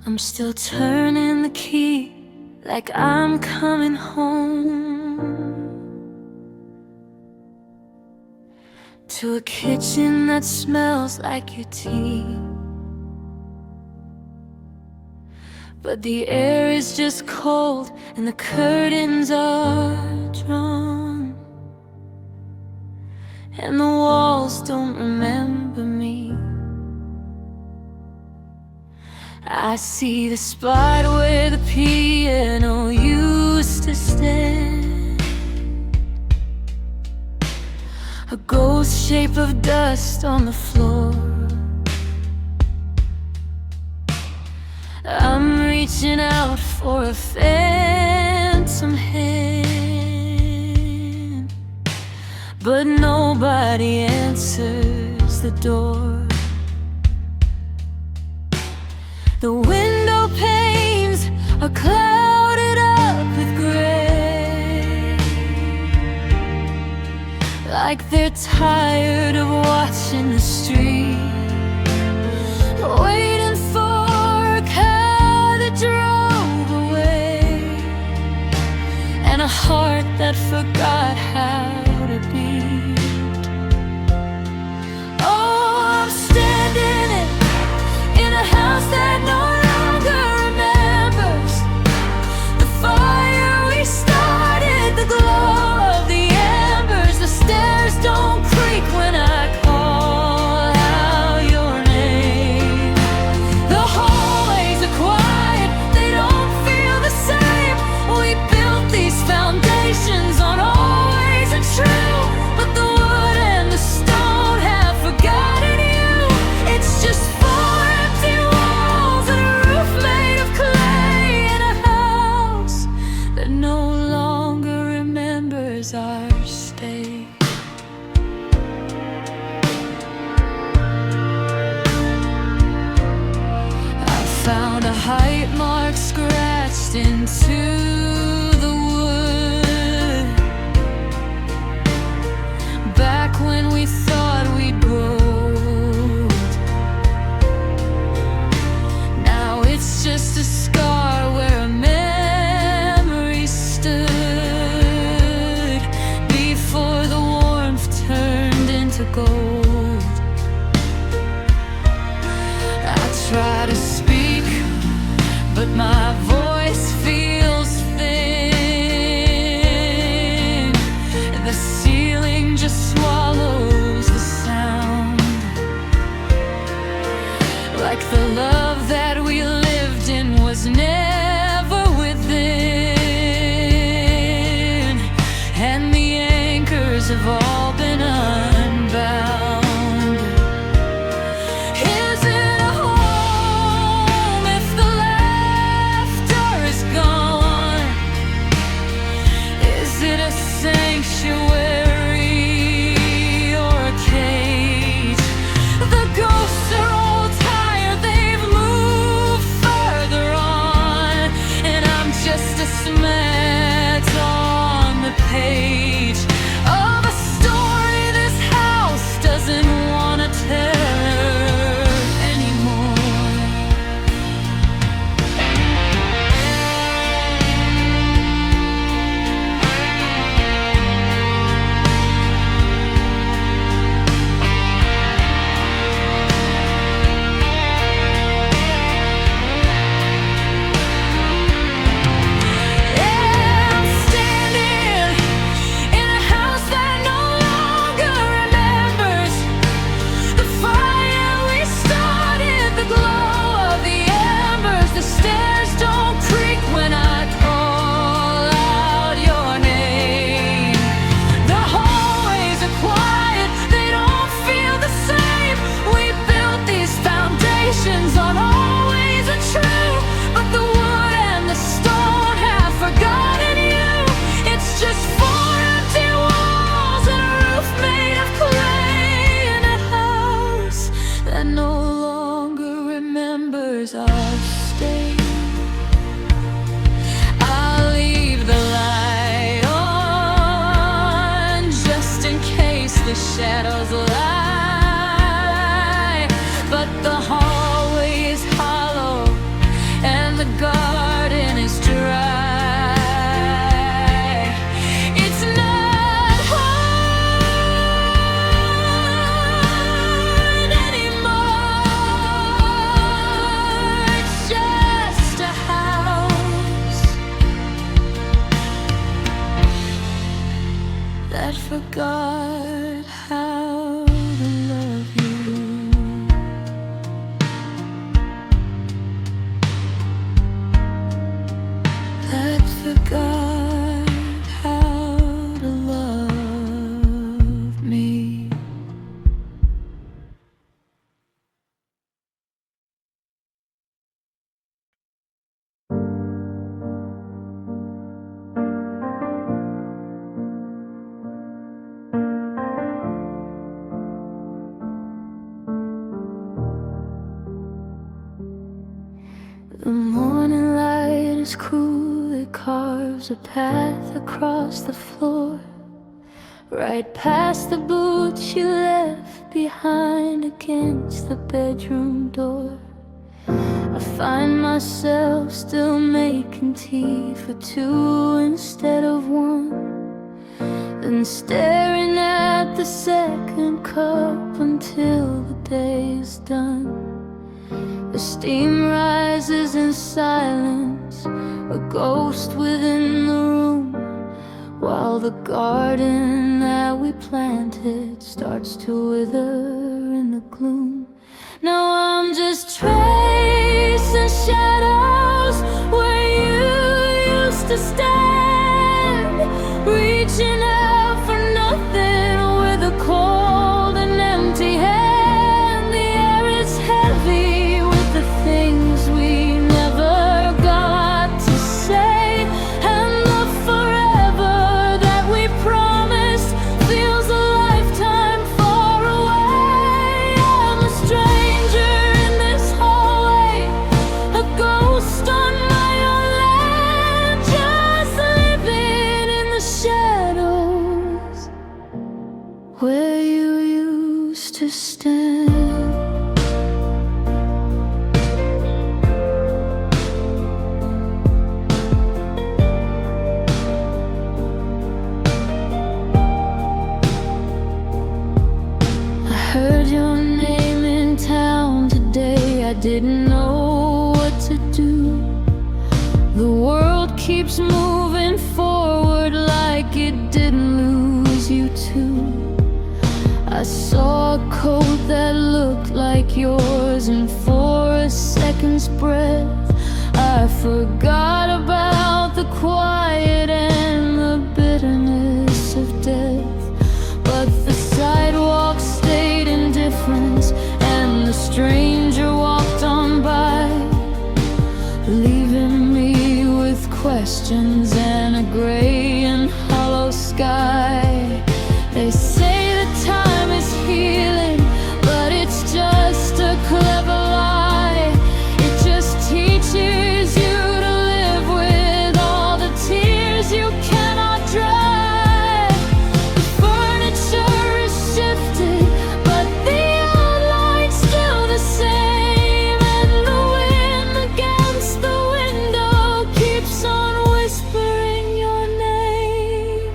I'm still turning the key like I'm coming home to a kitchen that smells like your tea. But the air is just cold and the curtains are drawn, and the walls don't remember me. I see the spot where the piano used to stand, a ghost shape of dust on the floor. I'm reaching out for a phantom hand, but nobody answers the door. The window panes are clouded up with gray, like they're tired of watching the street, waiting for a car that drove away, and a heart that forgot how to beat. Oh, I'm standing in a house that no longer remembers the fire we started, the glow of the embers. The stairs don't creak when I call out your name. The hallways are quiet, they don't feel the same. We built these foundations on always and true, but the wood and the stone have forgotten you. It's just four empty walls and a roof made of clay, in a house that no longer remembers our stay. I found a height mark scratched into the wood, back when we thought we'd grow. Now it's just a scar where a memory stood before the warmth turned into gold. I try to speak, but my voice feels thin. The ceiling just swallows the sound, like the love that we lived in was never within, and the anchors have all been unbound. Is it a home if the laughter is gone? Is it a sanctuary or a cage? The ghosts are all tired, they've moved further on, and I'm just a smudge on the page of a story this house doesn't want to tell anymore. Yeah, I'm standing in a house that no longer remembers the fire we started, the glow of the embers. The stairs don't creak when I call out your name. The hallways are quiet, they don't feel the same. We built these foundations on always and true, but the wood and the stone have forgotten you. It's just four empty walls and a roof made of clay, in a house that no longer remembers our stay. I'll leave the light on just in case the shadows lie, but the hallway is hollow The morning light is cruel, it carves a path across the floor, right past the boots you left behind against the bedroom door. I find myself still making tea for two instead of one, then staring at the second cup until the day is done. The steam rises in silence, a ghost within the room, while the garden that we planted starts to wither in the gloom. Now I'm just tracing shadows where you used to stand, reaching out for nothing with a cold and empty hand. The air is heavy with the things we never got to say, and the forever that we promised feels a lifetime far away. I'm a stranger in this hallway, a ghost on my own land, just living in the shadows where you used to stand. I heard your name in town today, I didn't know what to do. The world keeps moving forward like it didn't lose you too. I saw a coat that looked like yours, and for a second's breath I forgot about the quiet and the bitterness of death. But the sidewalk stayed indifferent, and the stranger walked on by, leaving me with questions and a gray and hollow sky. They say that time is healing, but it's just a clever lie. It just teaches you to live with all the tears you cannot dry. The furniture is shifted, but the outline's still the same, and the wind against the window keeps on whispering your name.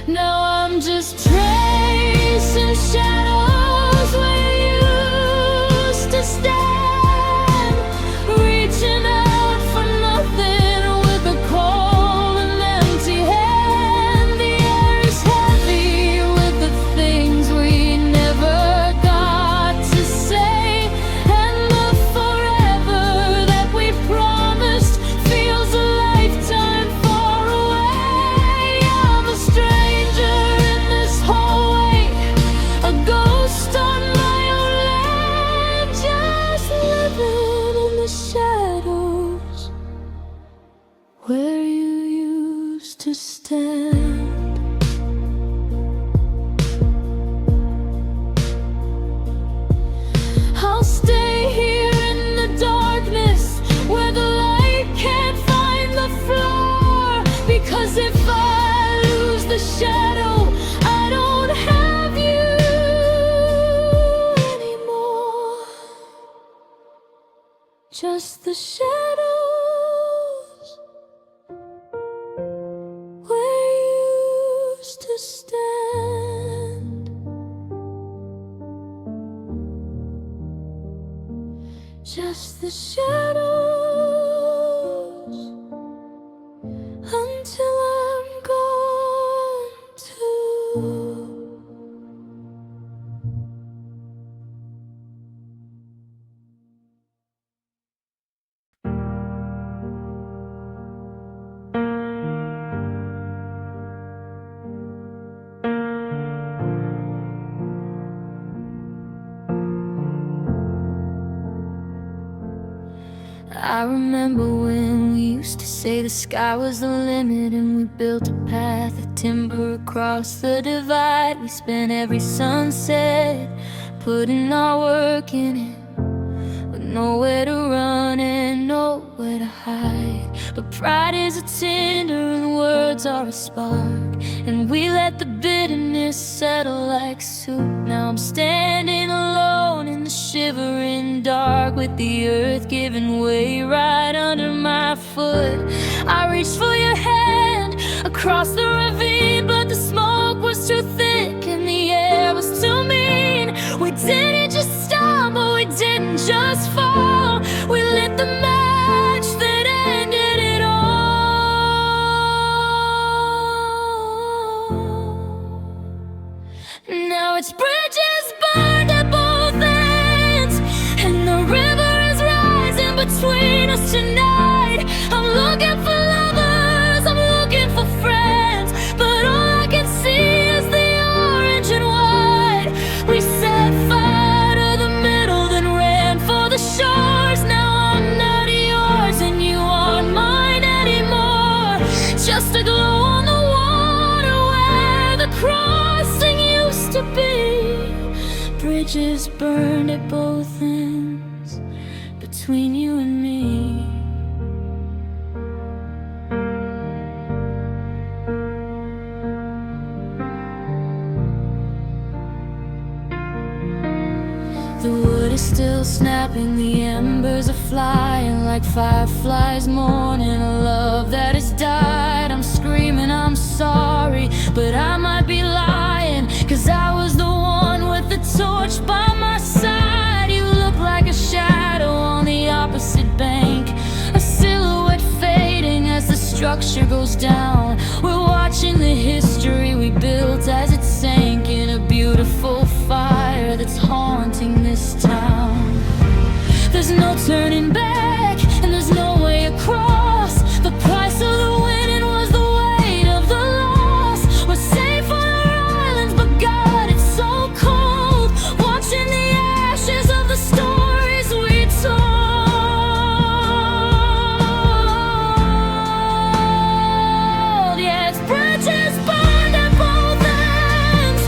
Now I'm just tracing shadows where you used to stand, reaching out for nothing with a cold and empty hand. The air is heavy with the things we never got to say, and the forever that we promised feels a lifetime far away. I'm a stranger in this hallway, a ghost on my own land, just living in the shadows where you used to stand. I'll stay here in the darkness where the light can't find the floor, because if I lose the shadow, I don't have you anymore. Just the shadows where you used to stand. Just the shadows until I'm gone too. I remember when we used to say the sky was the limit, and we built a path of timber across the divide. We spent every sunset putting our work in it, with nowhere to run it. nowhere to hide. But pride is a tinder and words are a spark, and we let the bitterness settle like soup. Now I'm standing alone in the shivering dark, with the earth giving way right under my foot. I reached for your hand across the ravine, but the smoke was too thick and the air was too mean. We didn't just stumble, we didn't just fall, we lit the match that ended it all. Now it's bridges burned at both ends, and the river is rising between us tonight. I'm looking for lovers, I'm looking for friends, but all I can see is the orange and white. We set fire to the middle, then ran for the shores. Now I'm not yours and you aren't mine anymore. Just a glow on the water where the crossing used to be. Bridges burned at both ends between you and me. The wood is still snapping, the embers are flying like fireflies mourning a love that has died. I'm screaming, I'm sorry, but I might be lying, 'cause I was the one with the torch by my side. You look like a shadow on the opposite bank, a silhouette fading as the structure goes down. We're watching the history we built as it sank in a beautiful fire that's haunting this town. There's no turning back and there's no way across. The price of the winning was the weight of the loss. We're safe on our islands, but God, it's so cold, watching the ashes of the stories we told. Yeah, it's bridges burned at both ends,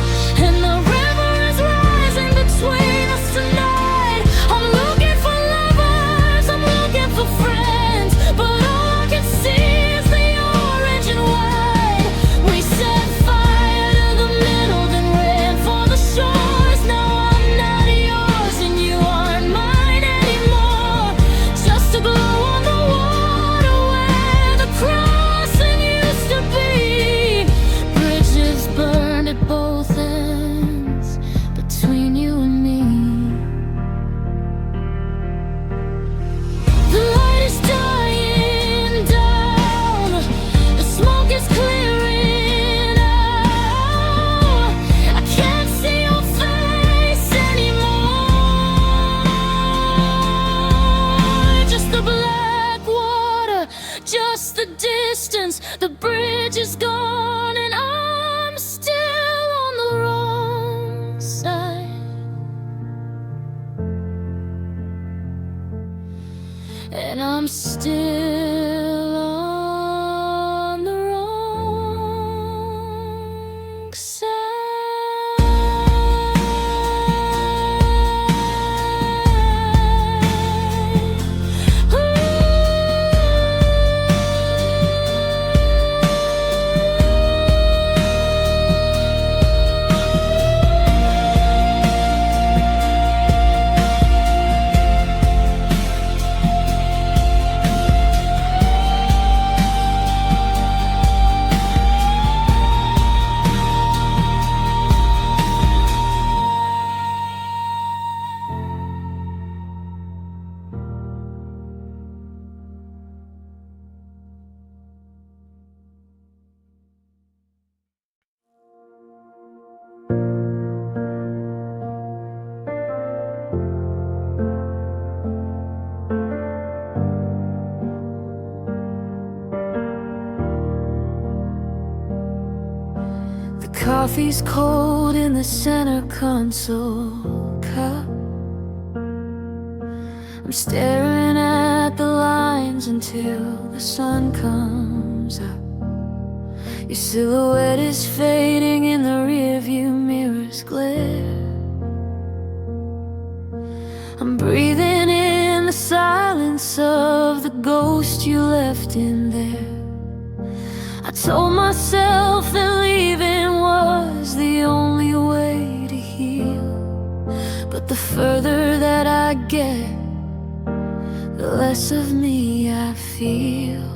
and the river is rising between us tonight. I'm looking for lovers, I'm looking for friends, but all I can see is the orange and white. We set fire to the middle, then ran for the shores. Now I'm not yours and you aren't mine anymore. Just a glow on the water where the crossing used to be. Bridges burned at both ends between you and me. The light is dying down, the smoke is clearing out. I can't see your face anymore. Just the black water, just the distance. The bridge is gone and I'm still on the wrong side. And I'm still on the wrong side. Coffee's cold in the center console cup. I'm staring at the lines until the sun comes up. Your silhouette is fading in the rearview mirror's glare. I'm breathing in the silence of the ghost you left in there. I told myself that leaving was the only way to heal, but the further that I get, the less of me I feel.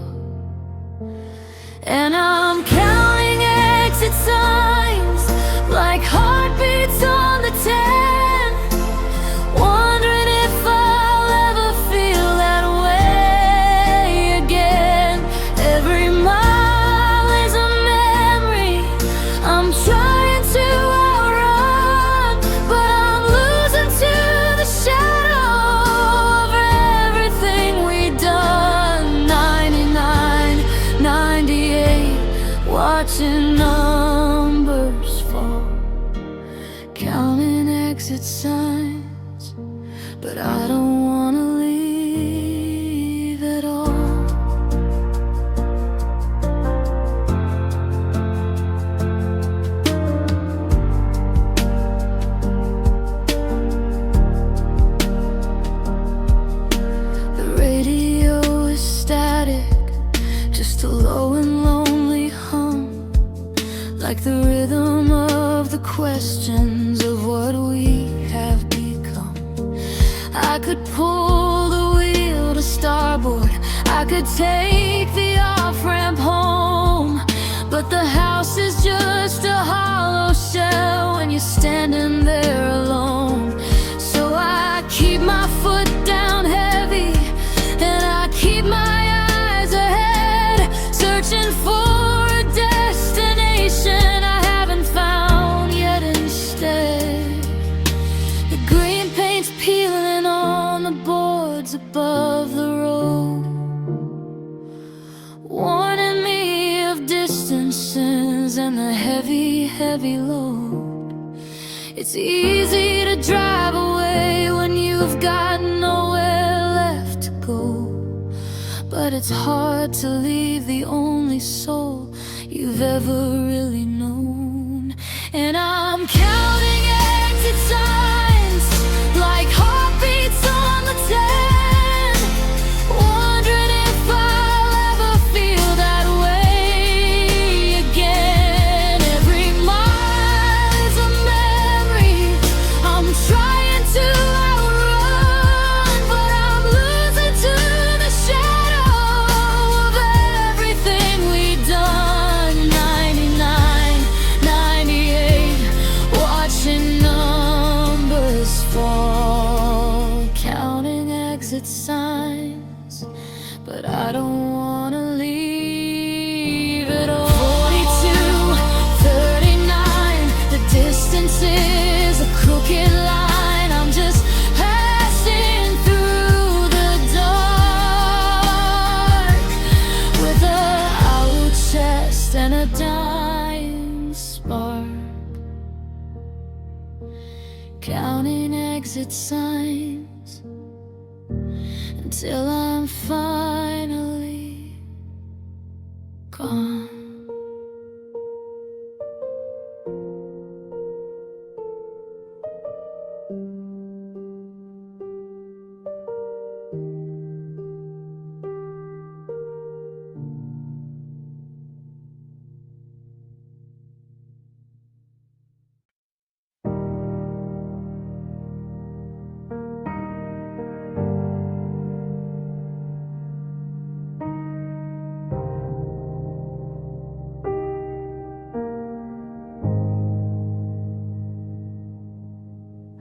And I'm counting exit signs like heartbeats on the 10, wondering if I'll ever feel that way again. Every mile is a memory I'm trying to outrun, but I'm losing to the shadow of everything we've done. 99, 98, watching numbers fall, counting exit signs, but I don't wanna leave at all. The radio is static, just a low and lonely hum, like the rhythm of the questions of what we have become. I could pull the wheel to starboard, I could take the off-ramp home, but the house is just a hollow shell when you're standing there alone. So I keep my foot down heavy, and I keep my eyes ahead, searching for a destination I haven't found yet. Instead, the green paint's peeling on the boards above the road, warning me of distances and the heavy, heavy load. It's easy to drive away when you've got nowhere left to go, but it's hard to leave the only soul you've ever really known. And I'm counting exit signs like heartbeats on the 10, wondering if I'll ever feel that way again. Every mile is a memory I'm trying to outrun, but I'm losing to the shadow of everything we've done. 99, 98, watching numbers fall, counting exit signs, but I don't wanna leave at all. 42, 39, the distance is a crooked line. I'm just passing through the dark with a hollow chest and a dying spark, counting exit signs until I'm finally gone.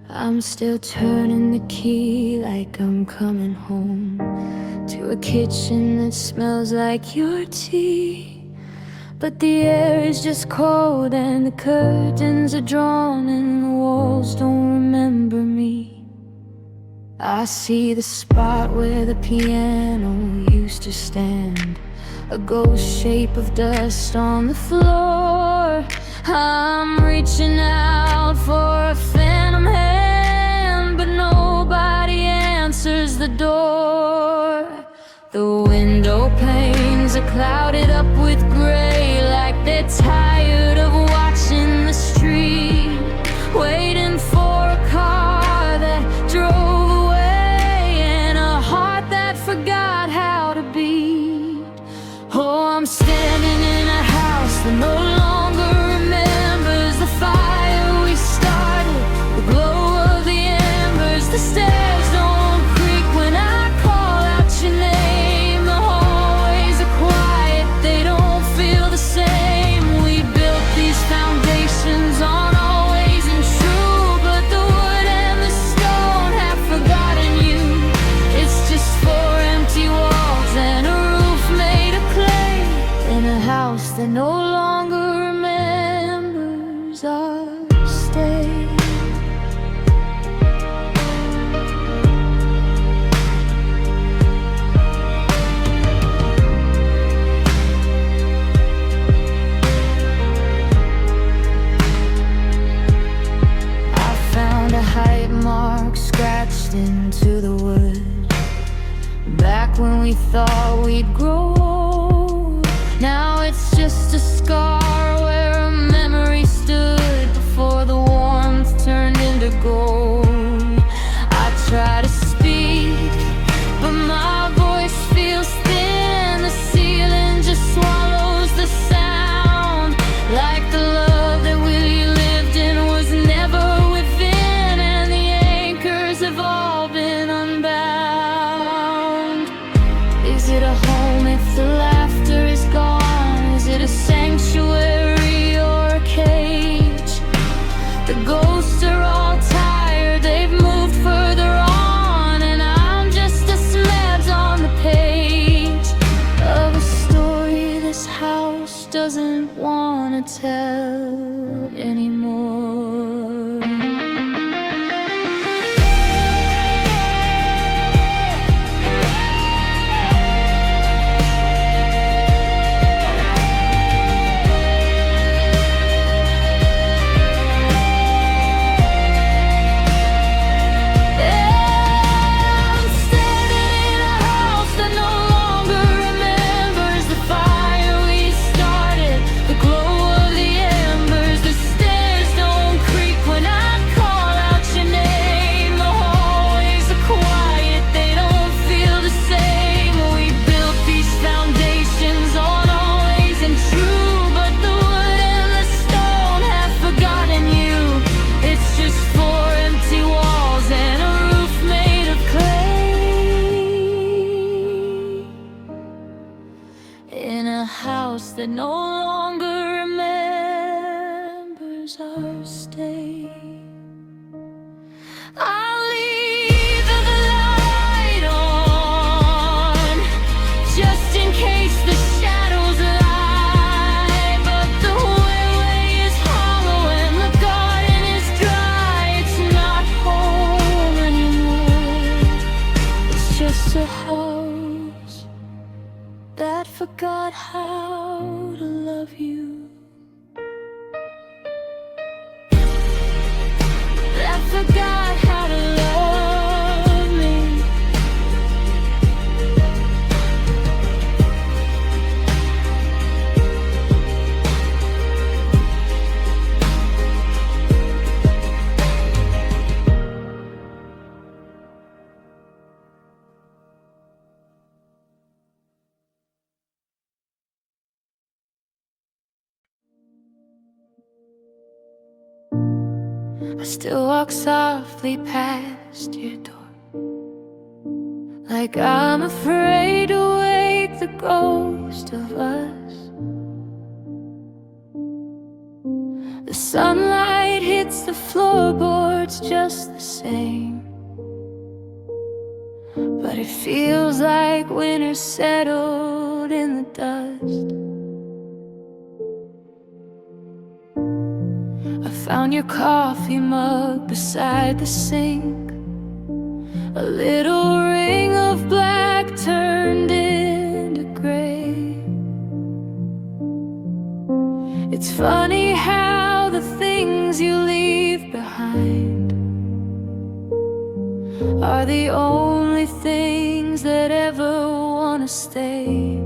I'm still turning the key like I'm coming home to a kitchen that smells like your tea. But the air is just cold and the curtains are drawn and the walls don't remember me. I see the spot where the piano used to stand, a ghost shape of dust on the floor. I'm reaching out for a phantom hand, but nobody answers the door. The window panes are clouded up with gray, like they're tired of watching the street, waiting for a car that drove away and a heart that forgot how to to the wood. Back when we thought we'd grow, now it's just a scar where a memory stood before the warmth turned into gold. I try to speak, but my voice feels thin. The ceiling just swallows the sound, like the love that we lived in was never within, and the anchors have all been unbound. Is it a home if the laughter is gone? Is it a sanctuary or a cage? The ghosts are all tired, they've moved further on, and I'm just a smudge on the page of a story this house doesn't want to tell anymore. In a house that no longer remembers our stay, I'll leave the light on, just in case the shadows lie. But the way is hollow and the garden is dry. It's not home anymore, it's just a house that forgot how to love you. That forgot how to love me. I still walk softly past your door, like I'm afraid to wake the ghost of us. The sunlight hits the floorboards just the same, but it feels like winter settled in the dust. I found your coffee mug beside the sink, a little ring of black turned into gray. It's funny how the things you leave behind are the only things that ever want to stay.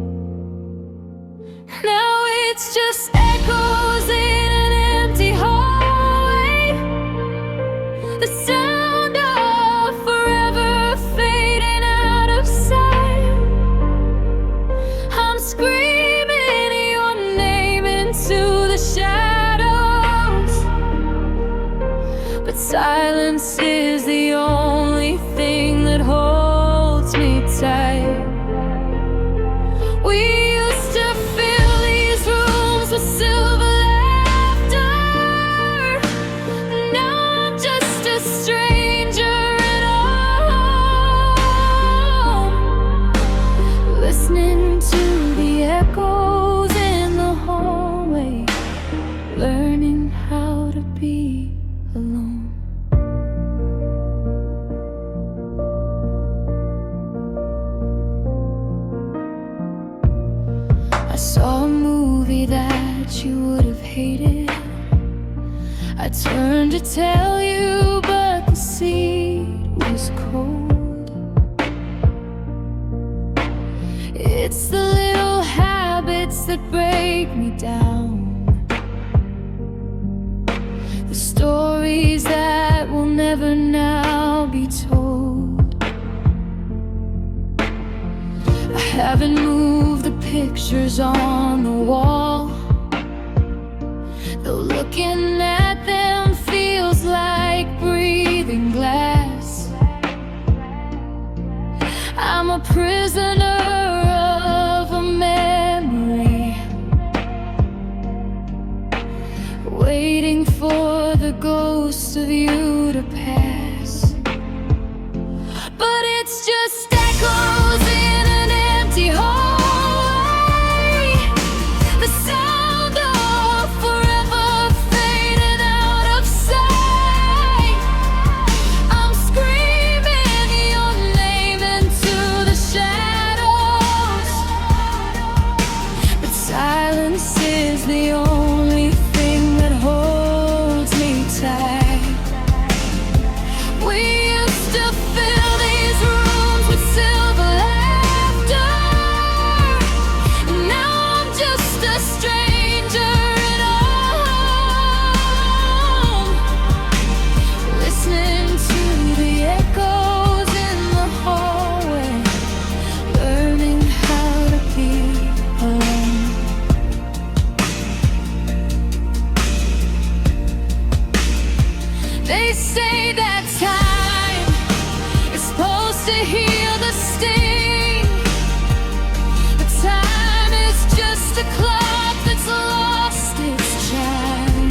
Now it's just echoes in an empty hallway, the sound of forever fading out of sight. I'm screaming your name into the shadows, but silence is the only thing that holds me tight. We used to fill these rooms with silver laughter. Now I'm just a stranger at home, listening to the echoes in the hallway, learning how to be alone. I saw a movie that you would have hated. I turned to tell you, but the seat was cold. It's the little habits that break me down, the stories that will never now be told. I haven't moved the pictures on the wall, though looking at them feels like breathing glass. I'm a prisoner of a memory, waiting for the ghost of you to pass. But it's just echoes in an empty hallway, the sound of forever fading out of sight. I'm screaming your name into the shadows, but silence is the only thing that holds me tight. We used to fill these rooms with silver laughter, and now I'm just a stranger at home, listening to the echoes in the hallway, learning how to be alone. They say that time is supposed to heal the sting, but time is just a clock that's lost its chime.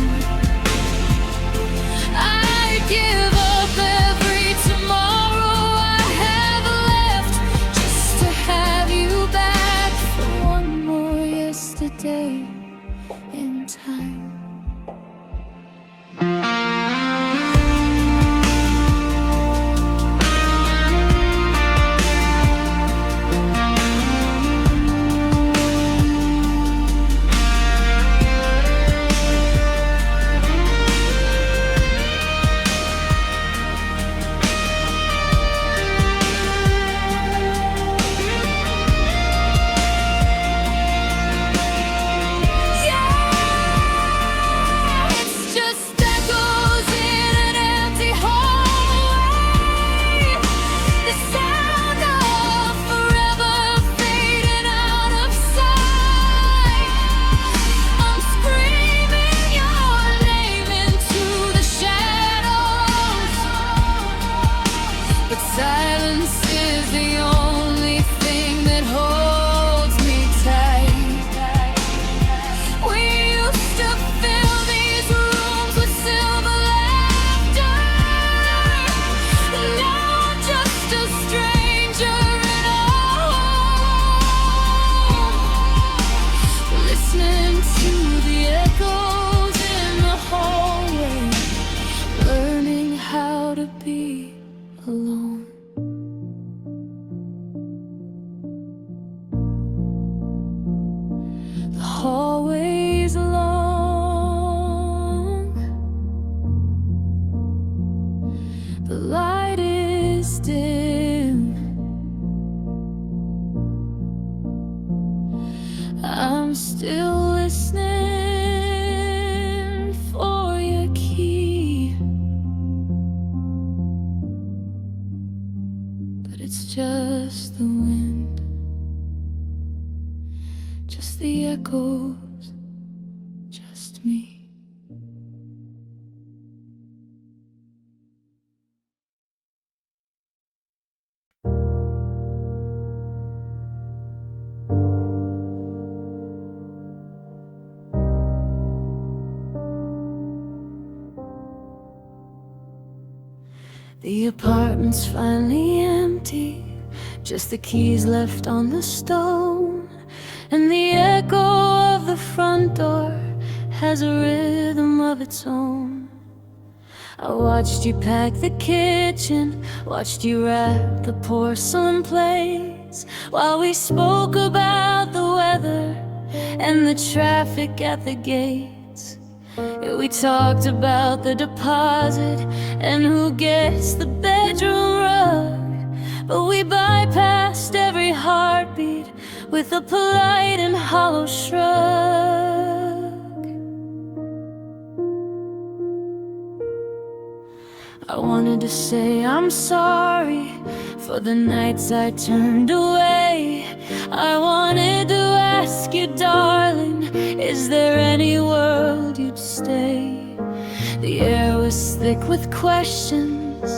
I'd give up every tomorrow I have left just to have you back for one more yesterday in time. It's just echoes in an empty hallway, the sound of forever fading out of sight. I'm screaming your name into the shadows, but silence is the only thing that holds me tight. We used to fill these rooms with silver laughter, and now I'm just a stranger at home, listening to the echoes in the hallway, learning how to be alone. The hallway's long, the light is dim. I'm still listening for your key, but it's just the wind, just the echoes, just me. The apartment's finally empty, just the keys left on the stone, and the echo of the front door has a rhythm of its own. I watched you pack the kitchen, watched you wrap the porcelain plates, while we spoke about the weather and the traffic at the gates. Yeah, we talked about the deposit and who gets the bedroom rug, but we bypassed every heartbeat with a polite and hollow shrug. I wanted to say I'm sorry for the nights I turned away. I wanted to ask you, darling, is there any world you'd stay? The air was thick with questions,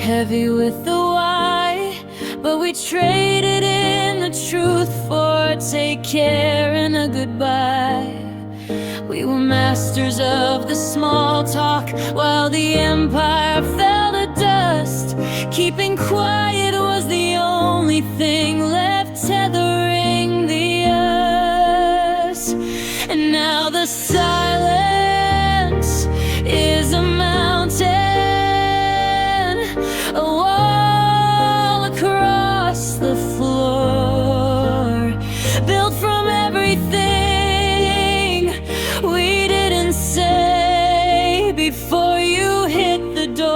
heavy with the why, but we traded in the truth for take care and a goodbye. We were masters of the small talk while the empire fell to dust. Keeping quiet was the only thing left tethering the us. And now the silence is a mountain, a wall across the floor, built from everything we didn't say before you hit the door.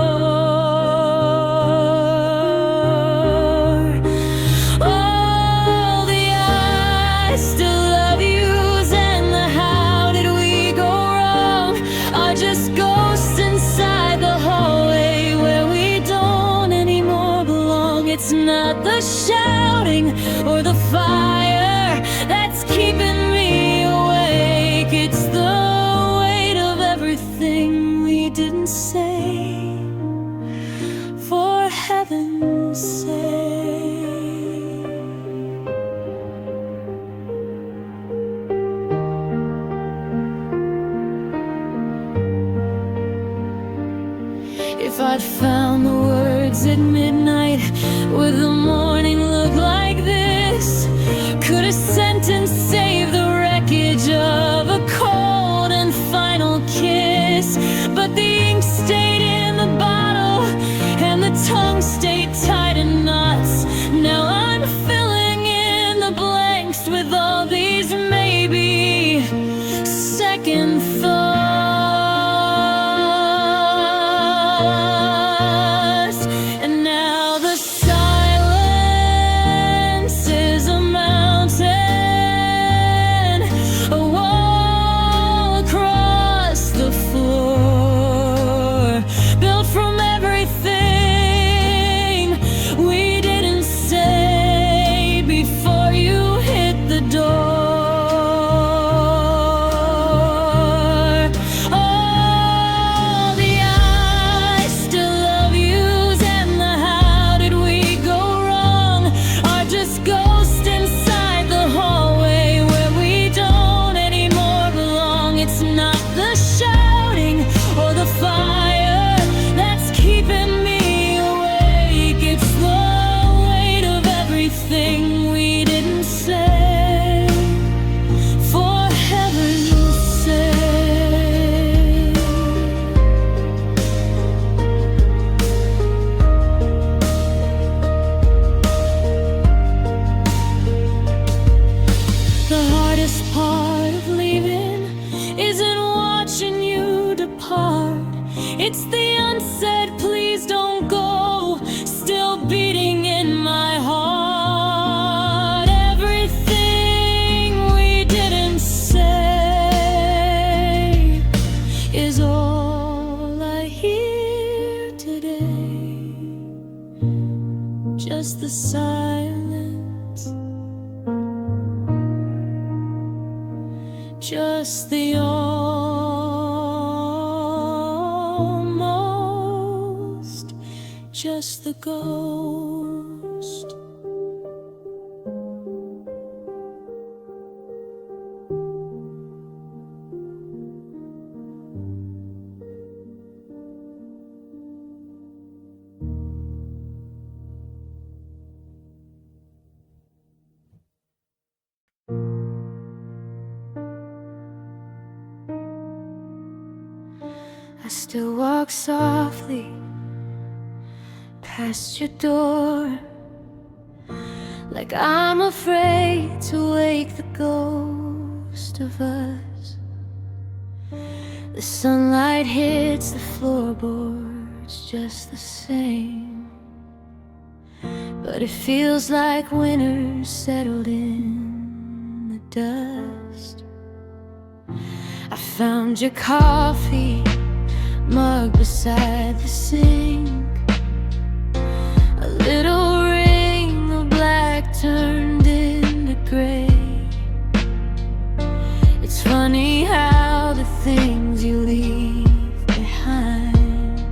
All the I still love yous and the how did we go wrong are just ghosts inside the hallway where we don't anymore belong. It's not the shouting or the fire that's keeping me awake. It's the weight of everything we didn't say, for heaven's sake. If I'd found the words at midnight, would the morning look like this? Could a sentence save the wreckage of a cold and final kiss? But the ink stayed in the bottle and the tongue stayed tied in knots. Now I'm filling in the blanks with all these maybe second thoughts. And now the silence is a mountain, a wall across the floor, built from everything we didn't say before you hit the door. All the I still love yous and the how did we go wrong are just ghosts inside the hallway where we don't anymore belong. It's not the shouting or the fire that's keeping me awake. It's the weight of everything we didn't say, for heaven's sake. The hardest part of leaving isn't watching you depart. It's the unsaid please don't go still beating in my heart. Everything we didn't say is all I hear today. Just the silence, just the almost, just the ghost. I still walk softly past your door, like I'm afraid to wake the ghost of us. The sunlight hits the floorboards just the same, but it feels like winter's settled in the dust. I found your coffee mug beside the sink. A little ring of black turned into gray. It's funny how the things you leave behind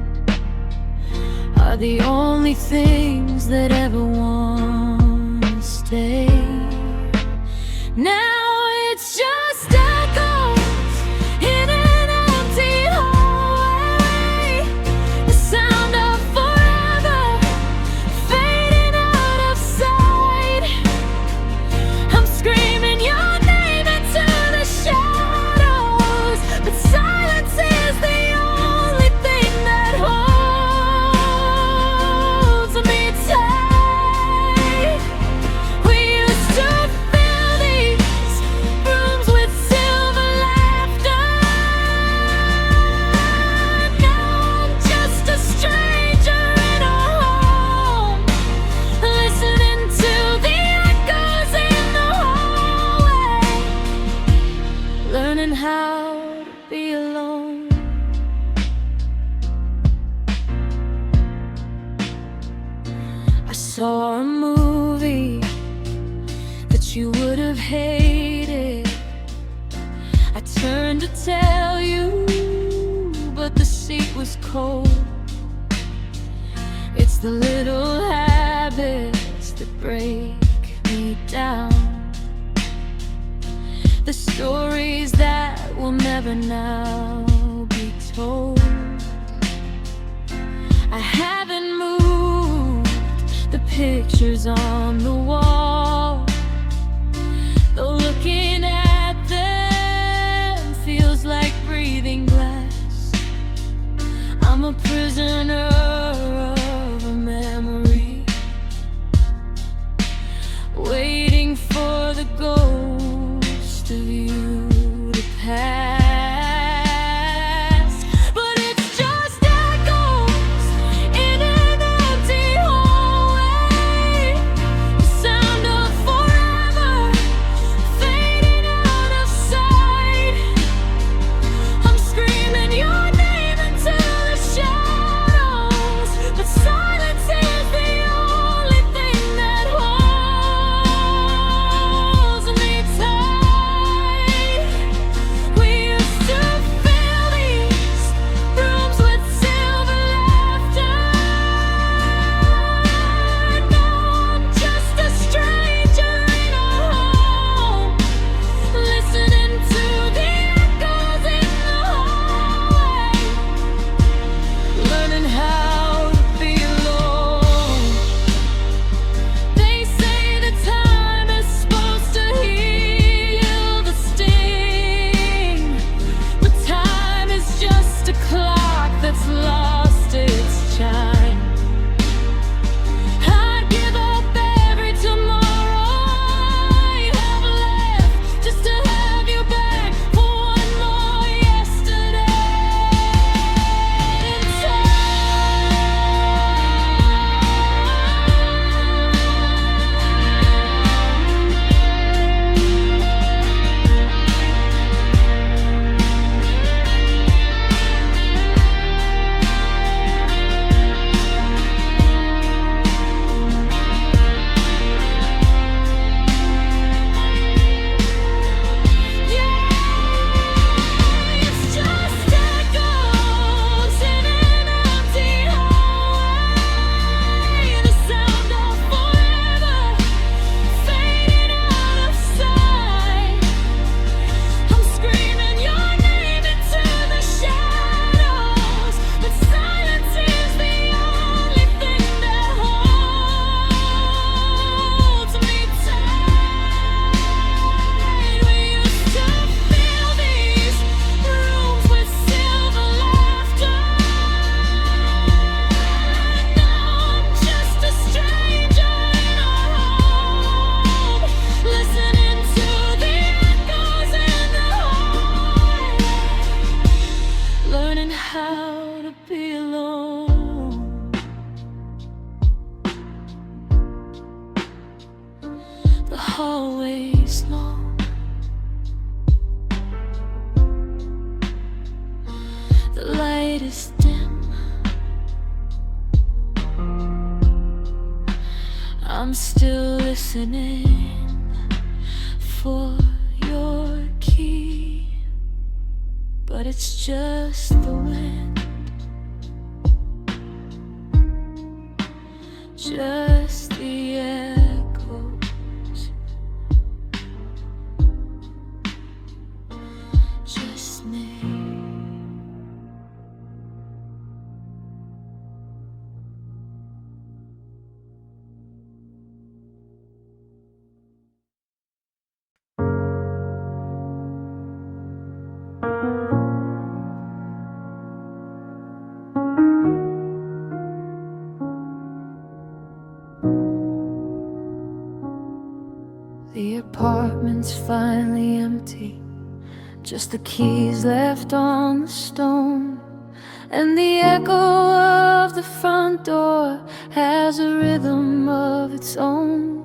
are the only things that ever want to stay. Now it's just echoes in an empty hallway, the sound of forever fading out of sight. I'm screaming your name into the shadows, but silence is the only thing that holds me tight. We used to fill these rooms with silver laughter. Now I'm just a stranger in a home, listening to the echoes in the hallway, learning how to be alone. I saw a movie that you would have hated. I turned to tell you, but the seat was cold. It's the little habits that break me down, the stories that will never now be told. I haven't moved the pictures on the wall, though looking at them feels like breathing glass. I'm a prisoner of a memory, waiting for the ghost of you to pass. But it's just echoes in an empty hallway, the sound of forever fading out of sight. I'm screaming your name into the shadows, the hallway's long. The light is dim. I'm still listening for your key, but it's just the wind, just the echoes, just me. The apartment's finally empty, just the keys left on the stone, and the echo of the front door has a rhythm of its own.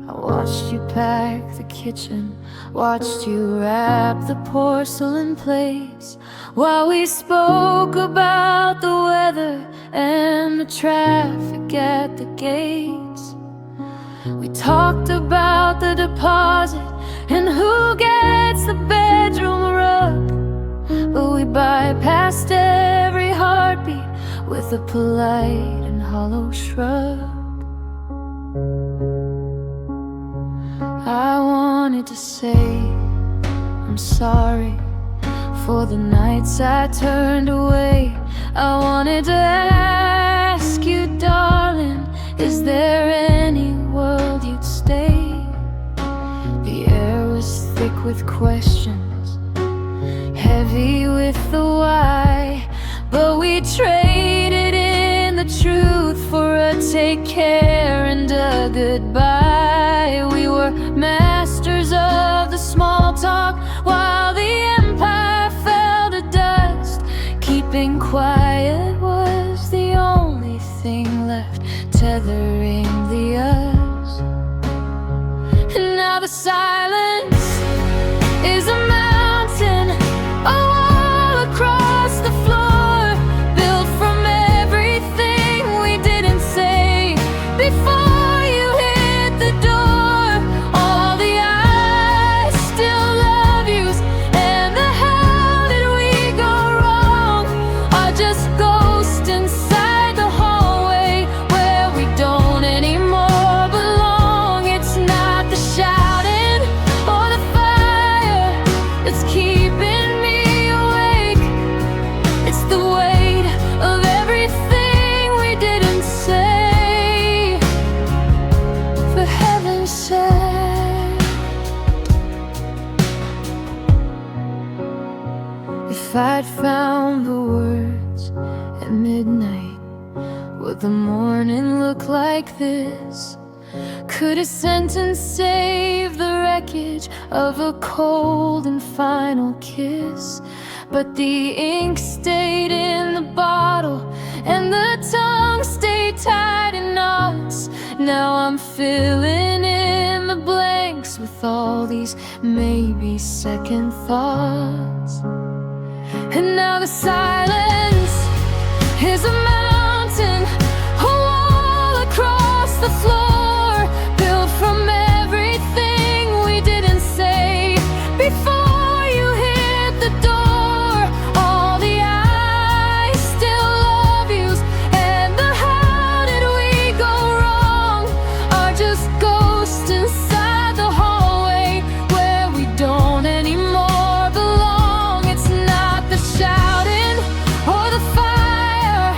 I watched you pack the kitchen, watched you wrap the porcelain plates, while we spoke about the weather and the traffic at the gates. We talked about the deposit and who gets the bedroom rug, but we bypassed every heartbeat with a polite and hollow shrug. I wanted to say I'm sorry for the nights I turned away. I wanted to ask you, darling, is there any world you'd stay? The air was thick with questions, heavy with the why, but we traded in the truth for a take care and a goodbye. We were masters of the small talk while the empire fell to dust. Keeping quiet was the only thing left, tethering the us. And now the silence is a mountain, a wall across the floor, built from everything we didn't say before you hit the door. All the I still love yous and the how did we go wrong are just ghosts inside the hallway where we don't anymore belong. It's not the shouting or the fire that's keeping me awake, it's the weight of everything we didn't say. For heaven's sake, if I'd found the words at midnight, would the morning look like this? Could a sentence save the wreckage of a cold and final kiss? But the ink stayed in the bottle and the tongue stayed tied in knots. Now I'm filling in the blanks with all these maybe second thoughts. And now the silence is a mountain, a wall across the floor, built from everything we didn't say before you hit the door. All the I still love yous and the how did we go wrong are just ghosts inside the hallway where we don't anymore belong. It's not the shouting or the fire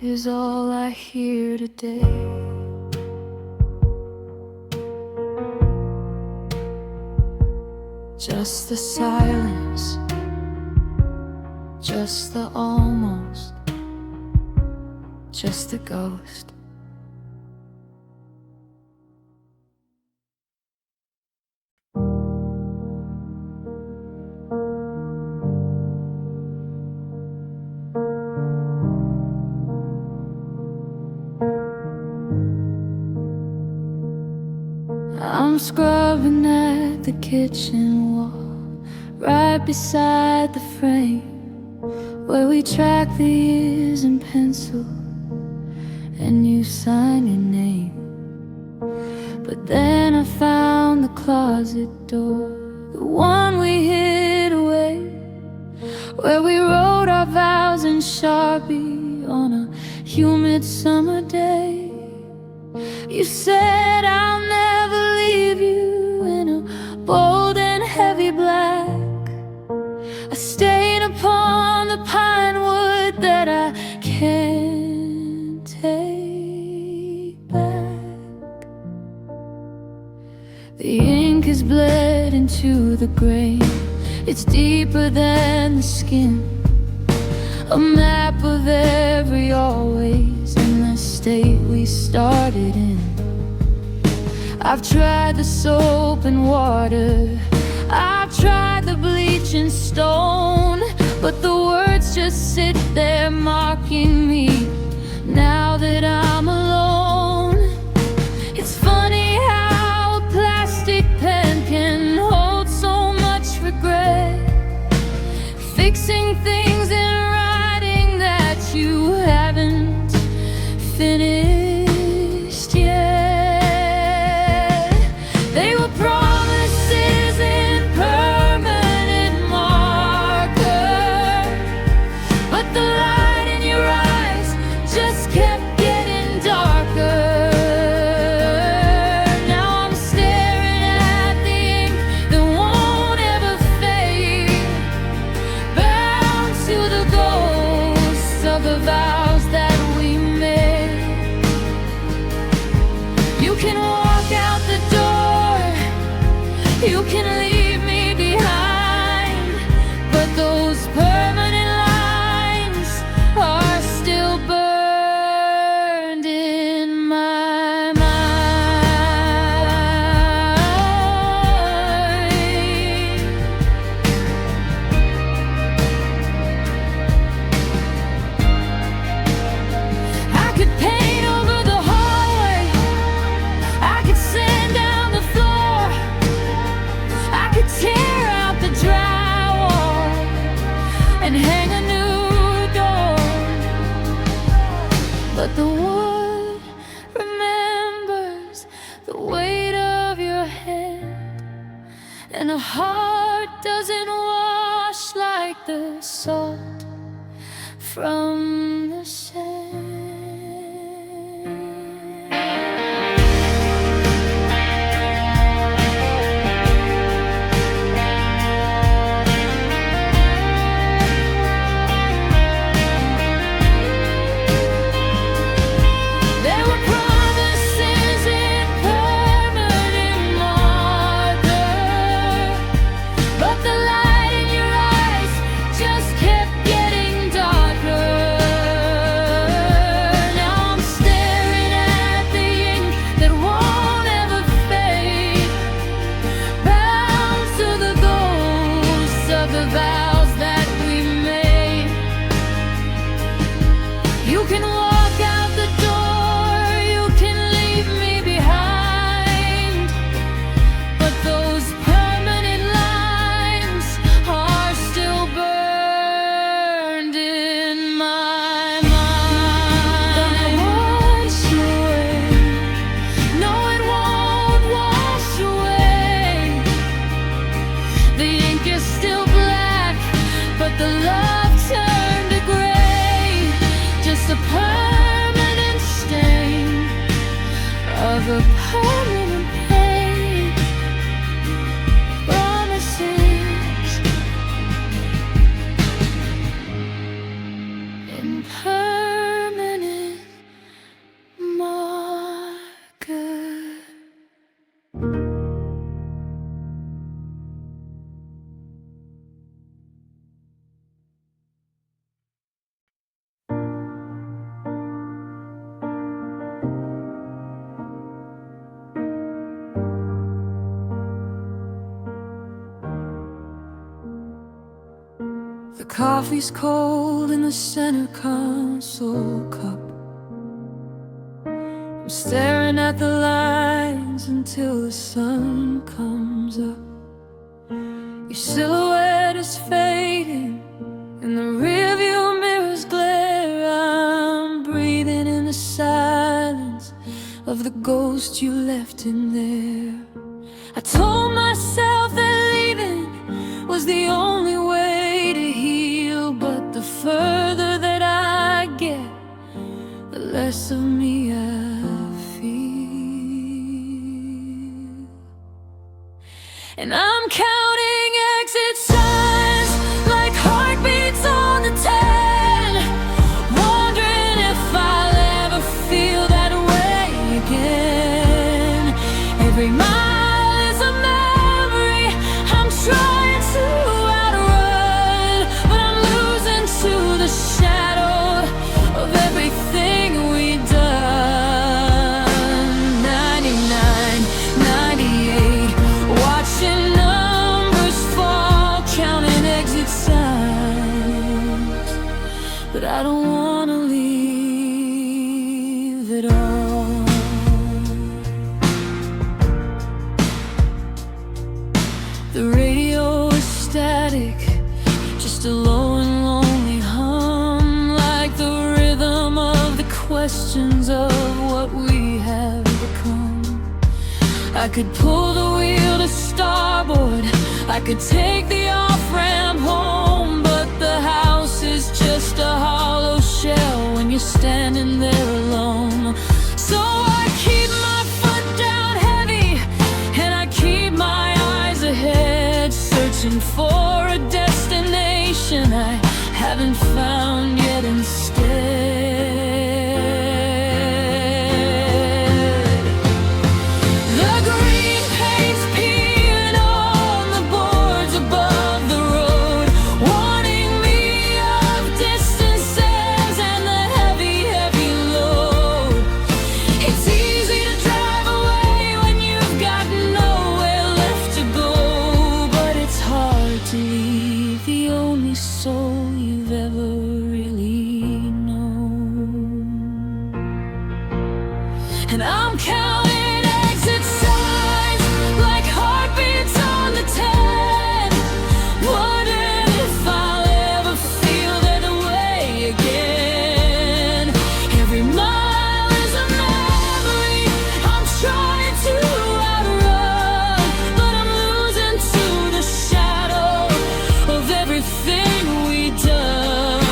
is all I hear today. Just the silence, just the almost, just a ghost. I'm scrubbing at the kitchen wall, right beside the frame where we track the years in pencil and you sign your name. But then I found the closet door, the one we hid away, where we wrote our vows in Sharpie on a humid summer day. You said I'll never leave you in a bold and heavy black, a stain upon the pine wood that I can't take back. The ink is bled into the grain, it's deeper than the skin, a map of every always in the state we started in. I've tried the soap and water, I've tried the bleach and stone, but the words just sit there mocking me now that I'm alone. It's funny how a plastic pen can hold so much regret, fixing things in writing that you haven't finished yet. They were promises in permanent marker, but the light in your eyes just kept getting darker. Now I'm staring at the ink that won't ever fade, bound to the ghosts of the vows that we made. You can walk out the door, you can leave me behind, but those permanent lines are still burned in my mind. I could paint over the hallway, I could sand down the floor, I could tear out the drywall and hang a new door. But the wood remembers the weight of your hand, and a heart doesn't wash like the salt from the sand. There were promises in permanent marker, but the light in your eyes just kept getting darker. Now I'm staring at the ink that won't ever fade, bound to the ghosts of the vows that we made. You can walk out the door, you can leave me behind, but those permanent lines are still burned in my mind. Gonna wash away, no it won't wash away. The ink is still black, but the love turned to gray, just a permanent stain of a permanent pain. Promises in permanent The coffee's cold in the center console cup. I'm staring at the lines until the sun comes up. Your silhouette is fading in the rearview mirror's glare. I'm breathing in the silence of the ghost you left in there. I told myself that leaving was the only way to heal, but the further that I get, the less of me I feel. And I'm counting exit signs like heartbeats on the 10, wondering if I'll ever feel that way again. Every mile is a memory I'm trying to outrun, but I'm losing to the shadow of everything we've done. 99, 98, watching numbers fall, counting exit signs, but I don't want to leave at all. The radio is static, just a low and lonely hum, like the rhythm of the questions of what we have become. I could pull the wheel to starboard, I could take the off-ramp home, but the house is just a hollow shell when you're standing there alone. So I keep my foot down heavy, and I keep my eyes ahead, searching for a destination I haven't found yet instead. The green paint's peeling on the boards above the road, warning me of distances and the heavy, heavy load. It's easy to drive away when you've got nowhere left to go, but it's hard to leave the only soul you've ever really known. And I'm counting exit signs like heartbeats on the 10, wondering if I'll ever feel that way again. Every mile is a memory I'm trying to outrun, but I'm losing to the shadow of everything we've done.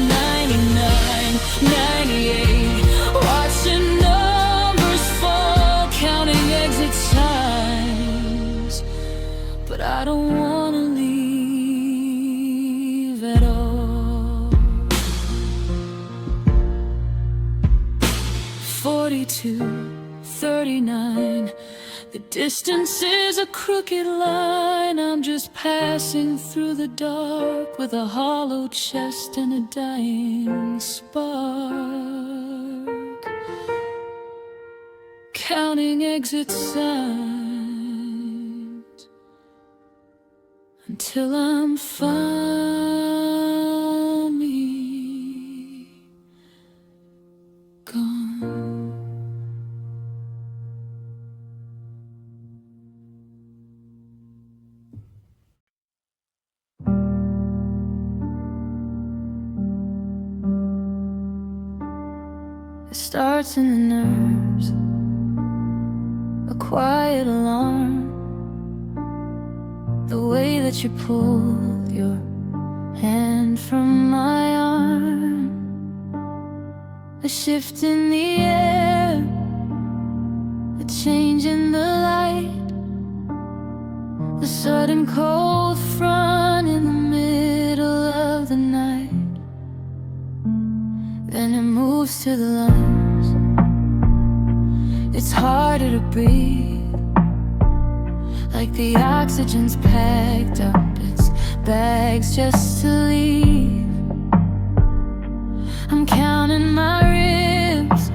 99, 98, watching numbers fall, counting exit signs, but I don't want to leave at all. 42, 39, the distance is a crooked line. I'm just passing through the dark with a hollow chest and a dying spark, counting exit signs until I'm finally gone. It starts in the nerves, a quiet alarm, the way that you pulled your hand from my arm, a shift in the air, a change in the light, the sudden cold front in the middle of the night. Then it moves to the lungs. It's harder to breathe, like the oxygen's packed up its bags just to leave. I'm counting my ribs,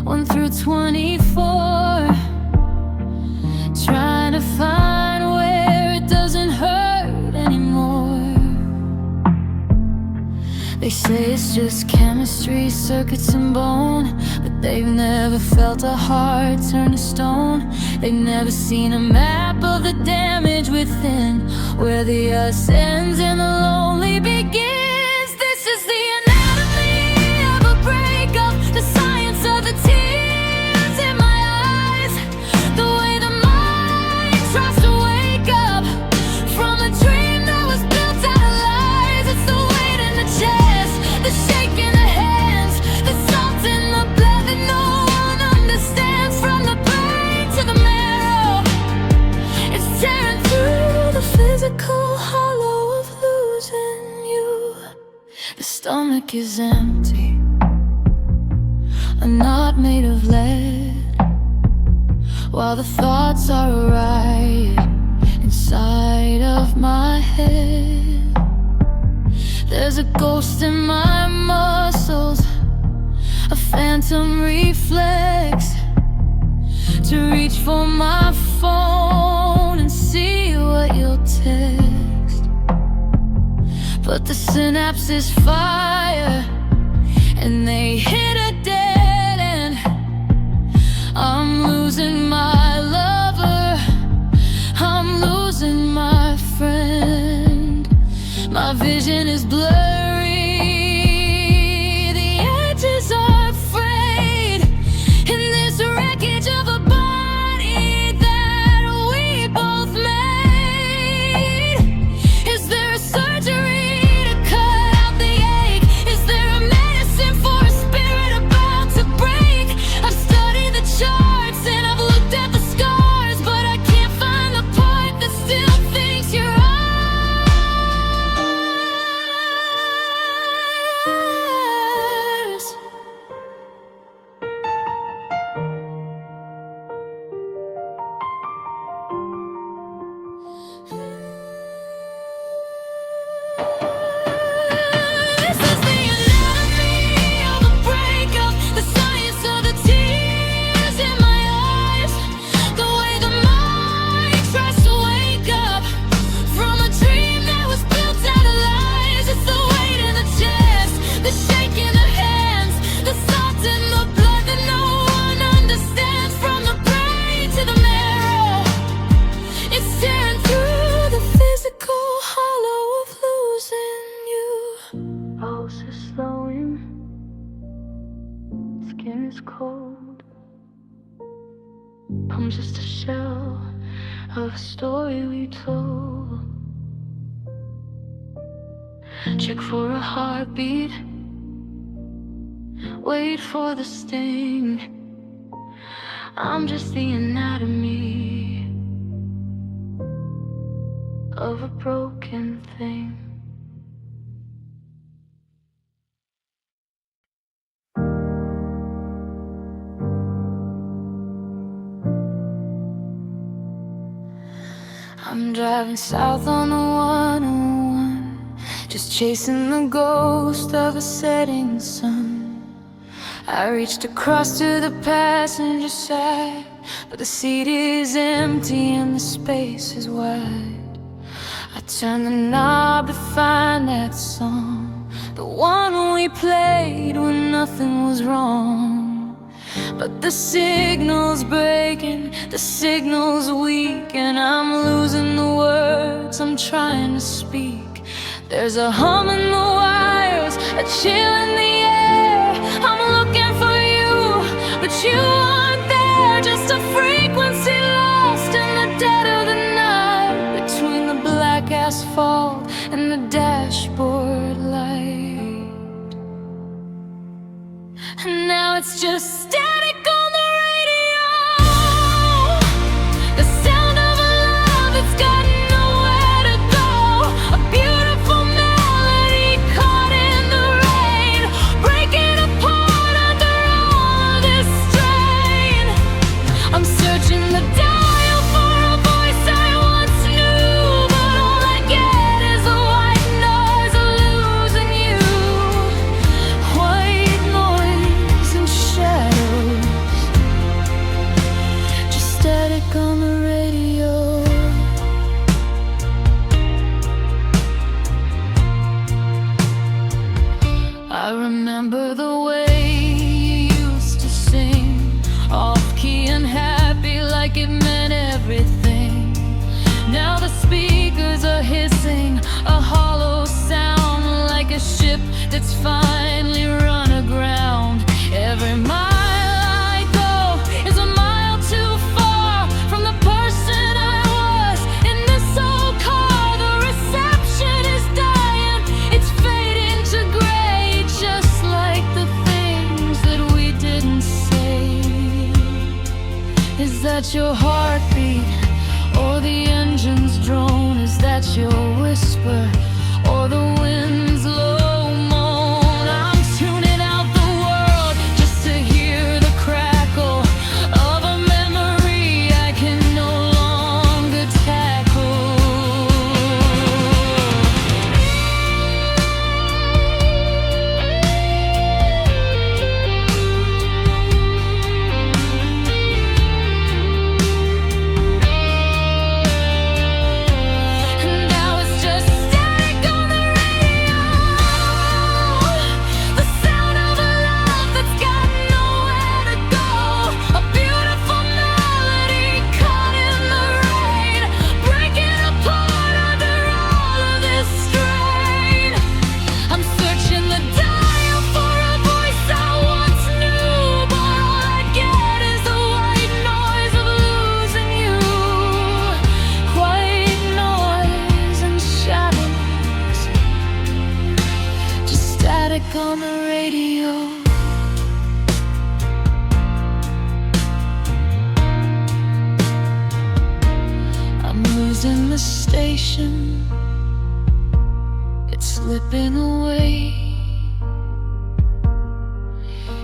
1 through 24, trying to find where it doesn't hurt anymore. It's just chemistry, circuits and bone, but they've never felt a heart turn to stone. They've never seen a map of the damage within, where the us ends and the lonely begins. This is the anatomy of a breakup, the science of the tears in my eyes, the way the mind tries to wake up from a dream that was built out of lies. It's the weight in the chest, the shake in the hands, the salt in the blood that no one understands. From the brain to the marrow, it's tearing through the physical hollow of losing you. The stomach is empty, a knot made of lead, while the thoughts are a riot inside of my head. There's a ghost in my muscles, a phantom reflex, to reach for my phone and see what you'll text. But the synapses fire and they hit a dead end. I'm losing my lover, I'm losing my friend. My vision is blurry, the edges are frayed in this wreckage of a body that we both made. Is there a surgery to cut out the ache? Is there a medicine for a spirit about to break? I've studied the charts and I've looked at the scars, but I can't find the part that still thinks you're ours. This is the anatomy of a breakup, the science of the tears in my eyes, the way the mind tries to wake up from a dream that was built out of lies. It's the weight in the chest, the shake in the hands, the salt in the blood that no one understands. From the brain to the marrow, it's tearing through the physical hollow of losing you. Pulse is slowing, skin is cold. I'm just a shell of a story we told. Check for a heartbeat, wait for the sting. I'm just the anatomy of a broken thing. I'm driving south on the 101, just chasing the ghost of a setting sun. I reached across to the passenger side, but the seat is empty and the space is wide. I turned the knob to find that song, the one we played when nothing was wrong. But the signal's breaking, the signal's weak, and I'm losing the words I'm trying to speak. There's a hum in the wires, a chill in the air. I'm looking for you, but you aren't there. Just a frequency lost in the dead of the night, between the black asphalt and the dashboard light. And now it's just static on the radio, the sound of a love that's got nowhere to go. A beautiful melody caught in the rain, breaking apart under all of this strain. I'm searching the dial for a voice I once knew, but all I get is a white noise of losing you. White noise and shadows. remember the way you used to sing, off-key and happy like it meant everything. Now the speakers are hissing, a hollow sound like a ship that's finally run aground. Every mile I go is a mile too far from the person I was in this old car. The reception is dying, it's fading to gray, just like the things that we didn't say. Is that your heartbeat, or the engine's drone? Is that your whisper, or the wind's low moan? I'm tuning out the world just to hear the crackle of a memory I can no longer tackle. On the radio, I'm losing the station, it's slipping away.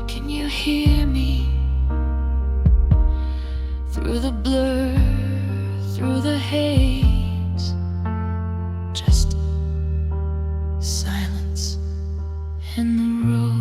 Can you hear me through the blur, through the haze? Just silence in the road.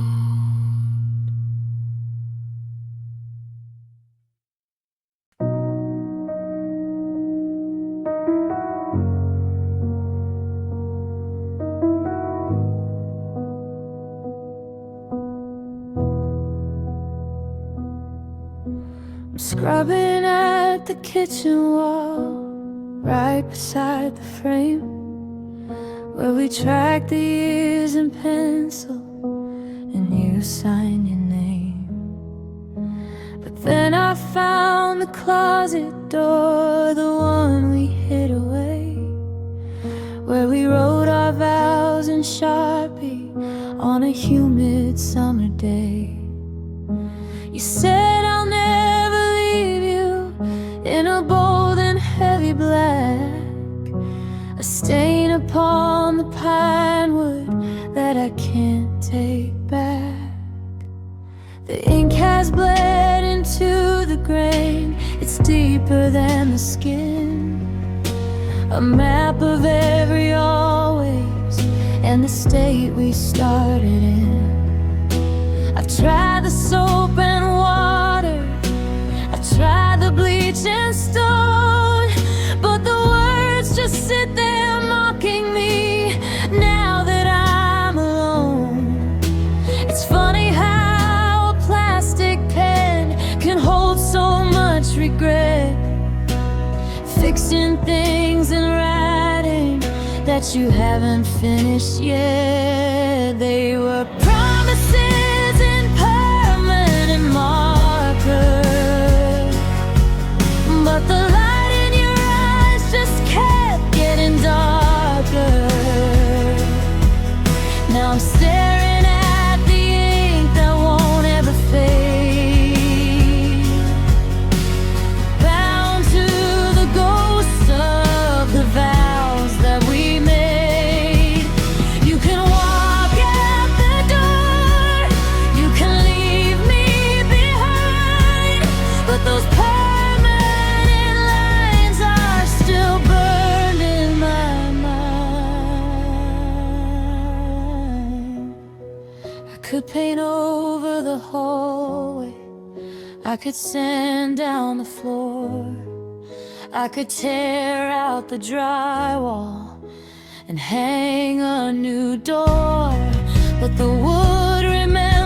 I'm scrubbing at the kitchen wall, right beside the frame where we track the years in pencil and you sign your name. But then I found the closet door, the one we hid away, where we wrote our vows in Sharpie on a humid summer day. You said I'll never leave you in a bold and heavy black, a stain upon the pine wood that I can't take back. The ink has bled into the grain, it's deeper than the skin, a map of every always and the state we started in. I've tried the soap and water, I've tried the bleach and stone, but the words just sit there mocking me now that I'm alone. It's funny how a plastic pen can hold so much regret, fixing things and writing that you haven't finished yet. They were promises in permanent marker, but the light in your eyes just kept getting darker. Now I'm staring at the ink that won't ever fade, bound to the ghosts of the vows that we made. You can walk out the door, you can leave me behind, but those permanent lines are still burned in my mind. I could paint over the hallway, I could sand down the floor, I could tear out the drywall and hang a new door, but the wood remains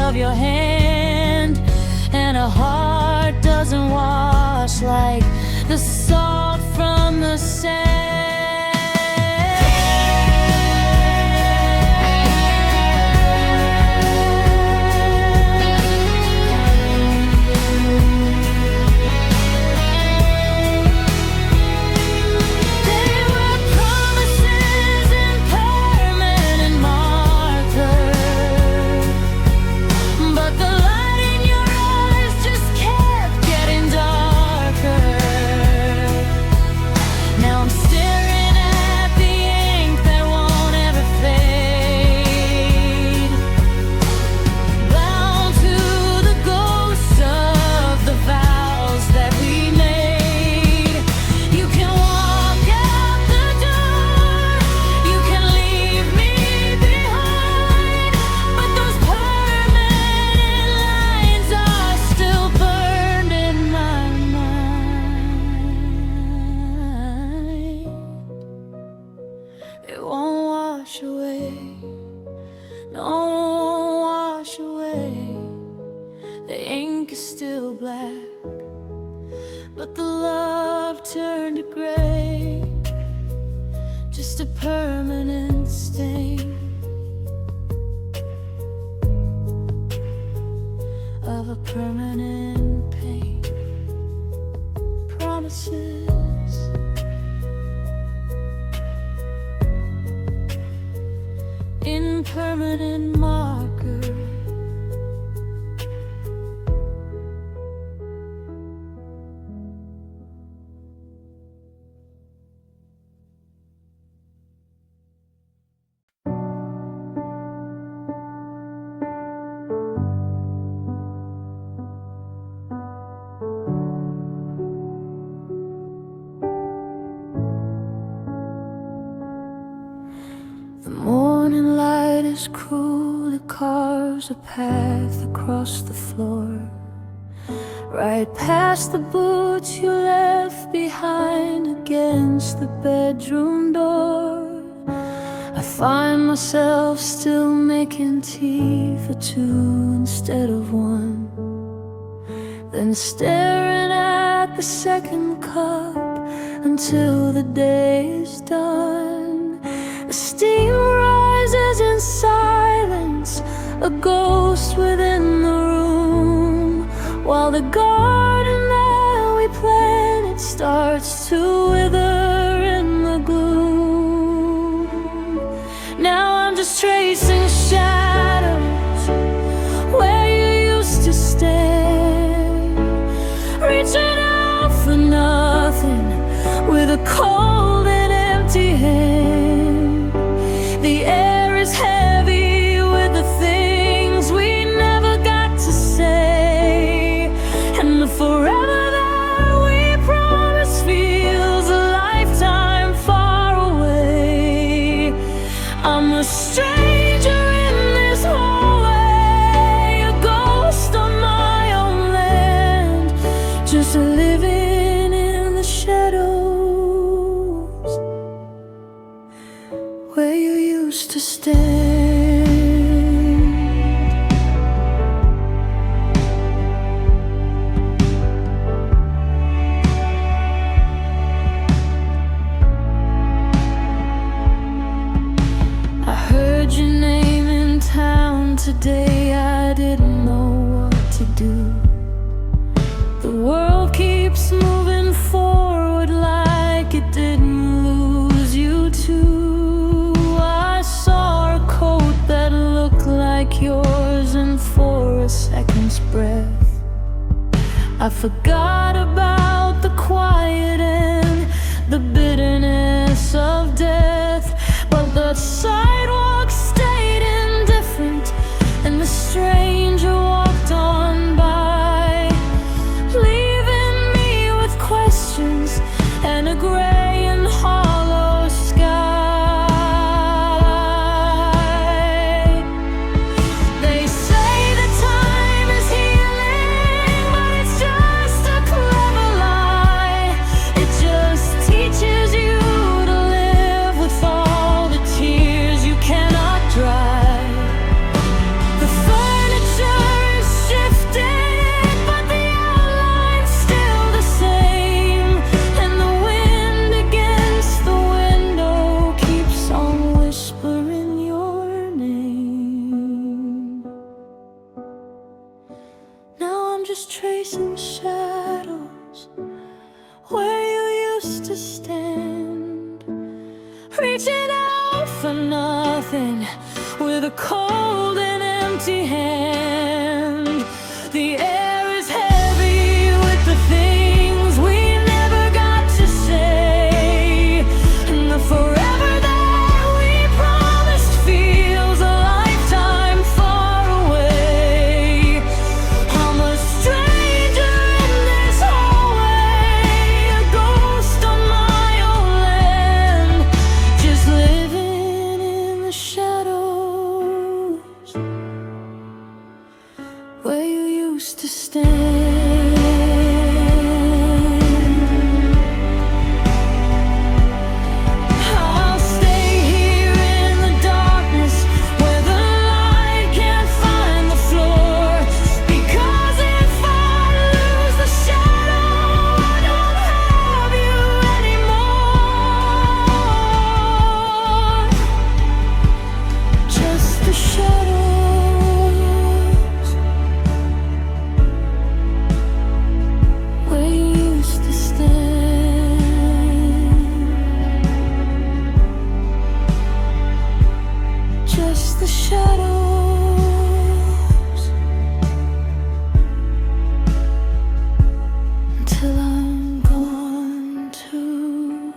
of your hand, and a heart doesn't wash like the salt from the sand. It won't wash away, no, won't wash away. The ink is still black, but the love turned to gray. Just a permanent stain of a permanent pain. Promises impermanent marker. The morning light is cruel, it carves a path across the floor, right past the boots you left behind against the bedroom door. I find myself still making tea for two instead of one, then staring at the second cup until the day is done. The steam rises in silence, a ghost within the room, while the garden that we planted starts to wither in the gloom. Now I'm just tracing shadows where you used to stand, reaching out for nothing with a cold and empty hand. The air is heavy with the things we never got to say, and the forever that we promised feels a lifetime far away. I'm a stranger in this hallway, a ghost on my own land, just living in the shadows where you used to stand. I heard your name in town today, I didn't know what to do. The world keeps moving forward like it didn't lose you too. I saw a coat that looked like yours, and for a second's breath I forgot about the quiet and the bitterness of death. But the sidewalk stayed indifferent, and the stranger walked on by, leaving me with questions and a gray and hollow sky. They say that time is healing, but it's just a clever lie. reaching out for nothing with a cold and empty hand. The air is heavy with the things we never got to say, and the forever that we promised feels a lifetime far away. I'm a stranger in this hallway, a ghost on my own land, just living in the shadows where you used to stand. I'll stay here in the darkness where the light can't find the floor, because if I lose the shadow, I don't have you anymore. Just the shadows where you used to stand. Just the shadows until I'm gone too.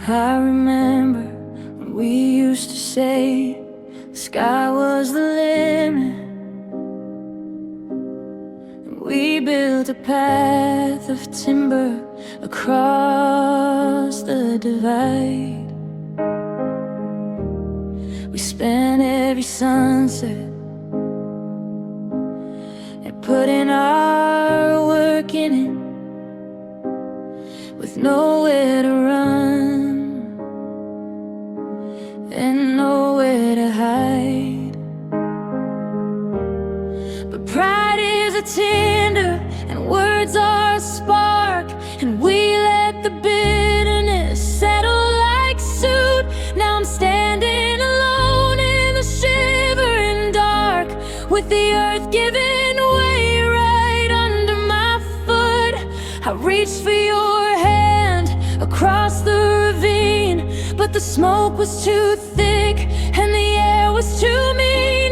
I remember when we used to say the sky was the limit, and we built a path of timber across the divide. We spent every sunset and put in our work in it, with nowhere to run and nowhere to hide. But pride is a tinder and words are a spark, and we let the bitterness settle like soot. Now I'm standing alone in the shivering dark, with the earth giving way right under my foot. I reached for your hand across the ravine, but the smoke was too thick and the air was too mean.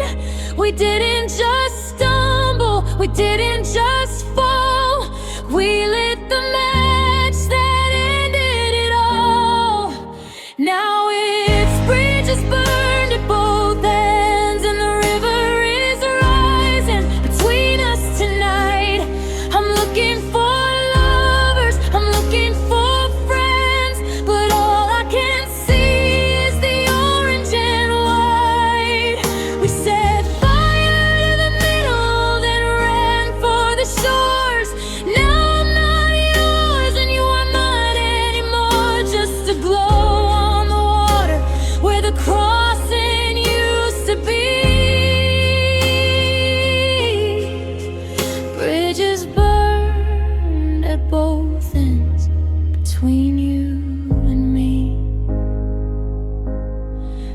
We didn't just stumble, we didn't just fall, we lit the match that ended it all. Now it's bridges burned at both ends, and the river is rising between us tonight. I'm looking for lovers, I'm looking for friends, but all I can see is the orange and white. We set fire to the middle, then ran for the shores. Now I'm not yours and you are mine anymore, just a glow on the water where the crossing used to be. Bridges burned at both ends between you and me.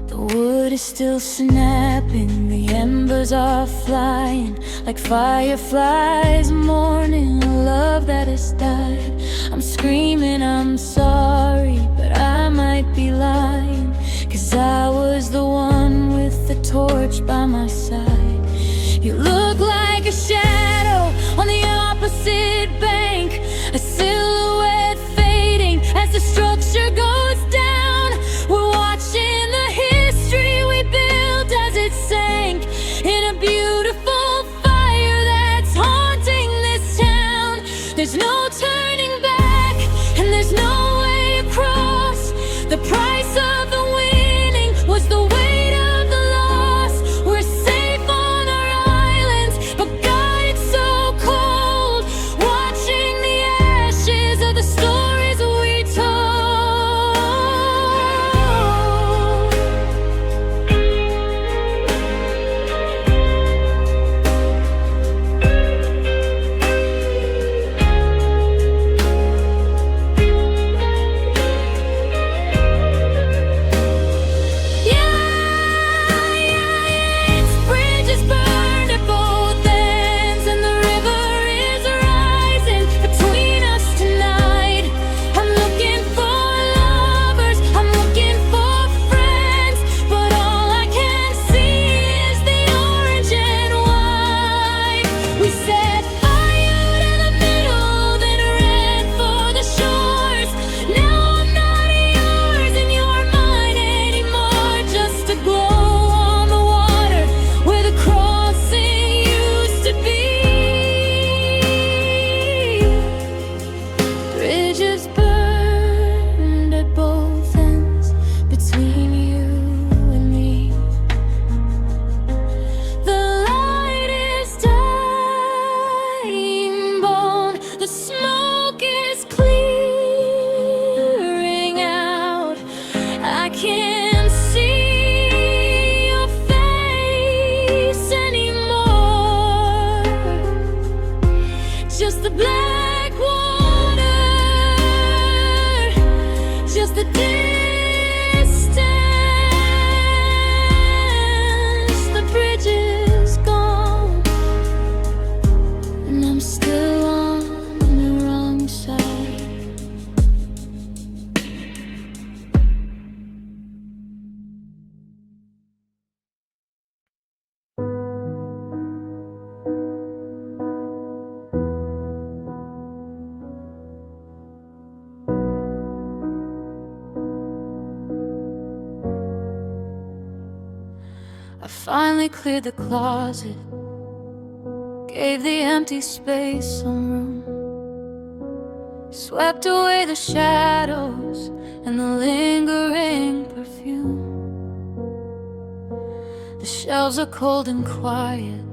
The wood is still snapping, the embers are flying like fireflies mourning a love that has died. I'm screaming, I'm sorry, but I might be lying, 'cause I was the one with the torch by my side. You look like a shadow on the opposite bank, a silhouette fading as the structure goes down. We're watching the history we built as it sank in a beautiful fire that's haunting this town. There's no turning back and there's no way across. The price of the winning was the weight of the loss. We're safe on our islands I finally cleared the closet, gave the empty space some room, swept away the shadows and the lingering perfume. The shelves are cold and quiet,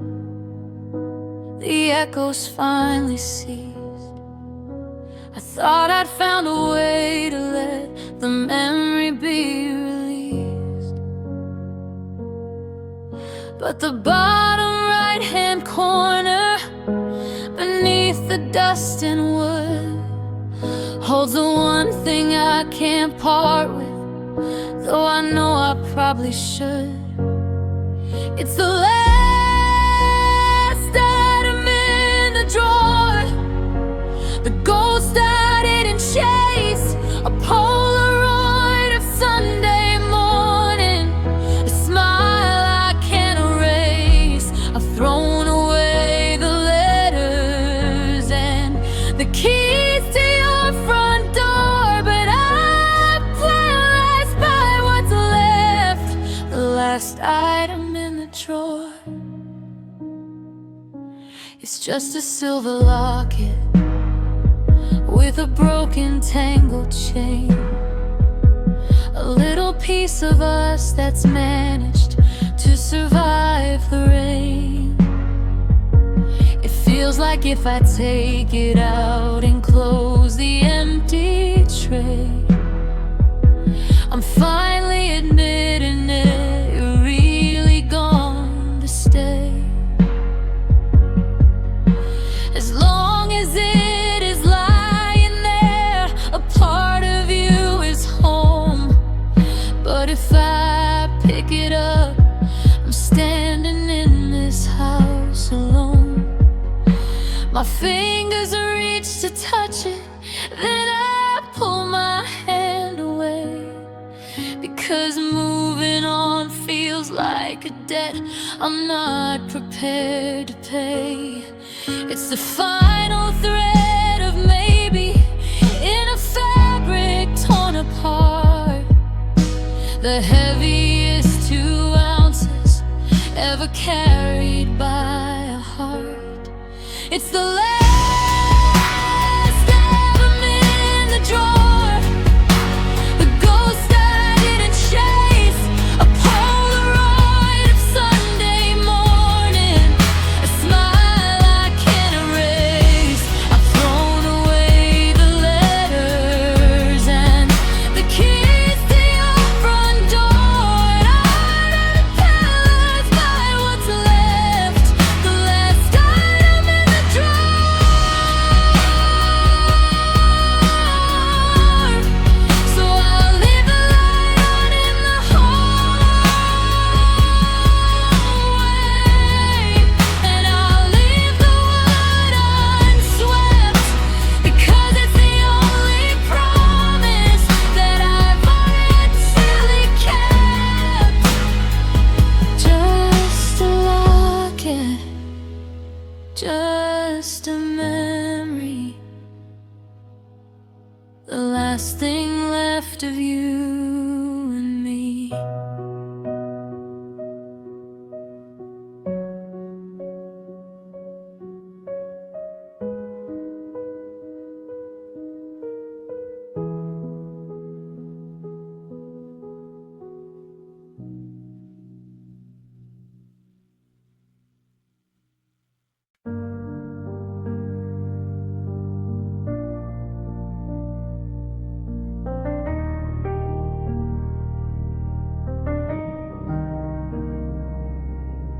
the echoes finally ceased. I thought I'd found a way to let the memory be released, but the bottom right-hand corner, beneath the dust and wood, holds the one thing I can't part with, though I know I probably should. It's the last item in the drawer, the ghost I didn't chase, a Polaroid of Sunday morning, a smile I can't erase. I've thrown away the letters and the keys to your front door, but I'm paralyzed by what's left. The last item in the drawer, it's just a silver locket with a broken, tangled chain, a little piece of us that's managed to survive the rain. It feels like if I take it out and close the empty tray, I'm finally admitting it, you're really gone to stay. As long as it is lying there, a part of you is home. But if I pick it up, I'm standing in this house alone. My fingers reach to touch it, then I pull my hand away, because moving on feels like a debt I'm not prepared to pay. It's the final thread of maybe in a fabric torn apart, the heaviest 2 ounces ever carried by a heart. It's the last album in the drawer, the ghost I didn't chase, a Polaroid of Sunday morning, a smile I can't erase. I've thrown away the letters and the keys to your front door, and I'm paralyzed by what's left. The last item in the drawer. So I'll leave the light on in the hallway, and I'll leave the wood unswept, because it's the only promise that I've actually kept. Just a locket, just a memory, the last thing left of you and me.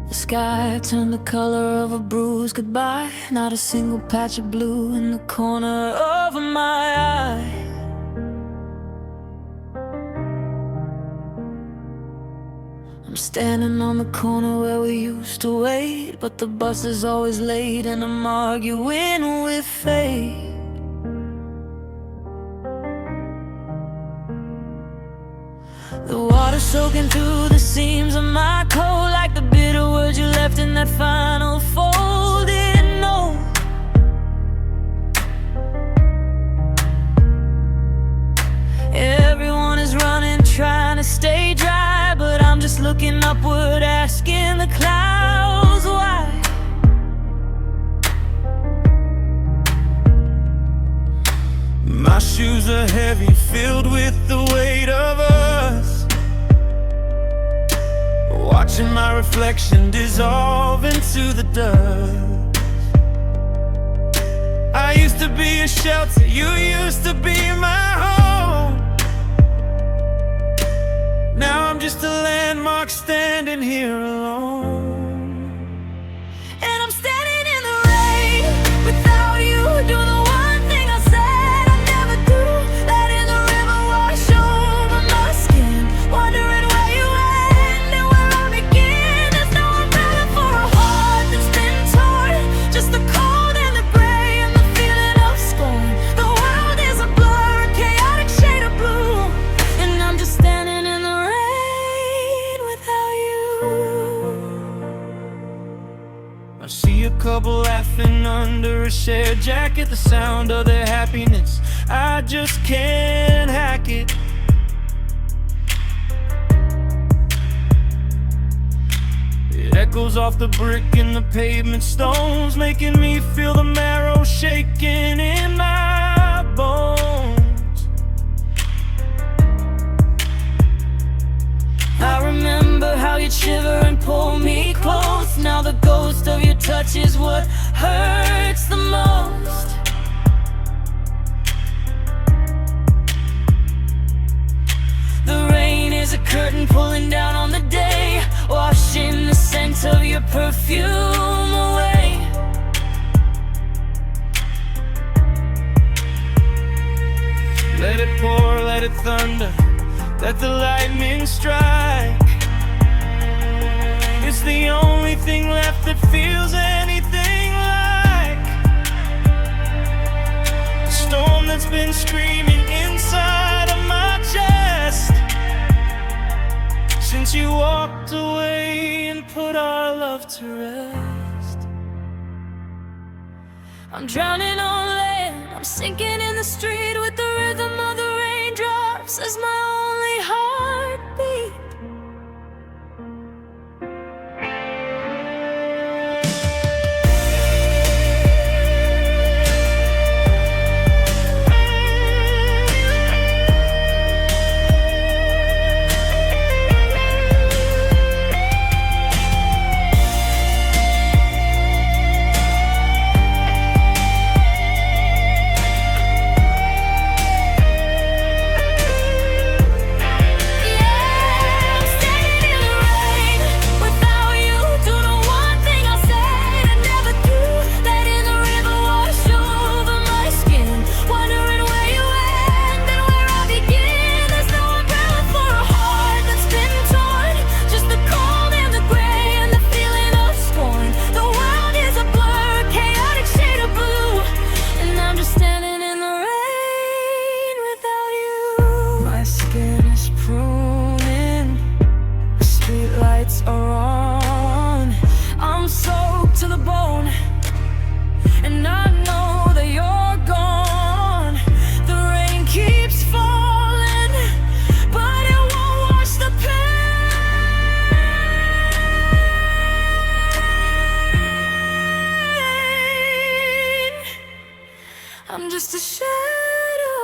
The sky turned the color of a bruised goodbye, not a single patch of blue in the corner of my eye. I'm standing on the corner where we used to wait, but the bus is always late and I'm arguing with fate. The water soaking through the seams of my coat, like the bitter words you left in that final folded note. Everyone is running, trying to stay dry, but I'm I'm just looking upward, asking the clouds why. My shoes are heavy, filled with the weight of us, watching my reflection dissolve into the dust. I used to be a shelter, you used to be my home. Now I'm just a landmark standing here alone. And I'm standing in the rain without you. Do the one thing I said I'd never do. Letting the river wash over my skin, wondering where you end and where I begin. There's no umbrella for a heart that's been torn, just the cold and the gray and the feeling of scorn. The world is a blur, a chaotic shade of blue, and I'm just standing in the rain without you. I see a couple laughing under a shared jacket, the sound of their happiness, I just can't hack it. It echoes off the brick and the pavement stones, making me feel the marrow shaking in my bones. I remember how you'd shiver and pull me close. Now the ghost of your touch is what hurts the most. The rain is a curtain pulling down on the day, washing the scent of your perfume away. Let it pour, let it thunder, let the lightning strike. It's the only thing left that feels anything like the storm that's been screaming inside of my chest since you walked away and put our love to rest. I'm drowning on land, I'm sinking in the street with the rhythm of the raindrops as my only heartbeat. Are on. I'm soaked to the bone, and I know that you're gone. The rain keeps falling, but it won't wash the pain. I'm just a shadow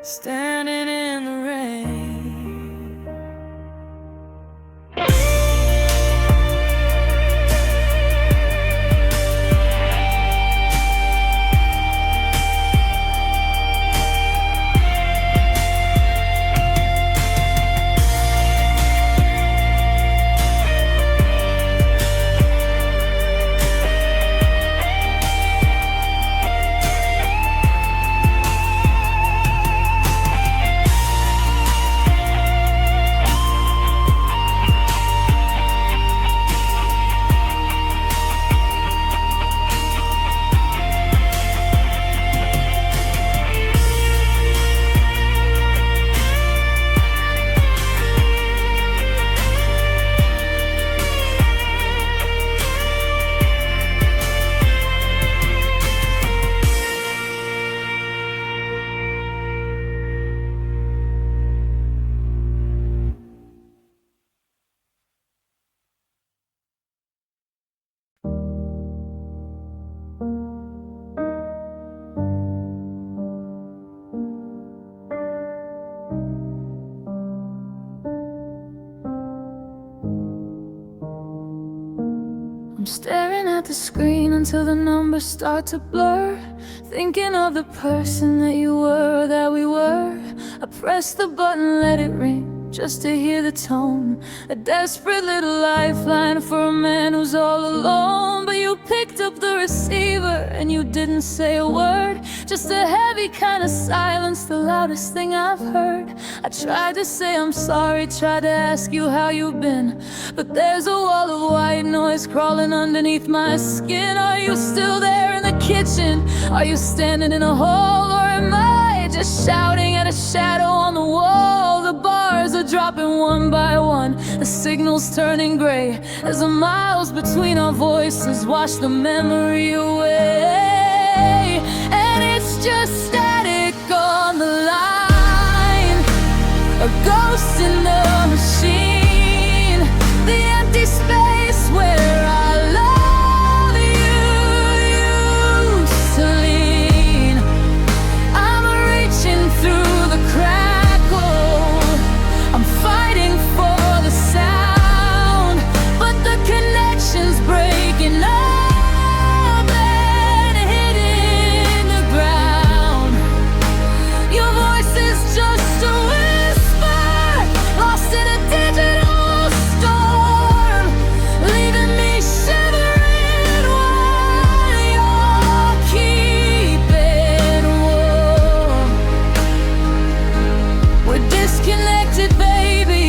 standing in the rain. I'm staring at the screen until the numbers start to blur, thinking of the person that you were, that we were. I press the button, let it ring, just to hear the tone. A desperate little lifeline for a man who's all alone. But you picked up the receiver and you didn't say a word, just a heavy kind of silence, the loudest thing I've heard. I tried to say I'm sorry, tried to ask you how you've been, but there's a wall of white noise crawling underneath my skin. Are you still there in the kitchen? Are you standing in a hall? Or am I just shouting at a shadow on the wall? The bars are dropping one by one, the signal's turning gray as the miles between our voices wash the memory away. And it's just static on the line, a ghost in the machine, the empty space where our love used to lean. I'm reaching through the crackle, I'm fighting for the sound, but the connection's breaking up and hitting the ground. Your voice is just a whisper, lost in a digital storm, leaving me shivering while you're keeping warm. We're disconnected, baby,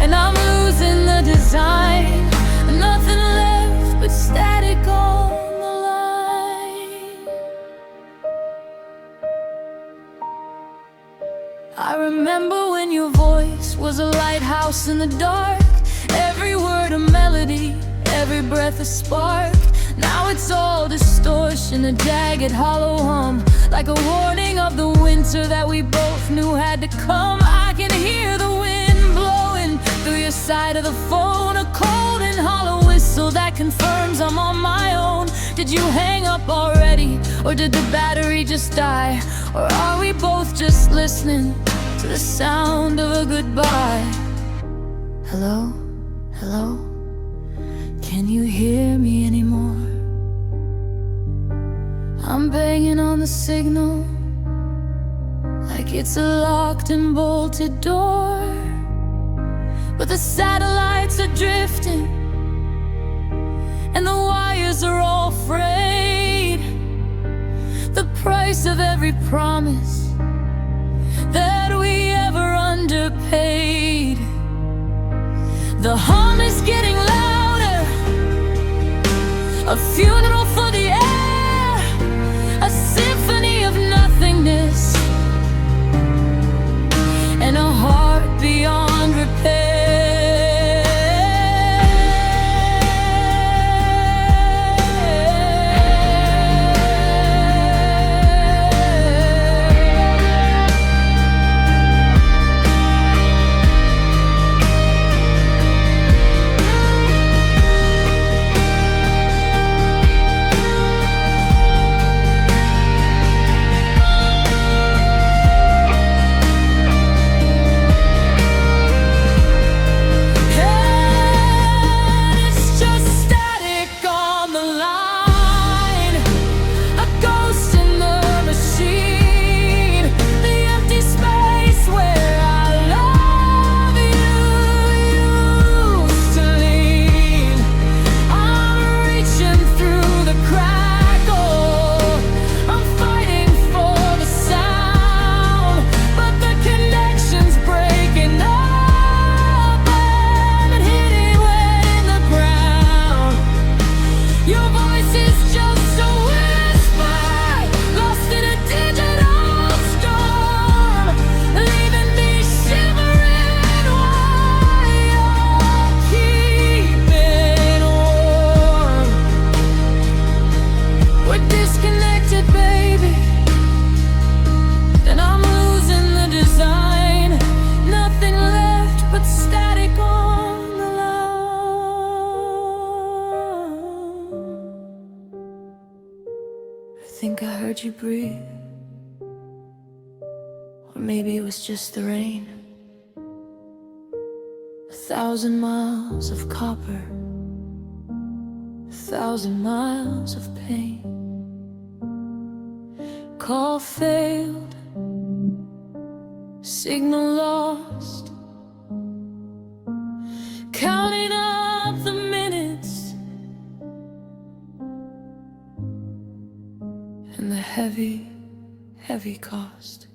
and I'm losing the design. Nothing left but static on the line. I remember when your voice was a lighthouse in the dark, every word a melody, every breath a spark. Now it's all distortion, a jagged hollow hum, like a warning of the winter that we both knew had to come. I can hear the wind blowing through your side of the phone, a cold and hollow whistle that confirms I'm on my own. Did you hang up already, or did the battery just die? Or are we both just listening to the sound of a goodbye? Hello, hello, can you hear me anymore? I'm banging on the signal like it's a locked and bolted door, but the satellites are drifting and the wires are all frayed. The price of every promise that we ever underpaid. The hum is getting louder, a funeral for the air, a symphony of nothingness, and a heart beyond repair. think I heard you breathe. Or maybe it was just the rain. 1,000 miles of copper 1,000 miles of pain. Call failed, signal lost, counting up the minutes and the heavy, heavy cost.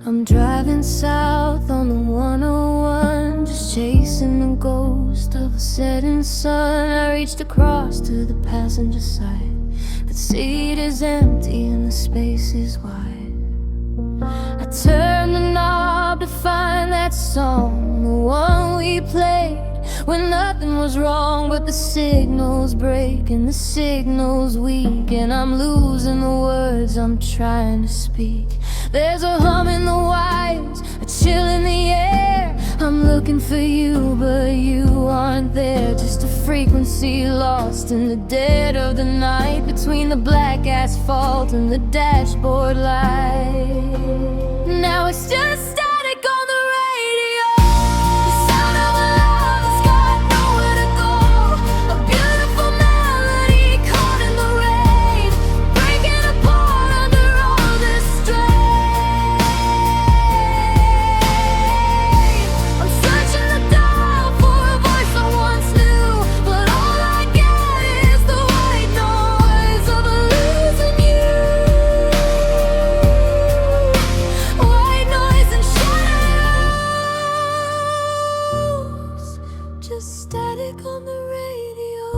I'm driving south on the 101, just chasing the ghost of a setting sun. I reached across to the passenger side. The seat is empty and the space is wide. I turned the knob to find that song, the one we played when nothing was wrong, but the signal's breaking, the signal's weak, and I'm losing the words I'm trying to speak. There's a hum in the wires, a chill in the air. I'm looking for you, but you aren't there. Just a frequency lost in the dead of the night, between the black asphalt and the dashboard light. Now it's just static on the radio, the sound of a love that's got nowhere to go. A beautiful melody caught in the rain, breaking apart under all this strain. I'm searching the dial for a voice I once knew, but all I get is the white noise of losing you. White noise and shadows, just static on the radio.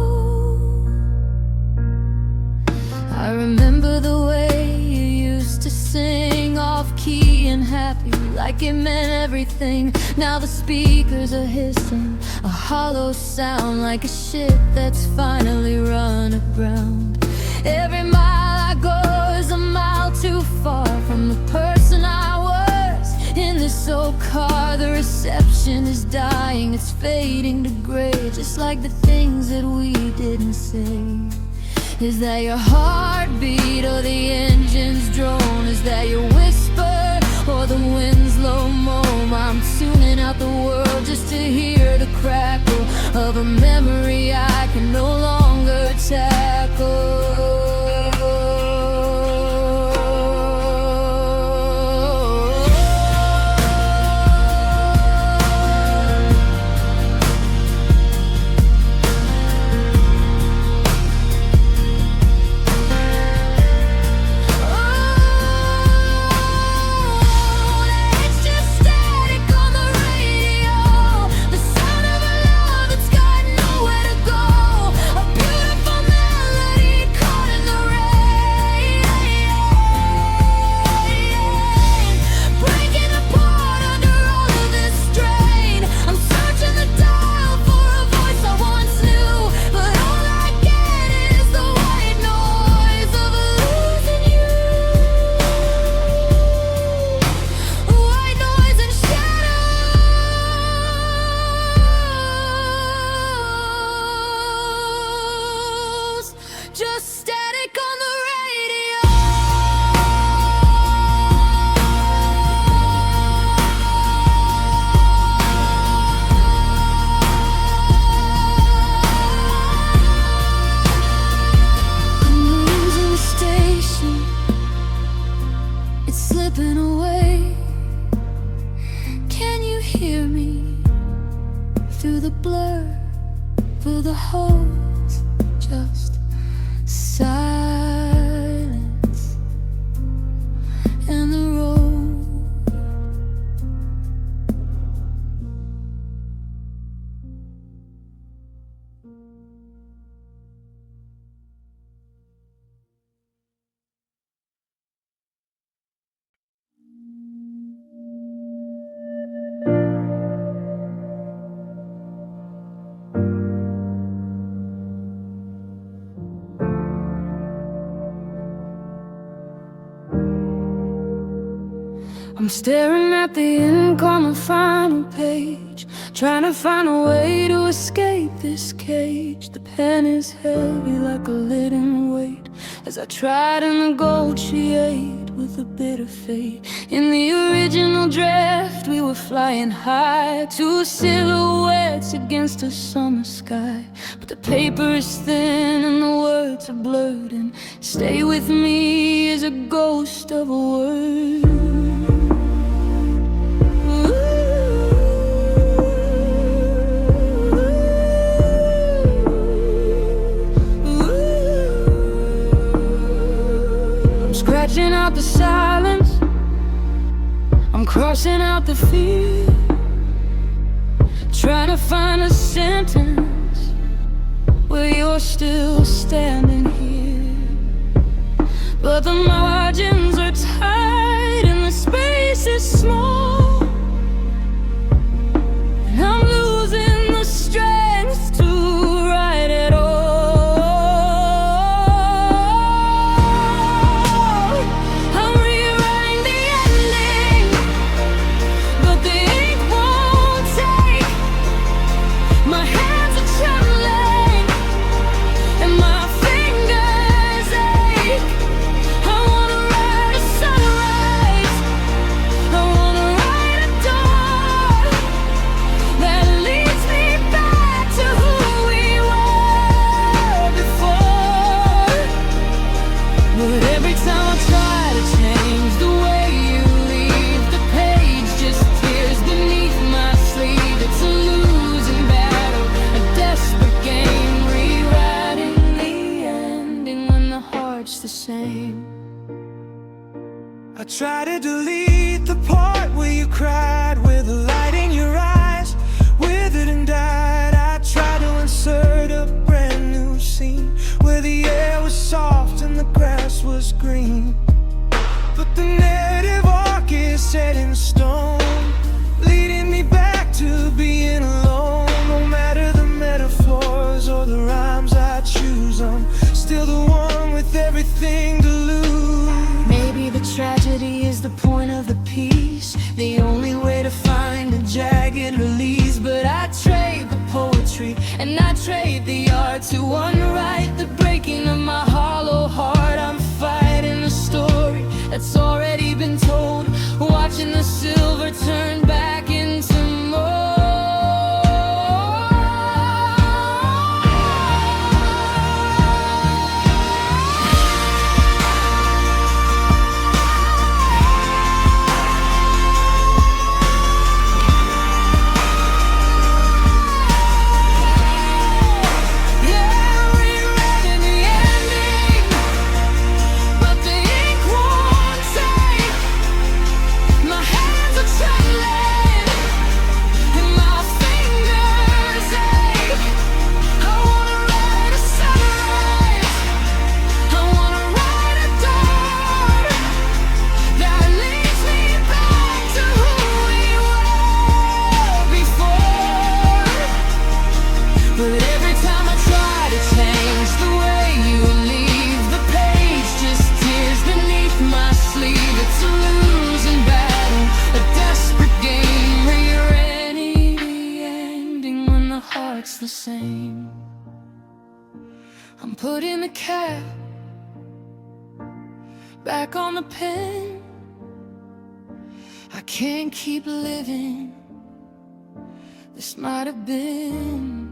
I remember the way you used to sing, off-key and happy, like it meant everything. Now the speakers are hissing, a hollow sound, like a ship that's finally run aground. Every mile I go is a mile too far from the person I was in this old car. The reception is dying, it's fading to gray, just like the things that we didn't say. Is that your heartbeat or the engine's drone? Is that your whisper or the wind's low moan? I'm tuning out the world just to hear the crackle of a memory I can no longer tackle. It's just static on the radio, the sound of a love that's got nowhere to go. A static on the radio. I'm losing the station, it's slipping away. Can you hear me through the blur, through the holes? Just silence and the road. I'm staring at the ink on the final page, trying to find a way to escape this cage. The pen is heavy like a leaden weight, as I try to negotiate with a bitter fate. In the original draft we were flying high, two silhouettes against a summer sky. But the paper is thin and the words are blurred, and stay with me is a ghost of a word. Scratching out the silence, I'm crossing out the fear, trying to find a sentence where you're still standing here. But the margins are tight and the space is small, and I'm losing the strength to write it all. The same. I try to delete the part where you cried, with the light in your eyes, withered and died. I try to insert a brand new scene where the air was soft and the grass was green. But the narrative arc is set in stone, leading me back to being alone. No matter the metaphors or the rhymes I choose, I'm still the one with everything to lose. Maybe the tragedy is the point of the piece, the only way to find a jagged release. But I trade the poetry and I trade the art to unwrite the breaking of my hollow heart. I'm fighting a story that's already been told, watching the silver turn back into more. The same. I'm putting the cap back on the pen. I can't keep living. This might have been.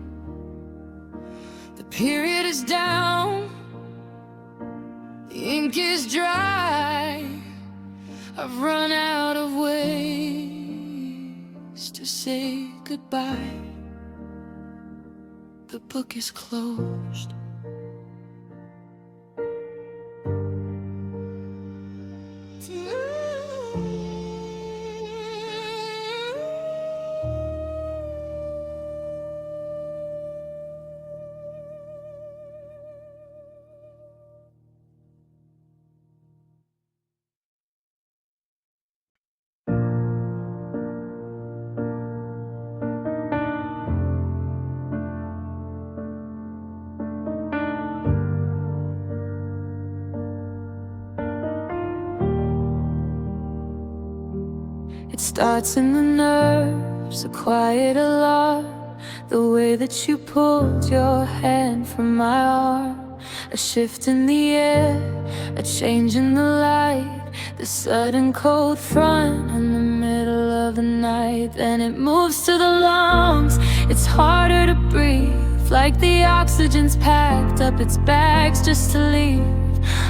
The period is down. The ink is dry. I've run out of ways to say goodbye. The book is closed. It starts in the nerves, a quiet alarm. The way that you pulled your hand from my arm. A shift in the air, a change in the light. The sudden cold front in the middle of the night. Then it moves to the lungs, it's harder to breathe. Like the oxygen's packed up its bags just to leave.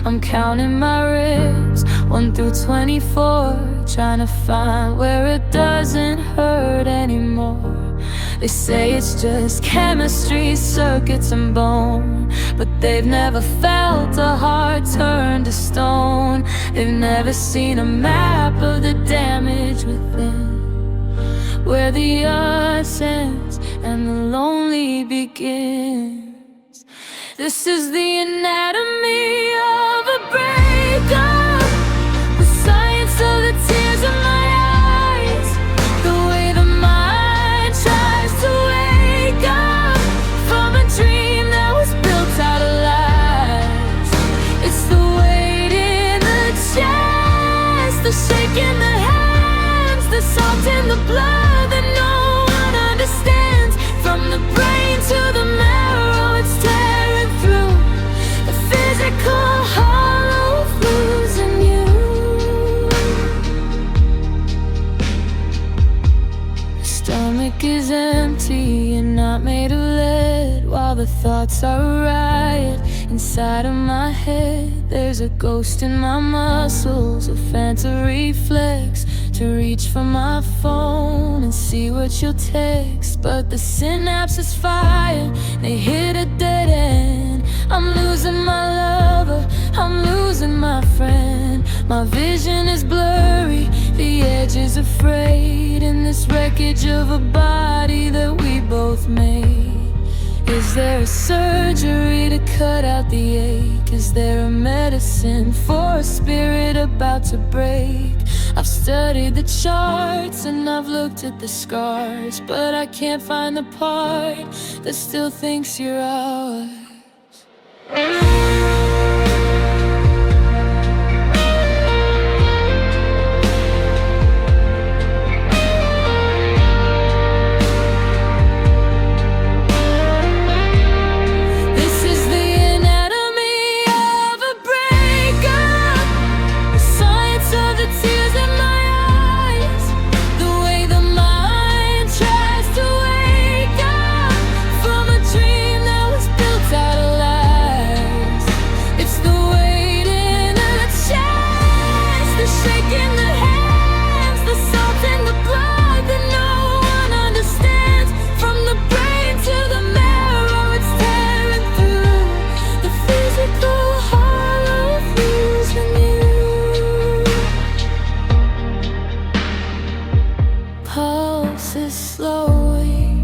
I'm counting my ribs, 1 through 24, trying to find where it doesn't hurt anymore. They say it's just chemistry, circuits and bone, but they've never felt a heart turn to stone. They've never seen a map of the damage within, where the us ends and the lonely begins. This is the anatomy of a breakup, the science of the tears in my eyes, the way the mind tries to wake up from a dream that was built out of lies. It's the weight in the chest, the shake in the hands, the salt in the blood that no one understands. From the brain to the marrow, it's tearing through the physical hollow of losing you. The stomach is empty and not made of lead, while the thoughts are a riot inside of my head. There's a ghost in my muscles, a phantom reflex to reach for my phone and see what you'll text. But the synapses fire, they hit a dead end. I'm losing my lover, I'm losing my friend. My vision is blurry, the edge is afraid, in this wreckage of a body that we both made. Is there a surgery to cut out the ache? Is there a medicine for a spirit about to break? I've studied the charts and I've looked at the scars, but I can't find the part that still thinks you're ours. Pulse is slowing,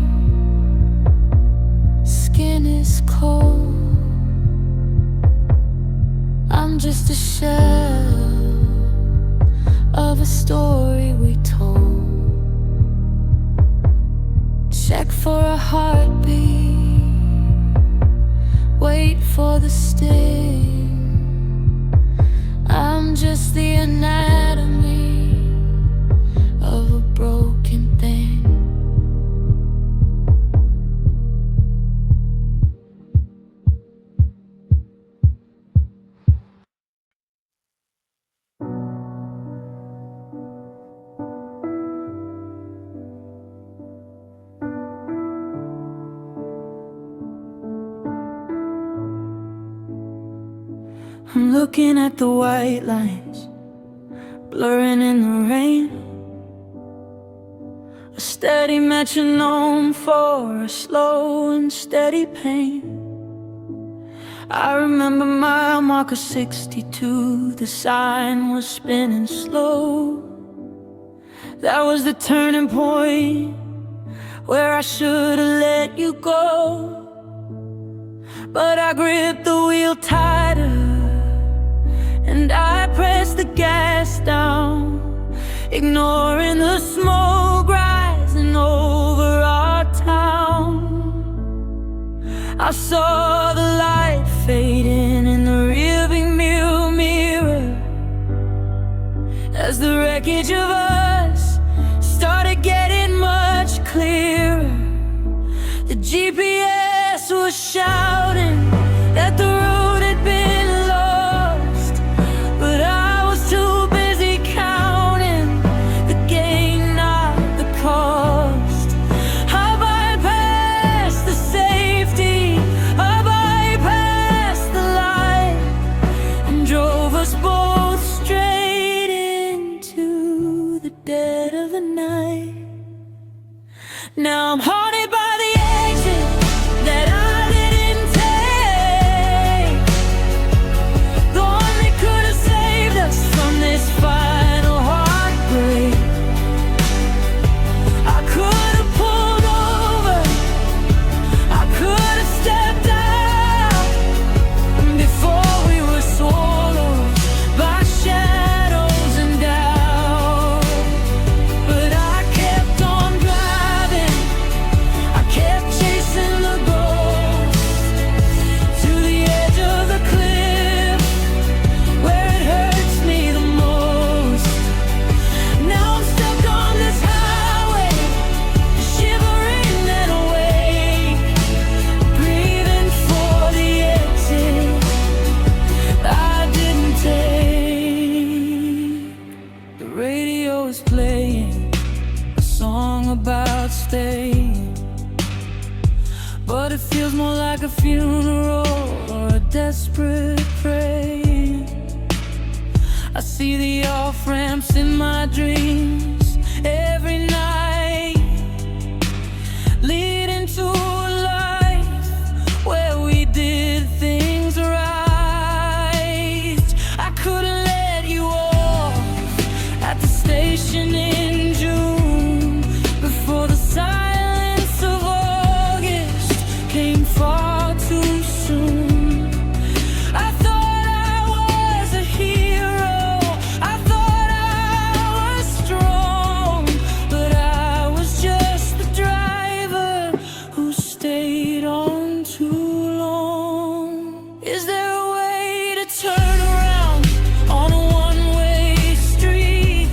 skin is cold. I'm just a shell of a story we told. Check for a heartbeat, wait for the sting. I'm just the anatomy of a broken thing. I'm looking at the white lines blurring in the rain, a steady metronome for a slow and steady pain. I remember mile marker 62, the sign was spinning slow. That was the turning point where I should have let you go. But I gripped the wheel tighter and I pressed the gas down, ignoring the smoke rising over our town. I saw the light fading in the rearview mirror as the wreckage of us started getting much clearer. The GPS was shouting that the road had been lost, but I was too busy counting the gain, not the cost. I bypassed the safety, I bypassed the light, and drove us both straight into the dead of the night. Now I'm haunted by the exit that I didn't take, the one that could have saved us from this final heartbreak. I could have pulled over, I could have stepped out before we were swallowed by shadows and doubt. But I kept on driving, I kept chasing the ghost to the edge of the cliff where it hurts me the most. Now I'm stuck on this highway, shivering and awake, breathing for the exit I didn't take. The radio is playing a song about staying, but it feels more like a funeral or a desperate praying. I see the off-ramps in my dreams every night, leading to a life where we did things right. I couldn't let you off at the station in June before the silence of August came far too soon. I thought I was a hero, I thought I was strong, but I was just the driver who stayed on too long. Is there a way to turn around on a one-way street,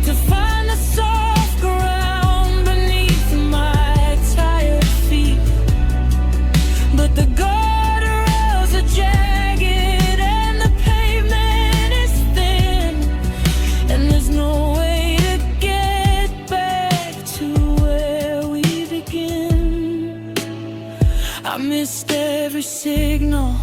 to find the soft ground beneath my tired feet? But the guardrails are jagged and the pavement is thin, and there's no way to get back to where we begin. I missed every signal,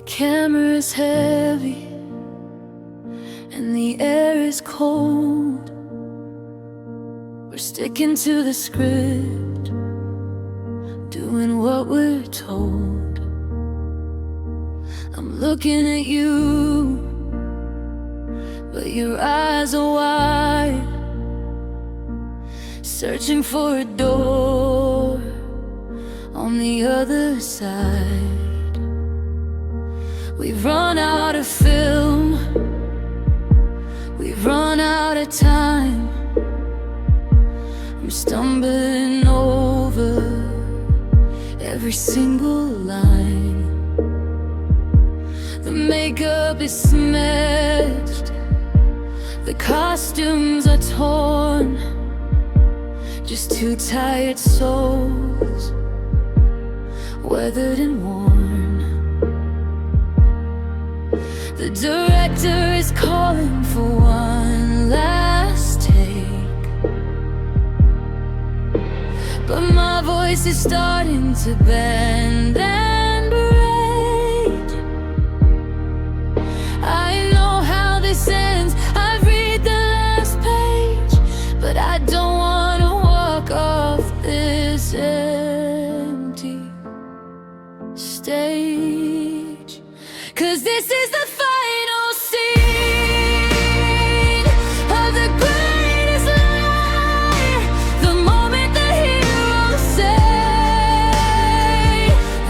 camera's heavy and the air is cold. We're sticking to the script, doing what we're told. I'm looking at you, but your eyes are wide, searching for a door on the other side. We've run out of film, we've run out of time. I'm stumbling over every single line. The makeup is smashed, the costumes are torn, just two tired souls, weathered and worn. The director is calling for one last take, but my voice is starting to bend and break. I know how this ends, I've read the last page, but I don't want to walk off this empty stage. 'Cause this is the final scene of the greatest lie. The moment the heroes say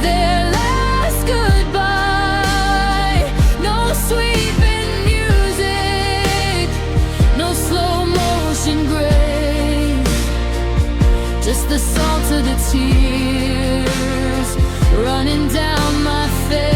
their last goodbye. No sweeping music, no slow motion grace, just the salt of the tears running down my face.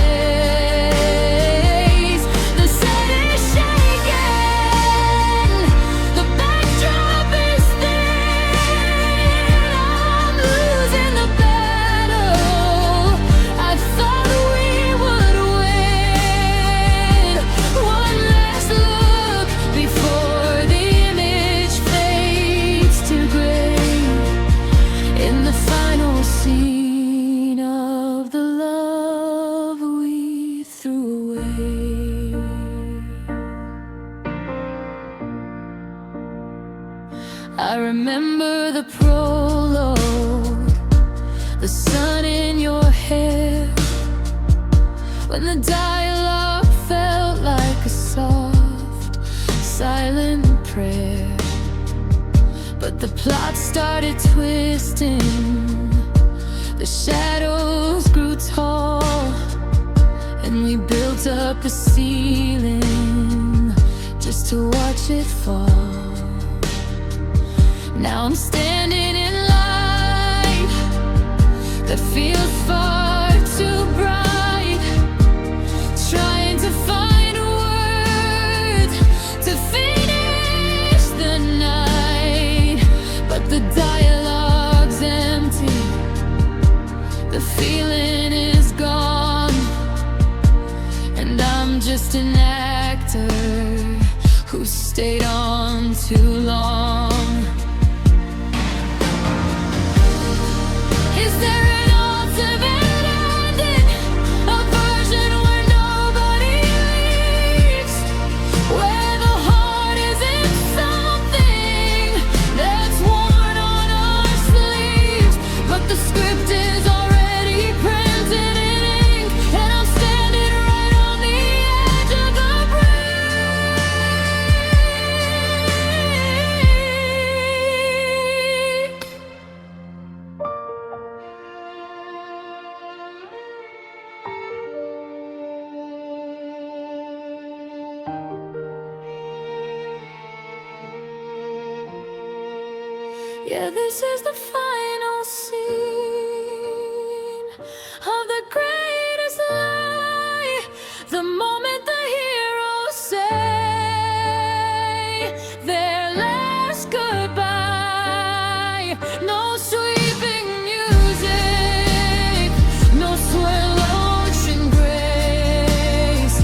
I remember the prologue, the sun in your hair, when the dialogue felt like a soft, silent prayer. But the plot started twisting, the shadows grew tall, and we built up a ceiling just to watch it fall. Now I'm standing in light that feels far too bright, trying to find words to finish the night. But the dialogue's empty, the feeling is gone, and I'm just an actor who stayed on too long. Is there an ultimate ending, a version where nobody leaves, where the heart isn't something that's worn on our sleeves, but the script is already printed in ink, and I'm standing right on the edge of the yeah, this is the final scene of the greatest lie. The moment the heroes say their last goodbye. No sweeping music, no swirl ocean grace,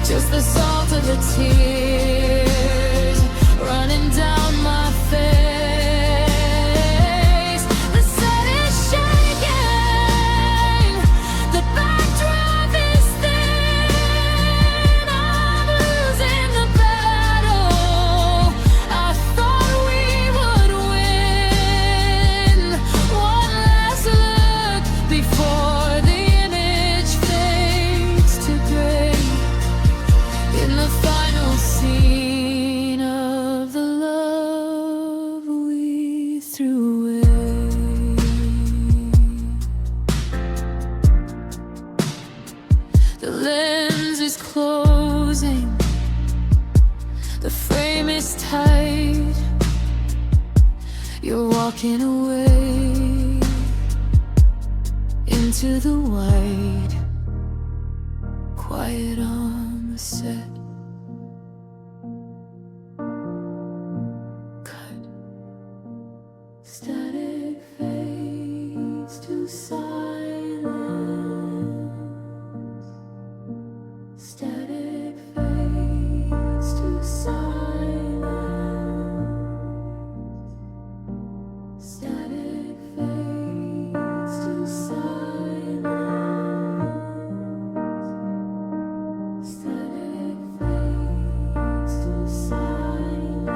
just the salt of the tears running down my face. The backdrop is thin. You're walking away into the white, quiet on the set. Cut. Static fades to silence. Static fades to silence. Static fades to silence. Static fades to silence.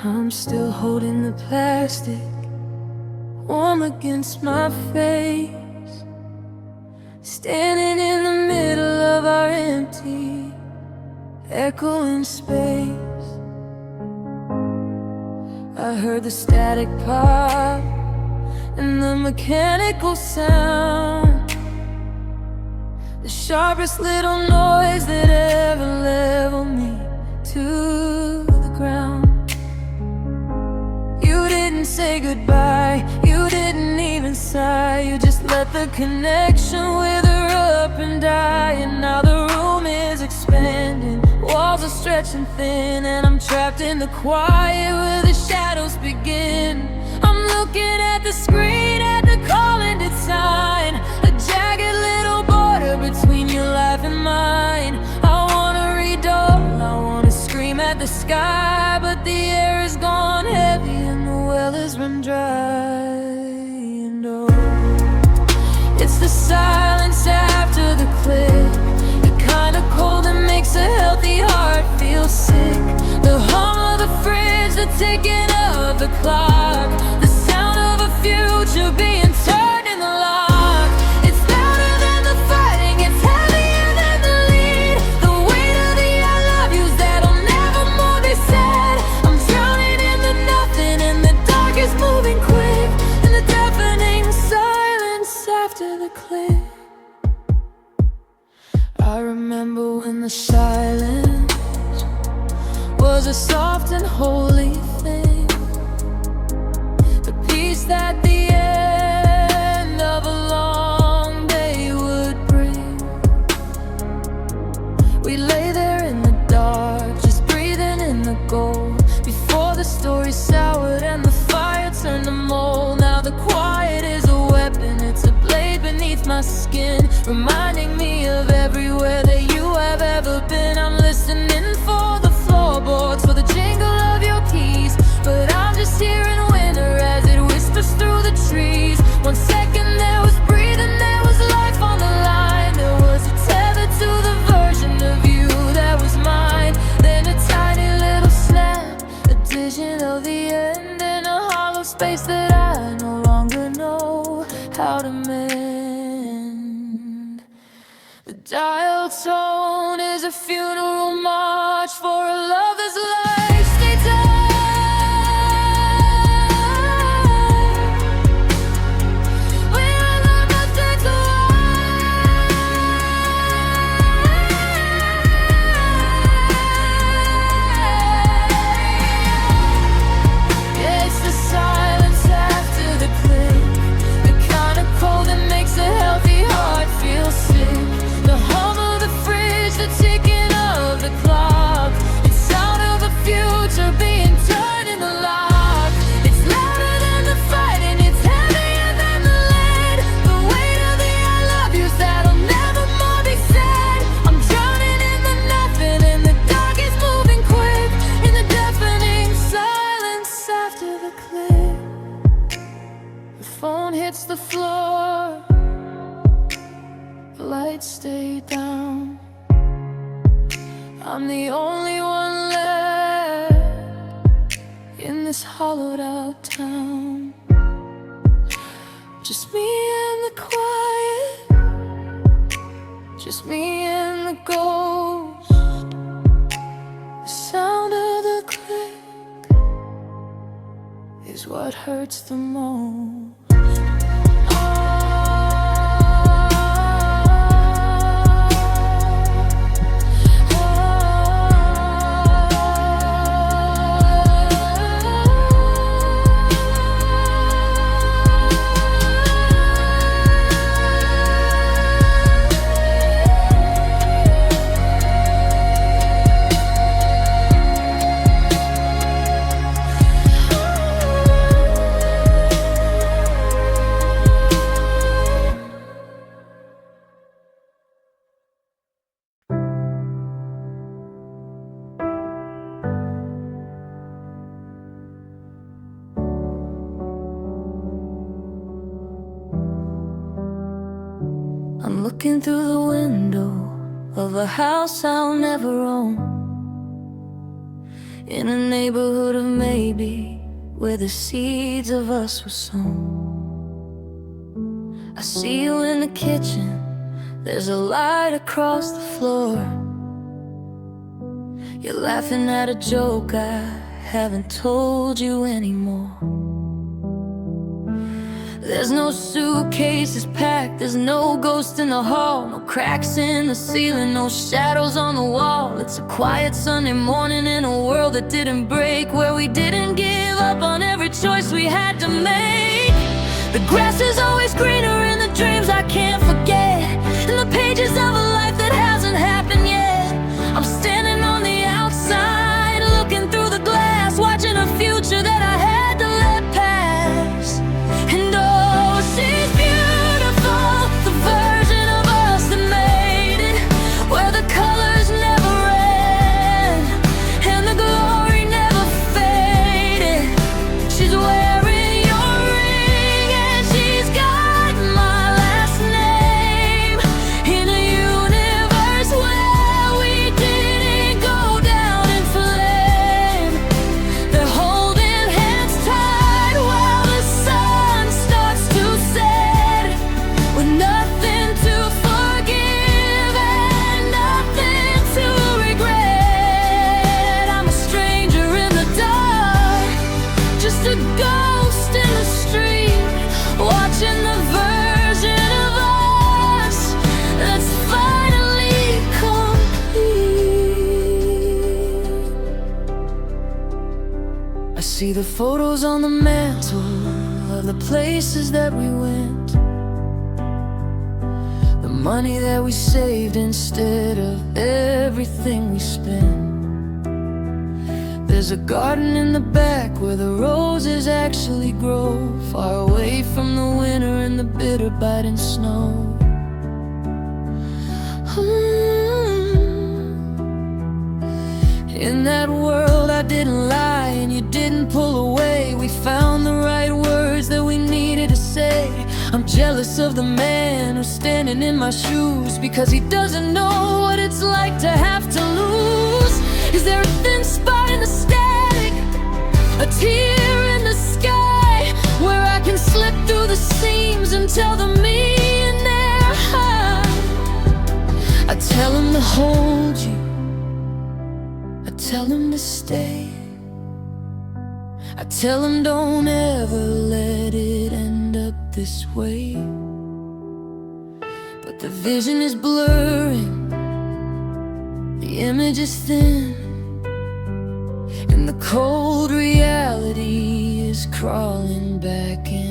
I'm still holding the plastic warm against my face, standing in the middle of our empty, echoing space. I heard the static pop and the mechanical sound, the sharpest little noise that ever leveled me to the ground. You didn't say goodbye, you didn't even sigh. You just let the connection wither up and die. And now the room is expanding, walls are stretching thin, and I'm trapped in the quiet where the shadows begin. I'm looking at the screen, at the calling sign, a jagged little border between your life and mine. I wanna read all, I wanna scream at the sky, but the air is gone heavy and the well has run dry. And oh, it's the silence after the click, the kind of cold that makes a healthy heart feel sick. The hum of the fridge, the ticking of the clock, the sound of a future being turned in the lock. It's louder than the fighting, it's heavier than the lead, the weight of the I love yous that'll never more be said. I'm drowning in the nothing, and the dark is moving quick, and the deafening silence after the click. I remember when the silence was a soft and holy thing, the peace that the end of a long day would bring. We lay there in the dark, just breathing in the gold, before the story soured and the fire turned to mold. Now the quiet is a weapon, it's a blade beneath my skin, reminding me of everywhere that you have ever been. I'm listening for the floorboards, for the jingle of your keys, but I'm just hearing winter as it whispers through the trees. 1 second there was breathing, there was life on the line, there was a tether to the version of you that was mine. Then a tiny little snap, a vision of the end in a hollow space that I no longer know how to mend. The dial tone is a funeral march for a love that's life. Stay tight. When the love takes yeah, it's the silence after the click, the kind of cold that makes a healthy heart feel sick. The hum of the fridge, the ticking of the clock, the sound of the future being turned in the lock. It's louder than the fighting, it's heavier than the lead, the weight of the I love yous that'll never more be said. I'm drowning in the nothing, and the dark is moving quick, in the deafening silence after the click. The phone hits the floor, the lights stay down. I'm the only one left in this hollowed out town. Just me and the quiet, just me and the ghost. The sound of the click is what hurts the most. I'm looking through the window of a house I'll never own, in a neighborhood of maybe, where the seeds of us were sown. I see you in the kitchen, there's a light across the floor. You're laughing at a joke I haven't told you anymore. There's no suitcases packed, there's no ghost in the hall, no cracks in the ceiling, no shadows on the wall. It's a quiet Sunday morning in a world that didn't break, where we didn't give up on every choice we had to make. The grass is always greener in the dreams I can't forget, in the pages of a life that hasn't happened yet. I'm standing on the outside, looking through the glass, watching a future that I had to let pass. And oh, she's beautiful, the version of us that made it, where the colors never ran and the glory never faded. She's wearing your ring and she's got my last name, in a universe where we didn't go down in flame. They're holding hands tight while the sun starts to set, with nothing to forgive and nothing to regret. I'm a stranger in the dark, just a ghost in the street, watching the version of us that's finally complete. I see the photos on the mantle of the places that we went, the money that we saved instead of everything we spent. There's a garden in the back where the roses actually grow, far away from the winter and the bitter biting snow. In that world I didn't lie and you didn't pull away. We found the right words that we needed to say. I'm jealous of the man who's standing in my shoes, because he doesn't know what it's like to have to lose. Is there a thin spot in the static, a tear in the sky, where I can slip through the seams and tell them me in their heart? I tell them to hold you, I tell them to stay, I tell them don't ever let it end up this way. But the vision is blurring, the image is thin, and the cold reality is crawling back in.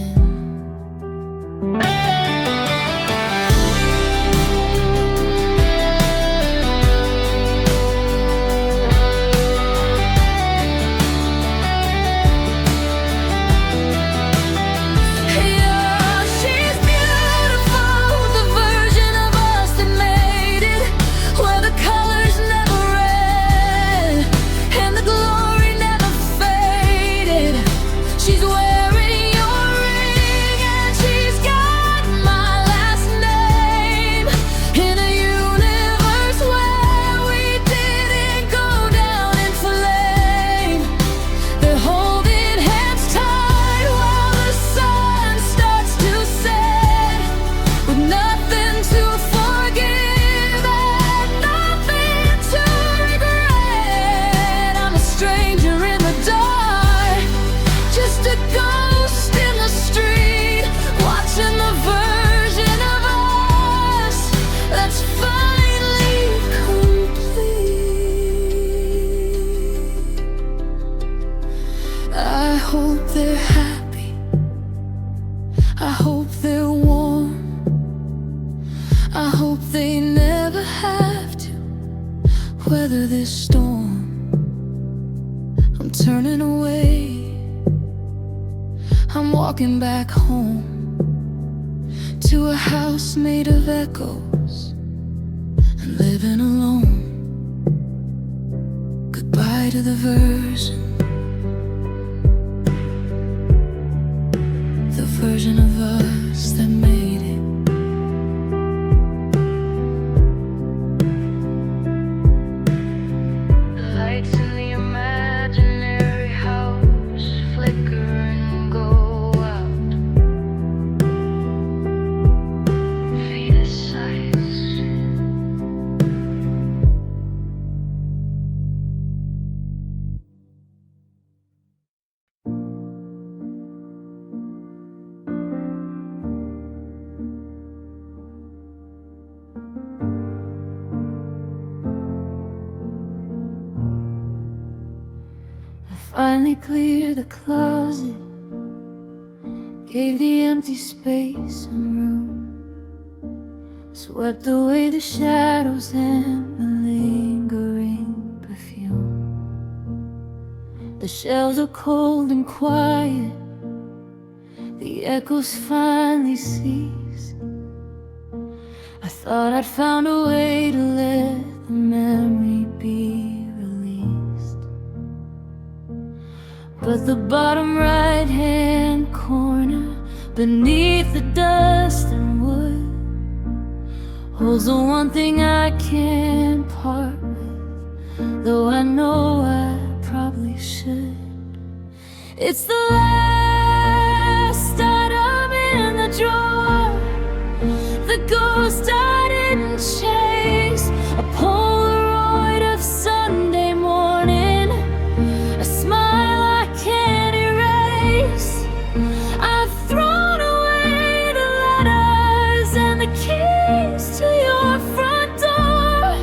She's wearing your ring and she's got weather this storm. I'm turning away. I'm walking back home to a house made of echoes and living alone. Goodbye to the version of us that made it. The lights in the imaginary house flicker and go out. Fade aside. Finally cleared the closet, gave the empty space some room, swept away the shadows and the lingering perfume. The shelves are cold and quiet, the echoes finally cease. I thought I'd found a way to let the memory be, but the bottom right-hand corner, beneath the dust and wood, holds the one thing I can't part with, though I know I probably should. It's the last item in the drawer, the ghost I didn't chase, a Polaroid of Sunday morning, a smile I can't erase. I've thrown away the letters and the keys to your front door,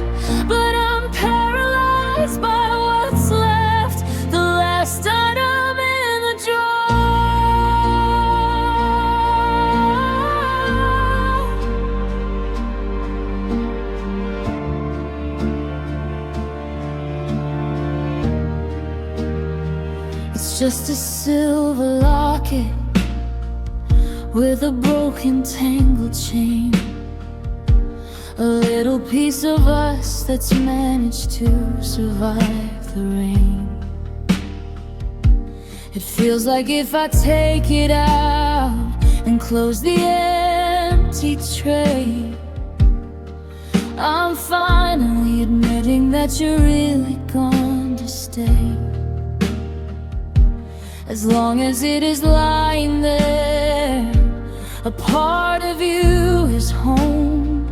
but I'm paralyzed by what's left, the last item in the drawer. It's just a silver locket with a broken, tangled chain, a little piece of us that's managed to survive the rain. It feels like if I take it out and close the empty tray, I'm finally admitting that you're really going to stay. As long as it is lying there, a part of you is home.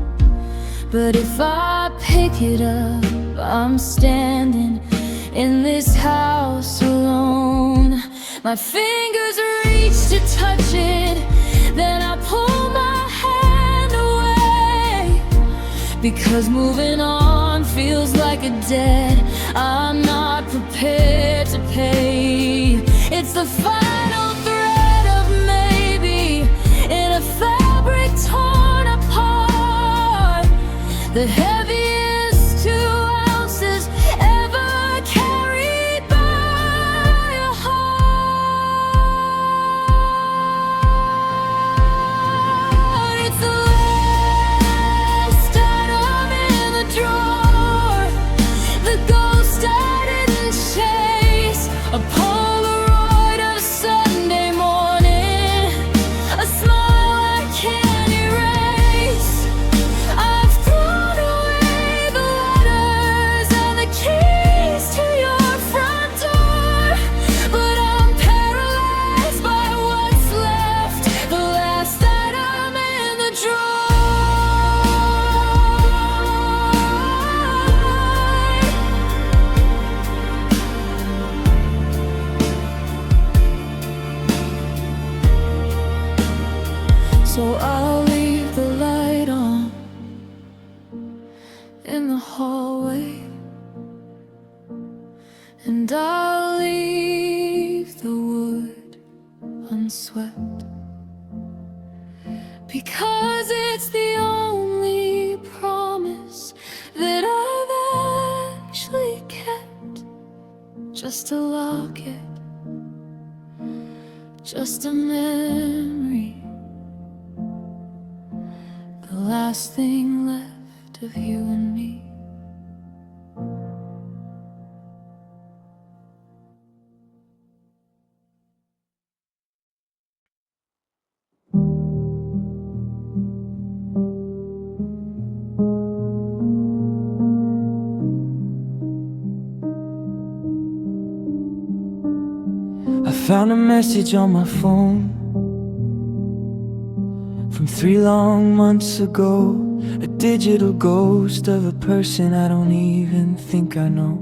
But if I pick it up, I'm standing in this house alone. My fingers reach to touch it, then I pull my hand away, because moving on feels like a debt I'm not prepared to pay. It's the final thread of maybe in a fabric torn apart, the heaviest 2 ounces ever carried by a heart. It's the last item in the drawer, the ghost I didn't chase, a Polaroid of Sunday morning, a smile I can't erase. I've thrown away the letters and the keys to your front door, but I'm paralyzed by what's left, the last item in the drawer. So I'll leave the light on in the hallway, and I'll leave the wood unswept, because it's the only promise that I've actually just a locket, just a memory, the last thing left of you and me. I found a message on my phone from 3 long months ago, a digital ghost of a person I don't even think I know.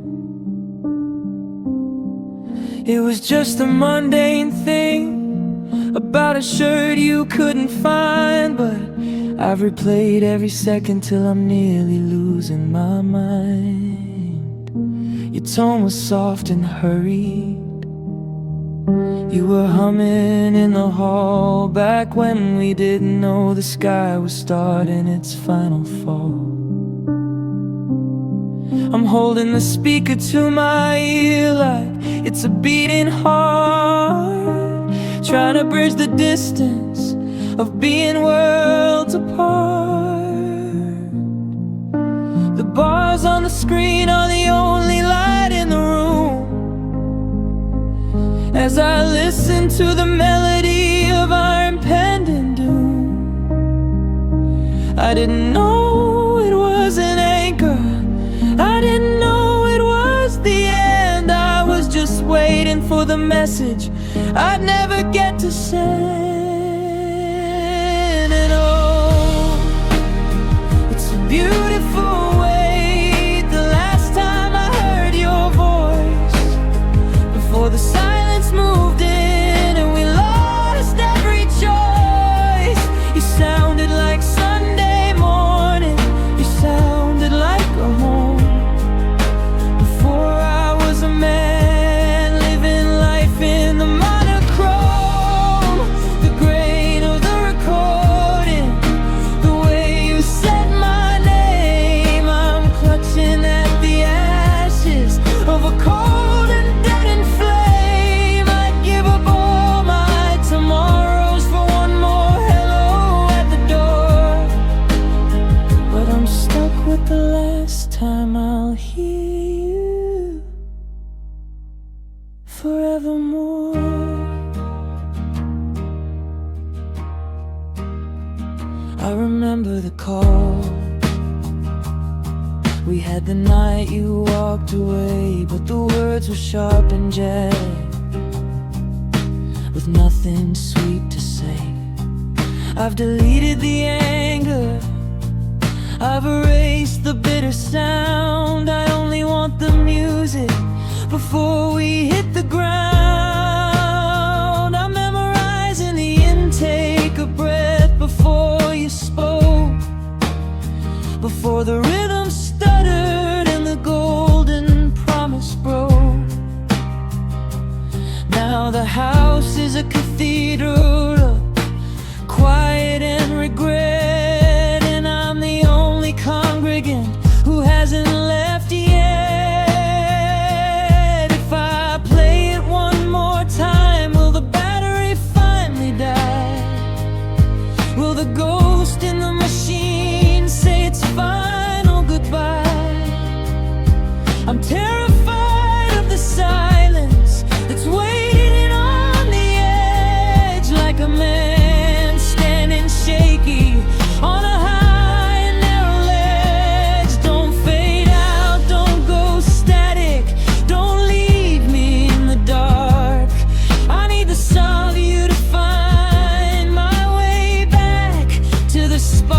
It was just a mundane thing about a shirt you couldn't find, but I've replayed every second till I'm nearly losing my mind. Your tone was soft and hurried, you were humming in the hall back when we didn't know the sky was starting its final fall. I'm holding the speaker to my ear like it's a beating heart, trying to bridge the distance of being worlds apart. The bars on the screen are the only light in the room as I listen to the melody of our impending doom. I didn't know it was an anchor, I didn't know it was the end. I was just waiting for the message I'd never get to send. And oh, it's a beautiful wait, the last time I heard your voice, before the silence moved in and we lost every choice. You sounded like Sunday morning, you sounded like a home. Before I was a man, living life in the monochrome, the grain of the recording, the way you said my name. I'm clutching at the ashes of a cold and deadened flame. I'd give up all my tomorrows for one more hello at the door, but I'm stuck with the last time I'll hear you forevermore. I remember the call we had the night you walked away, but the words were sharp and jagged, with nothing sweet to say. I've deleted the anger, I've erased the bitter sound. I only want the music before we hit the ground. I'm memorizing the intake of breath before you spoke, before the rhythm stuttered and the golden promise broke. Now the house is a cathedral of quiet and regret, and I'm the only congregant who hasn't left yet. If I play it one more time, will the battery finally die? Will the ghost in the machine say it's final goodbye? I'm terrified of the silence that's waiting on the edge, like a man standing shaky on a high and narrow ledge. Don't fade out, don't go static, don't leave me in the dark. I need the song of you to find my way back to the spark.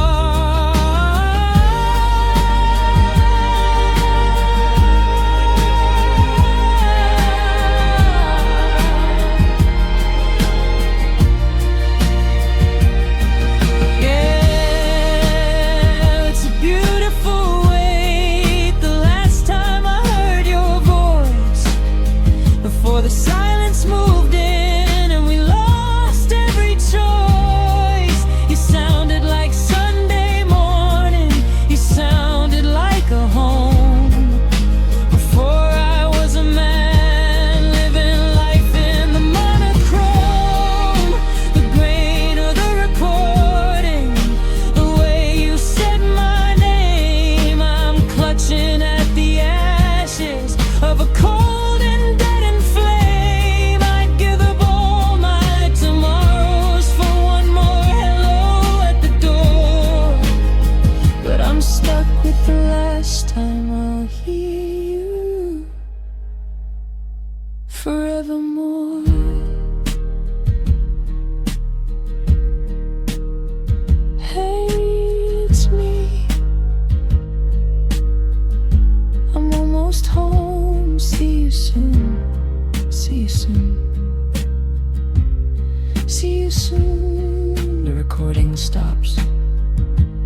stops,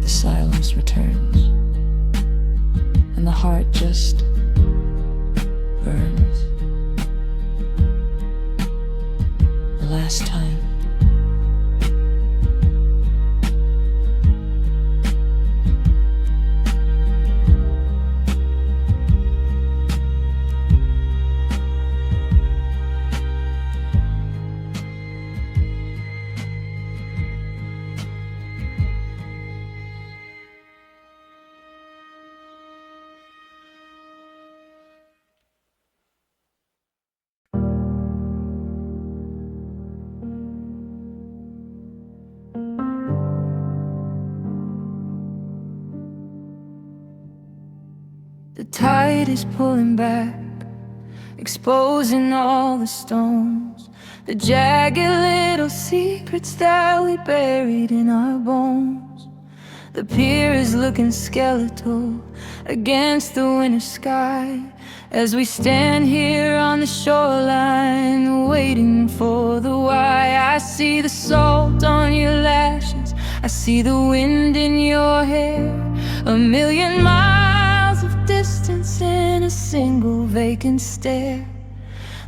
the silence returns, and the heart just burns. The last time. The tide is pulling back, exposing all the stones, the jagged little secrets that we buried in our bones. The pier is looking skeletal against the winter sky, as we stand here on the shoreline, waiting for the why. I see the salt on your lashes, I see the wind in your hair, a million miles of distance in a single vacant stare.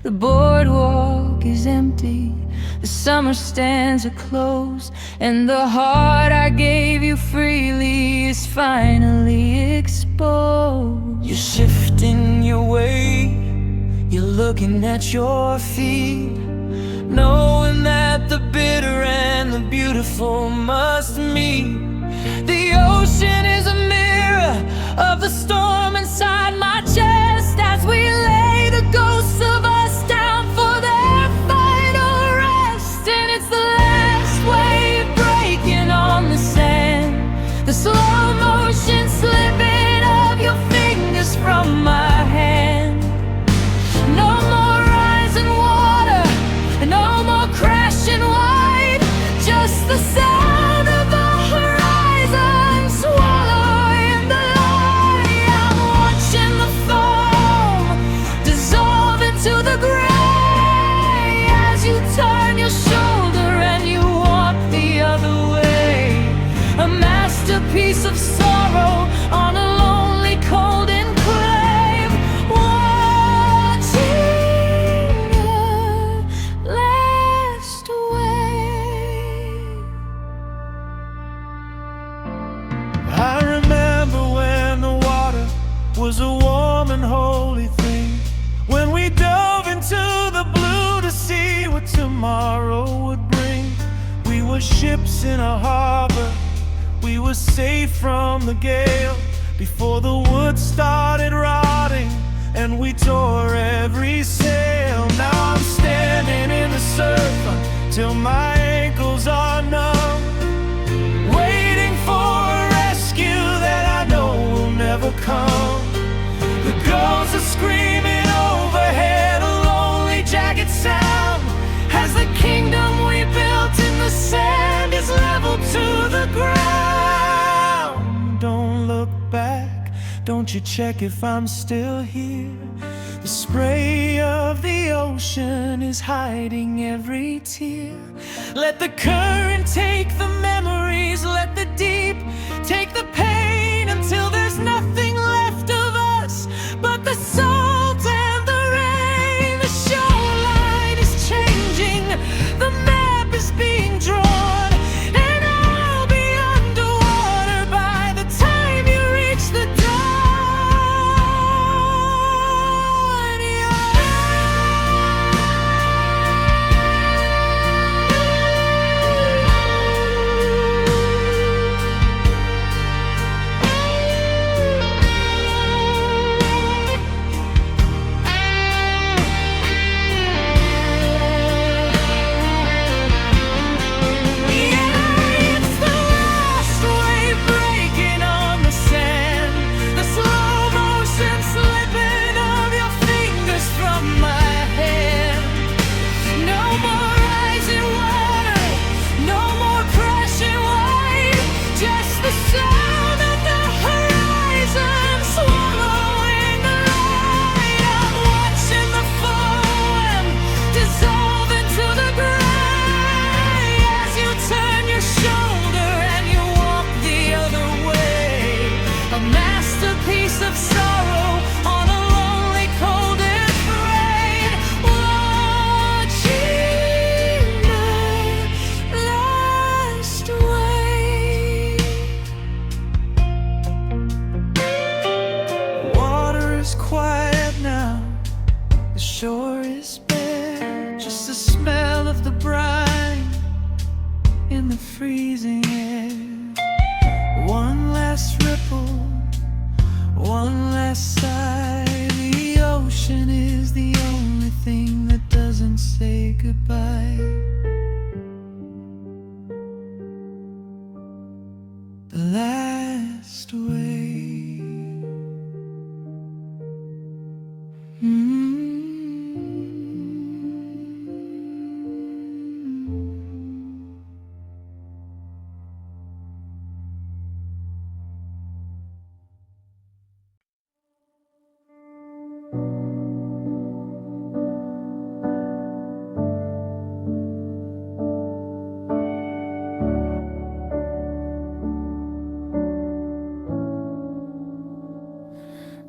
The boardwalk is empty, the summer stands are closed, and the heart I gave you freely is finally exposed. You're shifting your weight, you're looking at your feet, knowing that the bitter and the beautiful must meet. The ocean is a mirror of the storm inside my chest, as we lay the ghosts of us down for their final rest. And it's the last wave breaking on the sand, the slow motion slipping of your fingers from my hand. No more rising water, no more crashing wide, just the sound of the horizon swallowing the light. I'm watching the foam dissolve into the gray, as you turn your shoulder and you walk the other way. A masterpiece of sorrow on a lonely cold enclave, watching the last wave. I remember when the water was a warm and holy thing, when we dove into the blue to see what tomorrow would bring. We were ships in a harbor, we were safe from the gale, before the wood started rotting and we tore every sail. Now I'm standing in the surf until my ankles are numb, waiting for a rescue that I know will never come. The gulls are screaming overhead, a lonely jagged sound, as the kingdom we built in the sand is leveled to the ground. Don't look back, don't you check if I'm still here. The spray of the ocean is hiding every tear. Let the current take the memories, let the deep take the pain, until there's nothing left of us but the salt and the rain. The shoreline is changing, the map is being drawn, and I'll be underwater by the time you reach the dawn. the last way.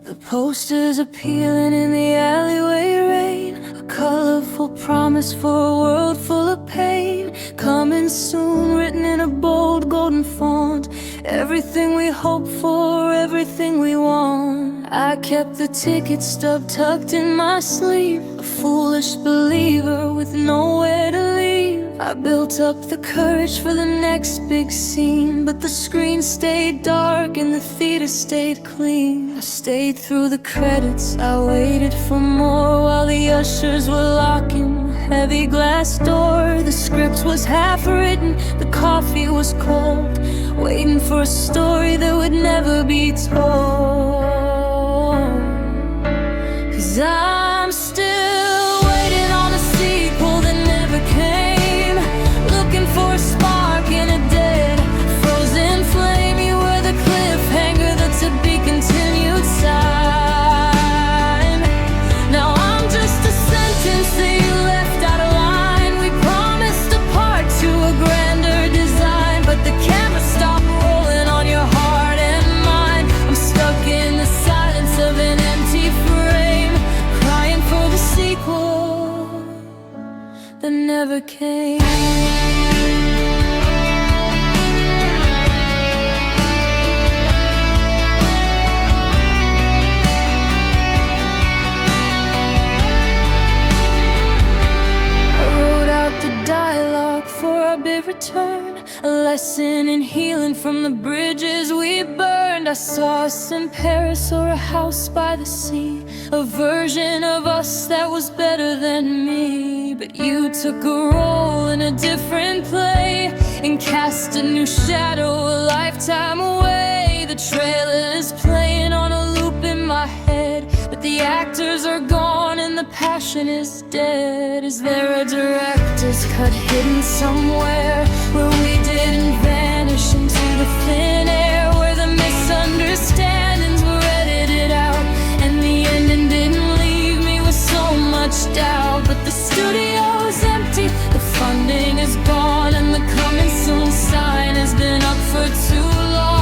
The posters appealing in the alleyway rain, a colorful promise for a world full of pain. Coming soon, written in a bold golden font. Everything we hope for, everything we want. I kept the ticket stub tucked in my sleeve, a foolish believer with nowhere to leave. I built up the courage for the next big scene, but the screen stayed dark and the theater stayed clean. I stayed through the credits, I waited for more while the ushers were locking the heavy glass door. The script was half written, the coffee was cold, waiting for a story that would never be told. 'Cause I'm still waiting on a sequel that never came, looking for a spark in a dead, frozen flame. You were the cliffhanger that's to be continued sign. Now I'm just a sentence that you left out of line. We promised a part to a grander design, but the camera stopped rolling on your heart and mine. I'm stuck in the silence of an empty frame, crying for the sequel that never came. Return, a lesson in healing from the bridges we burned. I saw us in Paris or a house by the sea, a version of us that was better than me. But you took a role in a different play and cast a new shadow a lifetime away. The trailer is playing on a loop in my head, but the actors are gone and the passion is dead. Is there a director's cut hidden somewhere where we didn't vanish into the thin air, where the misunderstandings were edited out and the ending didn't leave me with so much doubt? But the studio's empty, the funding is gone, and the coming soon sign has been up for too long.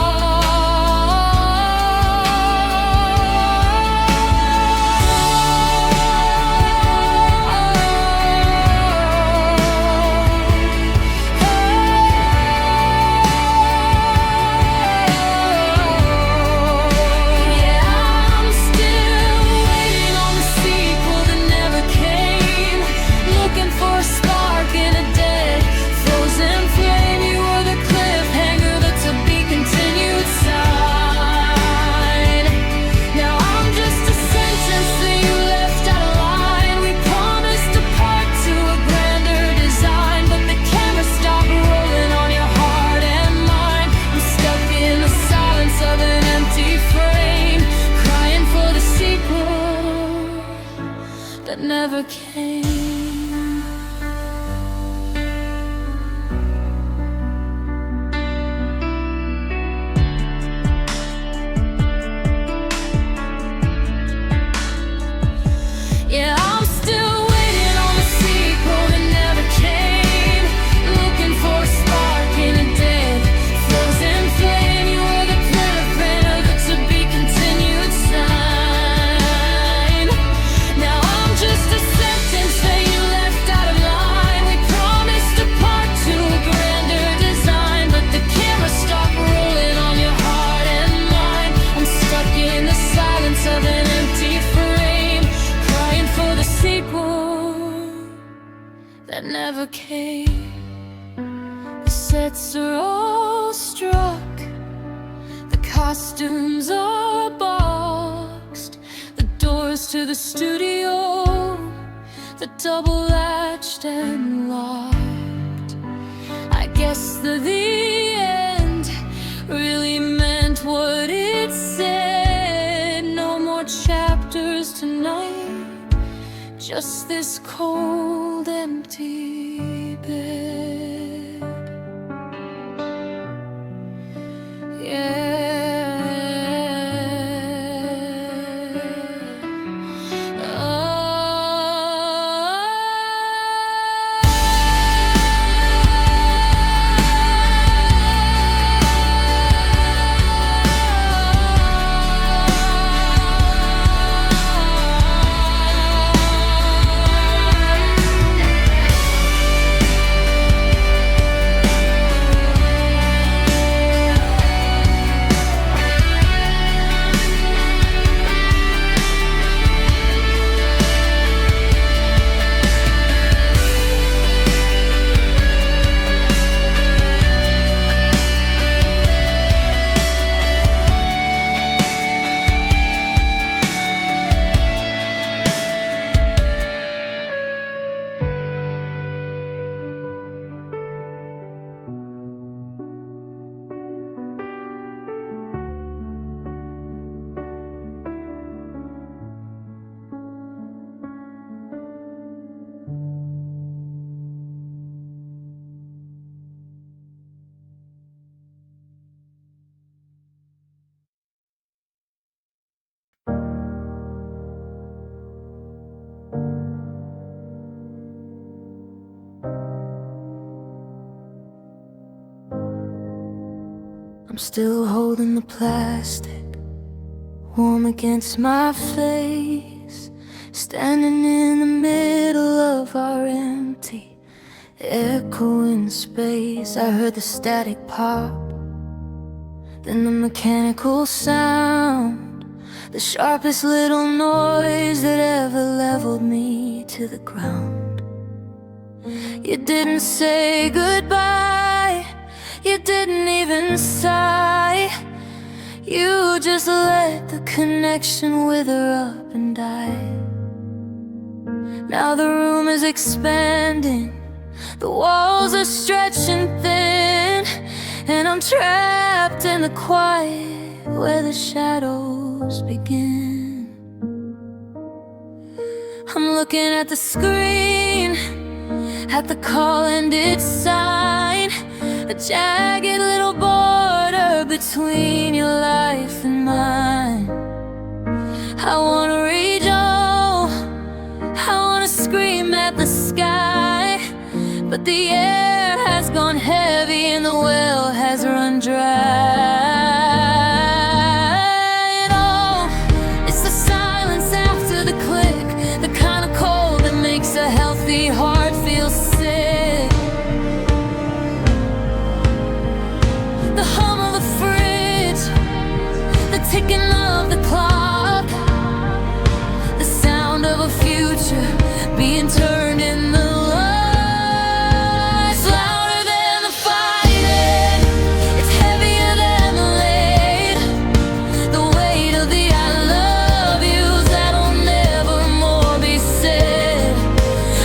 That never came. Yeah, I'm still waiting on a sequel that never came, looking for a spark in a dead, frozen flame. You were the cliffhanger that to be continued sign. Now I'm just a sentence that you left out of line. We promised a part to a grander design, but the camera stopped rolling on your heart and mine. I'm stuck in the silence of an empty frame, crying for the sequel that never came. The sets are all struck, the costumes are boxed, the doors to the studio, the double-latched and locked. I guess the end really just this cold, empty bed. Yeah. I'm still holding the plastic, warm against my face, standing in the middle of our empty, echoing space. I heard the static pop, then the mechanical sound, the sharpest little noise that ever leveled me to the ground. You didn't say goodbye, you didn't even sigh. You just let the connection wither up and die. Now the room is expanding, the walls are stretching thin, and I'm trapped in the quiet where the shadows begin. I'm looking at the screen, at the call-ended sign, a jagged little border between your life and mine. I wanna reach out, I wanna scream at the sky, but the air has gone heavy and the well has run dry. And oh, it's the silence after the click, the kind of cold that makes a healthy heart feel sick. The hum of the fridge, the ticking of the clock, the sound of a future being turned in the lights. Louder than the fighting, it's heavier than the lead, the weight of the I love yous that'll never more be said.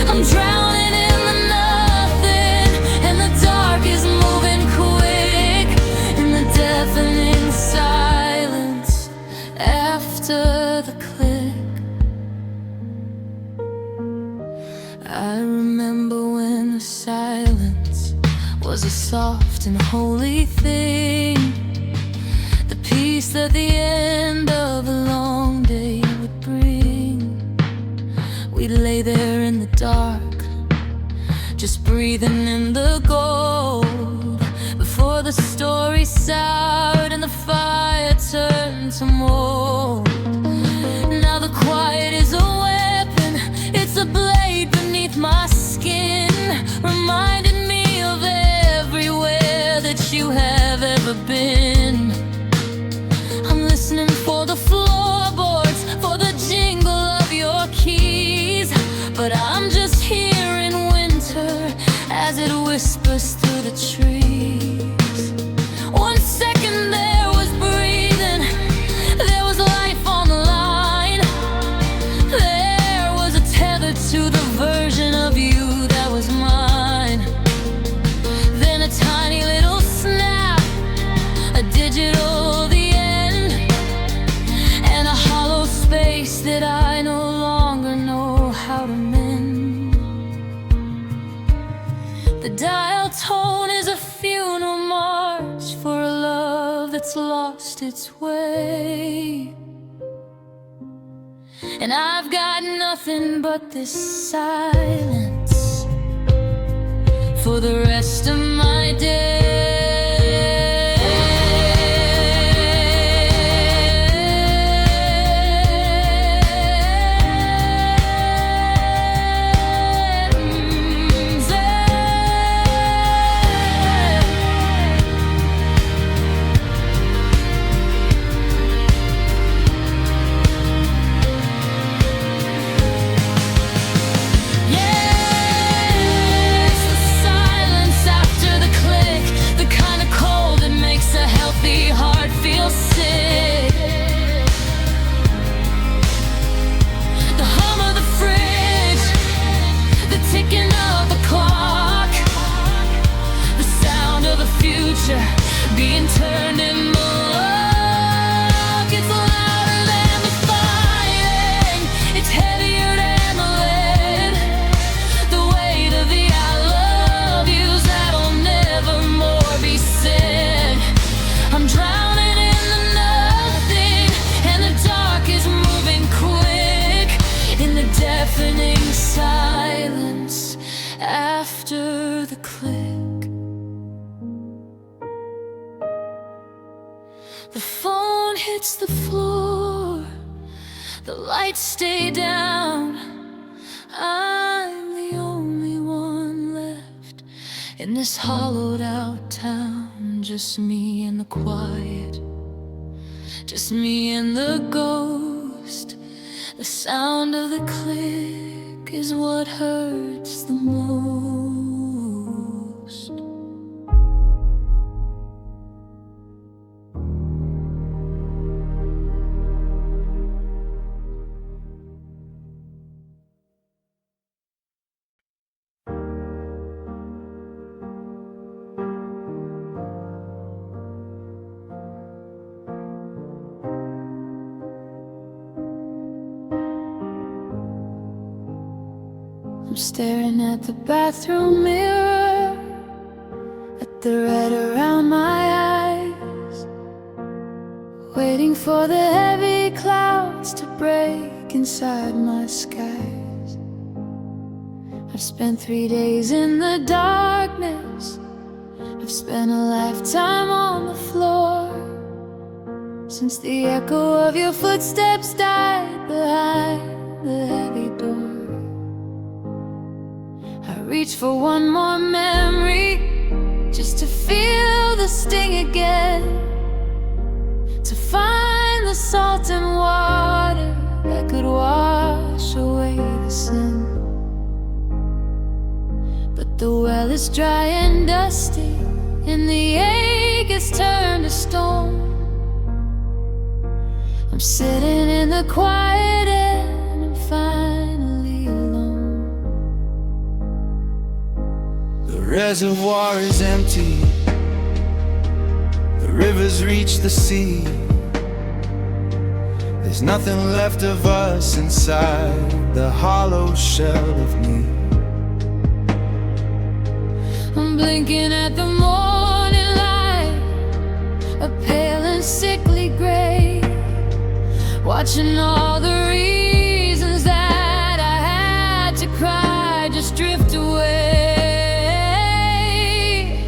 I'm drowning in the nothing, and the dark is moving quick in the deafening silence after the click. I remember when the silence was a soft and holy thing, the peace that the end of a long day would bring. We'd lay there in the dark, just breathing in the gold, before the story soured and the fire turned to mold. Now the quiet is a weapon, it's a blade beneath my skin, reminding me of everywhere that you have ever been. I'm listening for the floorboards, for the jingle of your keys, but I'm just hearing winter as it whispers through the trees. 1 second that's lost its way. And I've got nothing but this silence for the rest of my day. Being turned in the lock, it's louder than the fighting, it's heavier than the lead. The weight of the I love yous that'll never more be said. I'm drowning in the nothing, and the dark is moving quick in the deafening silence after the click. The phone hits the floor, the lights stay down. I'm the only one left in this hollowed out town. Just me and the quiet, just me and the ghost. The sound of the click is what hurts the most. I'm staring at the bathroom mirror, at the red around my eyes, waiting for the heavy clouds to break inside my skies. I've spent 3 days in the darkness, I've spent a lifetime on the floor, since the echo of your footsteps died behind the heavy door. I reach for one more memory, just to feel the sting again, to find the salt and water that could wash away the sin. But the well is dry and dusty, and the ache has turned to stone. I'm sitting in the quiet and I'm finally alone. The reservoir is empty, the rivers reach the sea. There's nothing left of us inside the hollow shell of me. I'm blinking at the morning light, a pale and sickly gray, watching all the reasons that I had to cry just drift away.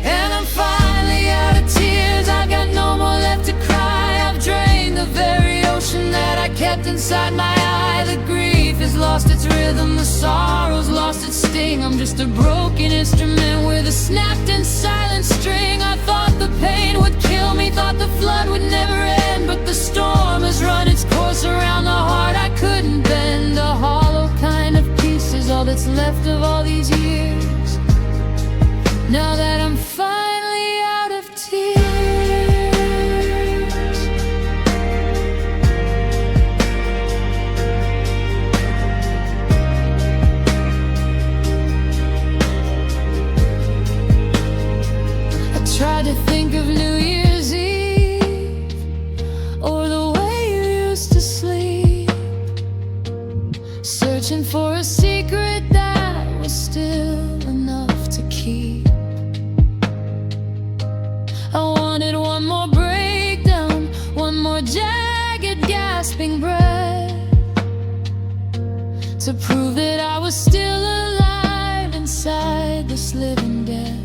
And I'm finally out of tears, I've got no more left to cry. I've drained the very ocean that I kept inside my eye. The grief has lost its rhythm, the sorrow's lost its sting. I'm just a broken instrument with a snapped and silent string. I thought the pain would kill me, thought the flood would never end, but the storm has run its course around the heart I couldn't bend. A hollow kind of peace is all that's left of all these years, now that I'm finally out of tears. Tried to think of New Year's Eve, or the way you used to sleep, searching for a secret that was still enough to keep. grabbing breath to prove that I was still alive inside this living death.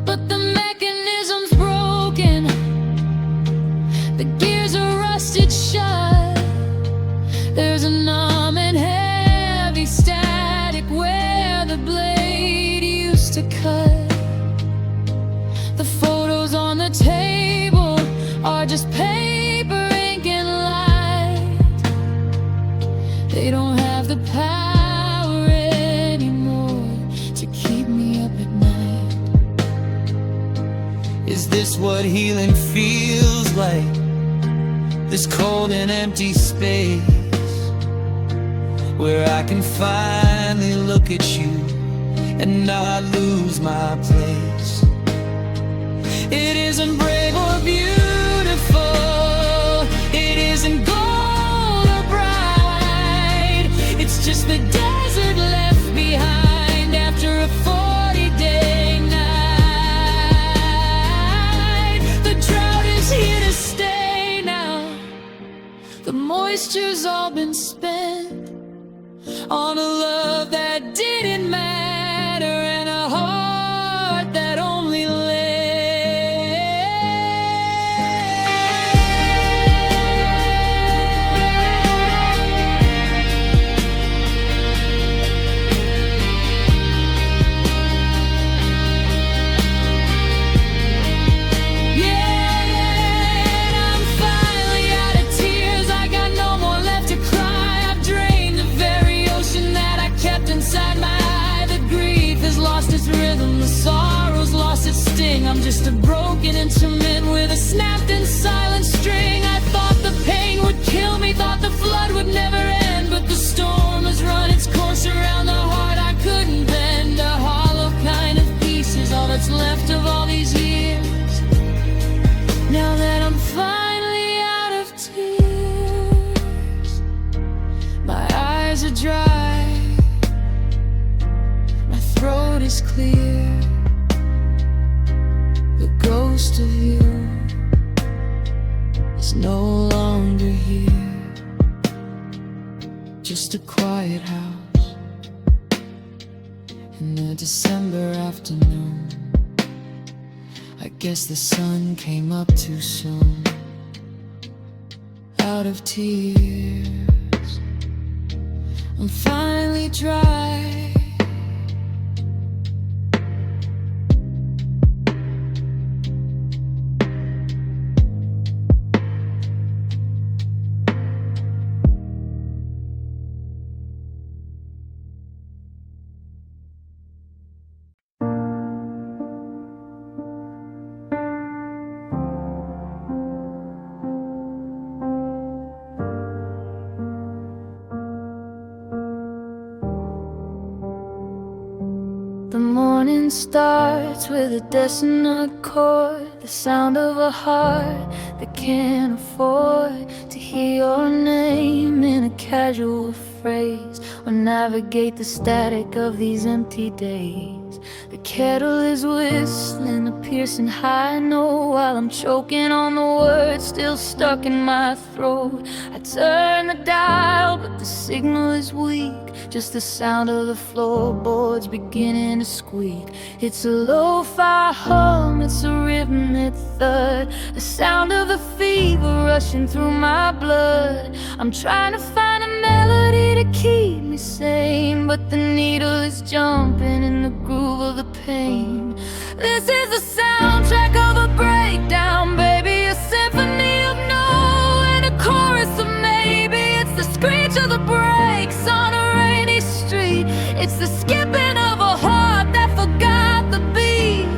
But the mechanism's broken, the gears are rusted shut. There's a numb and heavy static where the blade used to cut. The photos on the table are just paper, ink, and light. They don't have the power anymore to keep me up at night. Is this what healing feels like? This cold and empty space where I can finally look at you and not lose my place. It isn't brave or beautiful, it isn't gold or bright. It's just the desert left behind after a 40-day night. The drought is here to stay now. The moisture's all been spent on a love that didn't matter and a heart that only lived. I'm just a broken instrument with a snapped and silent string. I thought the pain would kill me, thought the flood would never end, but the storm has run its course around the heart I couldn't bend. A hollow kind of piece is all that's left of all these years. Now that I'm finally out of tears, my eyes are dry, my throat is clear. The ghost of you is no longer here. Just a quiet house in a December afternoon. I guess the sun came up too soon. Out of tears, I'm finally dry. The morning starts with a dissonant chord, the sound of a heart that can't afford to hear your name in a casual phrase or navigate the static of these empty days. The kettle is whistling a piercing high note while I'm choking on the words still stuck in my throat. I turn the dial, but the signal is weak, just the sound of the floorboards beginning to squeak. It's a lo-fi hum, it's a rhythmic thud, the sound of the fever rushing through my blood. I'm trying to find a melody to keep me sane, but the needle is jumping in the groove of the pain. This is the soundtrack of a breakdown, baby, a symphony of no and a chorus of maybe. It's the screech of the brakes on a rainy street. It's the skipping of a heart that forgot the beat.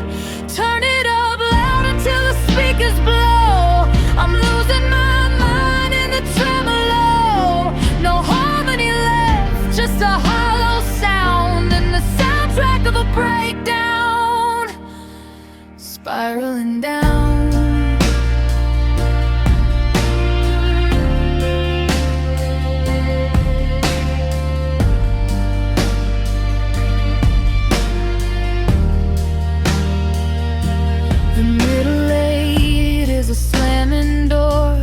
Turn it up loud until the speakers blow. I'm losing my mind in the tremolo. No harmony left, just a hollow sound and the soundtrack of a breakdown, spiraling down. The middle eight is a slamming door,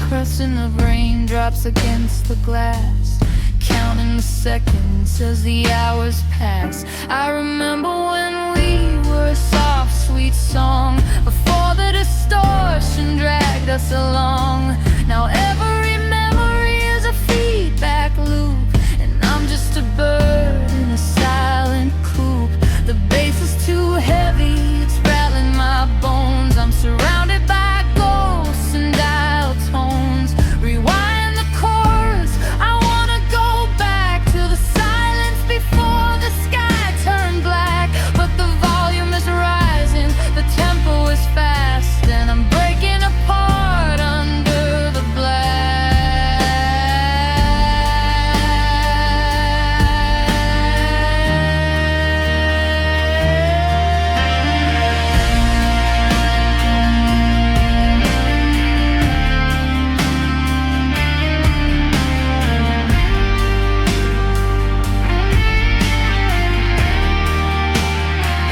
Pressing the raindrops against the glass, counting the seconds as the hours pass. I remember when we were a soft, sweet song, before the distortion dragged us along. Now every memory is a feedback loop, and I'm just a bird in a silent coop. The bass is too heavy, it's rattling my bones. I'm surrounded by ghosts and dial tones. Rewind the chorus, I wanna go back to the silence before the sky turned black. But the volume is rising, the tempo is fast, and I'm breaking apart under the blast.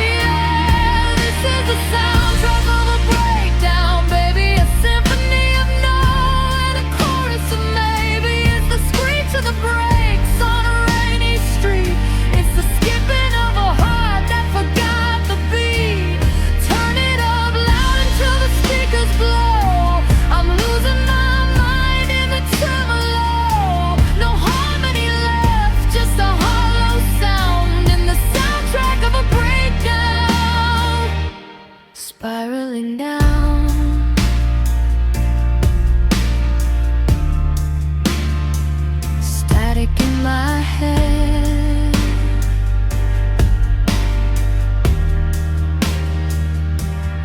Yeah, this is the soundtrack of a breakdown, baby. A symphony of no and a chorus of maybe. It's the screech of the brakes on a rainy street. It's the skipping of a heart that forgot the beat. Turn it up loud until the speakers blow. I'm losing my mind in the tremolo. No harmony left, just a hollow sound in the soundtrack of a breakdown. Spiraling down, static in my head.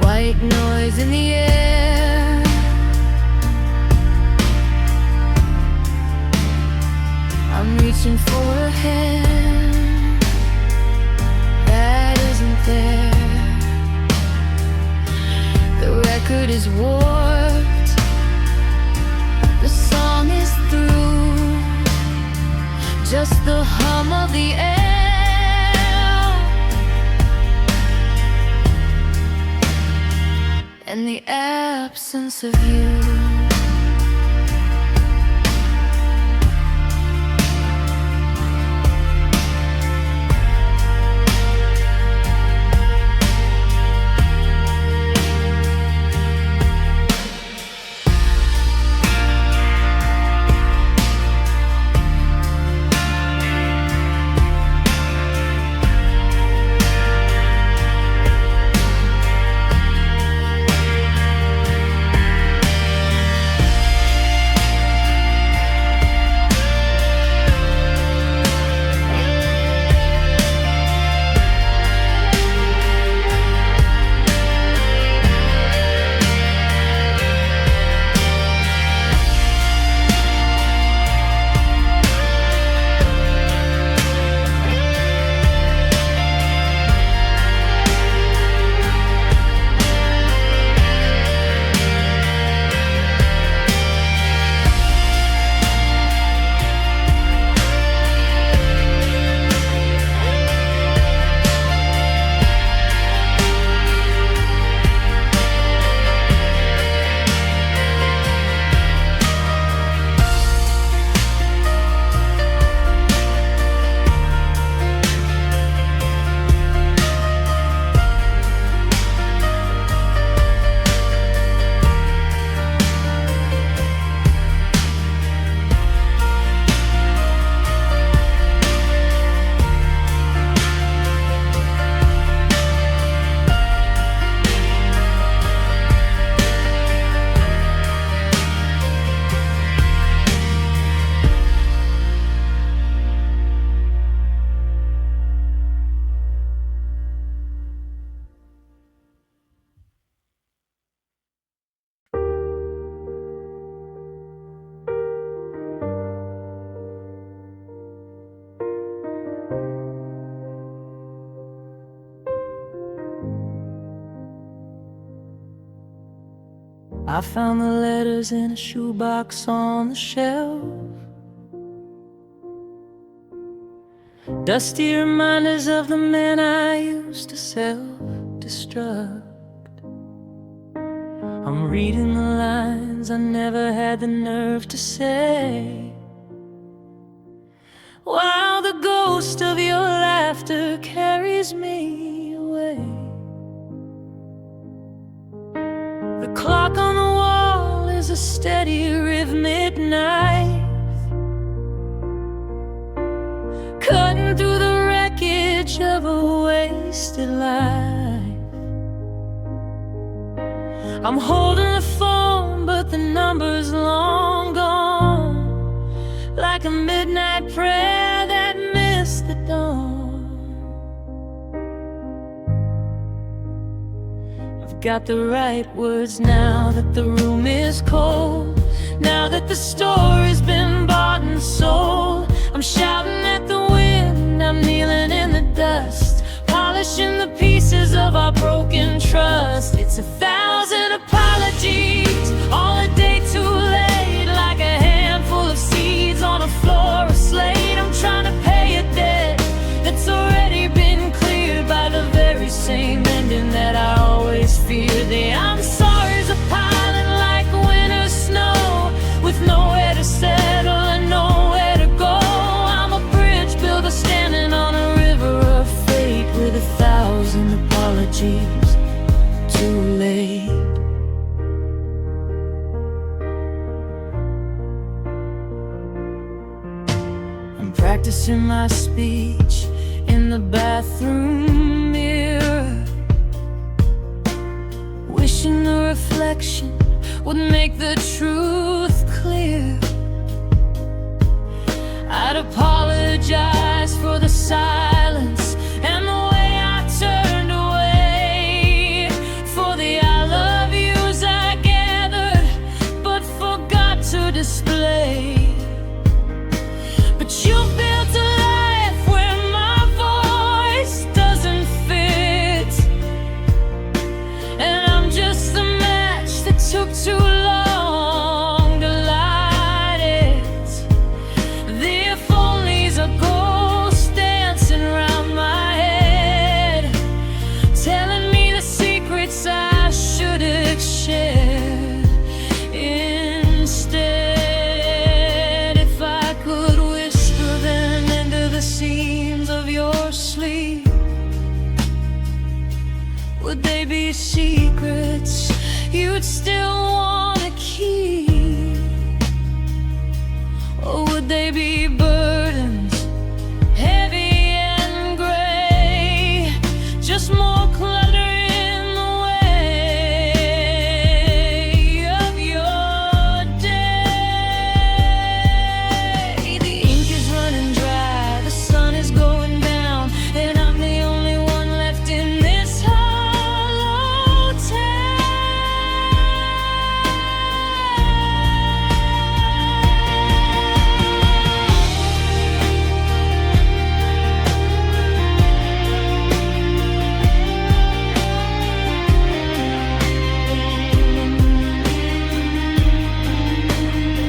White noise in the air. I'm reaching for a hand that isn't there. The record is warped, the song is through, just the hum of the air and the absence of you. I found the letters in a shoebox on the shelf. Dusty reminders of the men I used to self-destruct. I'm reading the lines I never had the nerve to say, while the ghost of your laughter carries me away. The clock on the wall is a steady rhythmic knife, cutting through the wreckage of a wasted life. I'm holding the phone, but the number's long gone, like a midnight prayer that missed the dawn. I've got the right words now that the room is cold, now that the story's been bought and sold. I'm shouting at the wind, I'm kneeling in the dust, polishing the pieces of our broken trust. It's 1,000 apologies, all a day too late, like a handful of seeds on a floor of slate. I'm trying to pay a debt that's already been cleared by the very same ending that I always feared. The I'm sorry's are piling like winter snow, with nowhere to settle and nowhere to go. I'm a bridge builder standing on a river of fate, with 1,000 apologies too late. I'm practicing my speech in the bathroom mirror, wishing the reflection would make the truth clear. I'd apologize for the silence and the way I turned away, for the I love yous I gathered but forgot to display. But you built a life where my voice doesn't fit, and I'm just the match that took too long to light it. The if onlys are ghosts dancing round my head, telling me the secrets I should have shared. Instead, if I could whisper them into the seams of your sleep, would they be secrets you'd still want to keep? Or would they be burdens, heavy and gray, just more clutter in the way of your day? The ink is running dry, the sun is going down, and I'm the only one left in this hollow town.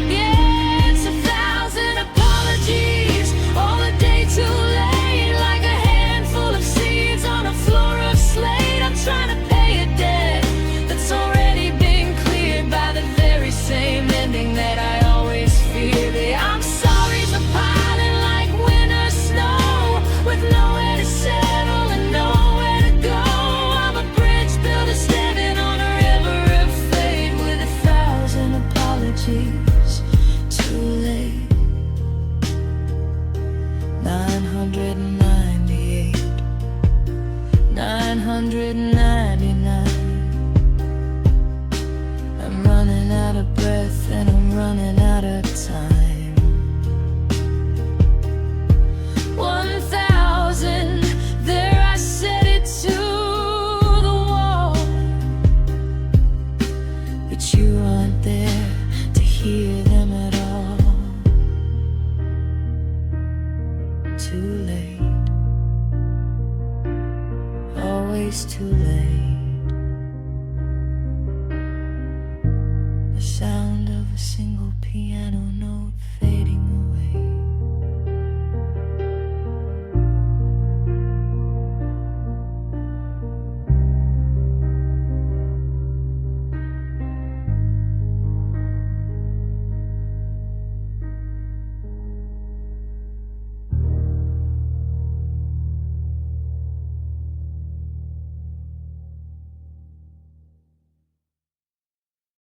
Yeah, it's 1,000 apologies, all a day too late, like a handful of seeds on a floor of slate. I'm trying to pay a debt that's already been cleared by the very same ending that I always feared. The I'm sorry's are piling like winter snow, with nowhere to settle and nowhere to go. I'm a bridge builder standing on a river of fate, with 1,000 apologies too late. 998, 999. I'm running out of breath and I'm running out of time. 1,000, there I said it to the wall, but you aren't there to hear them at all. Too late, always too late.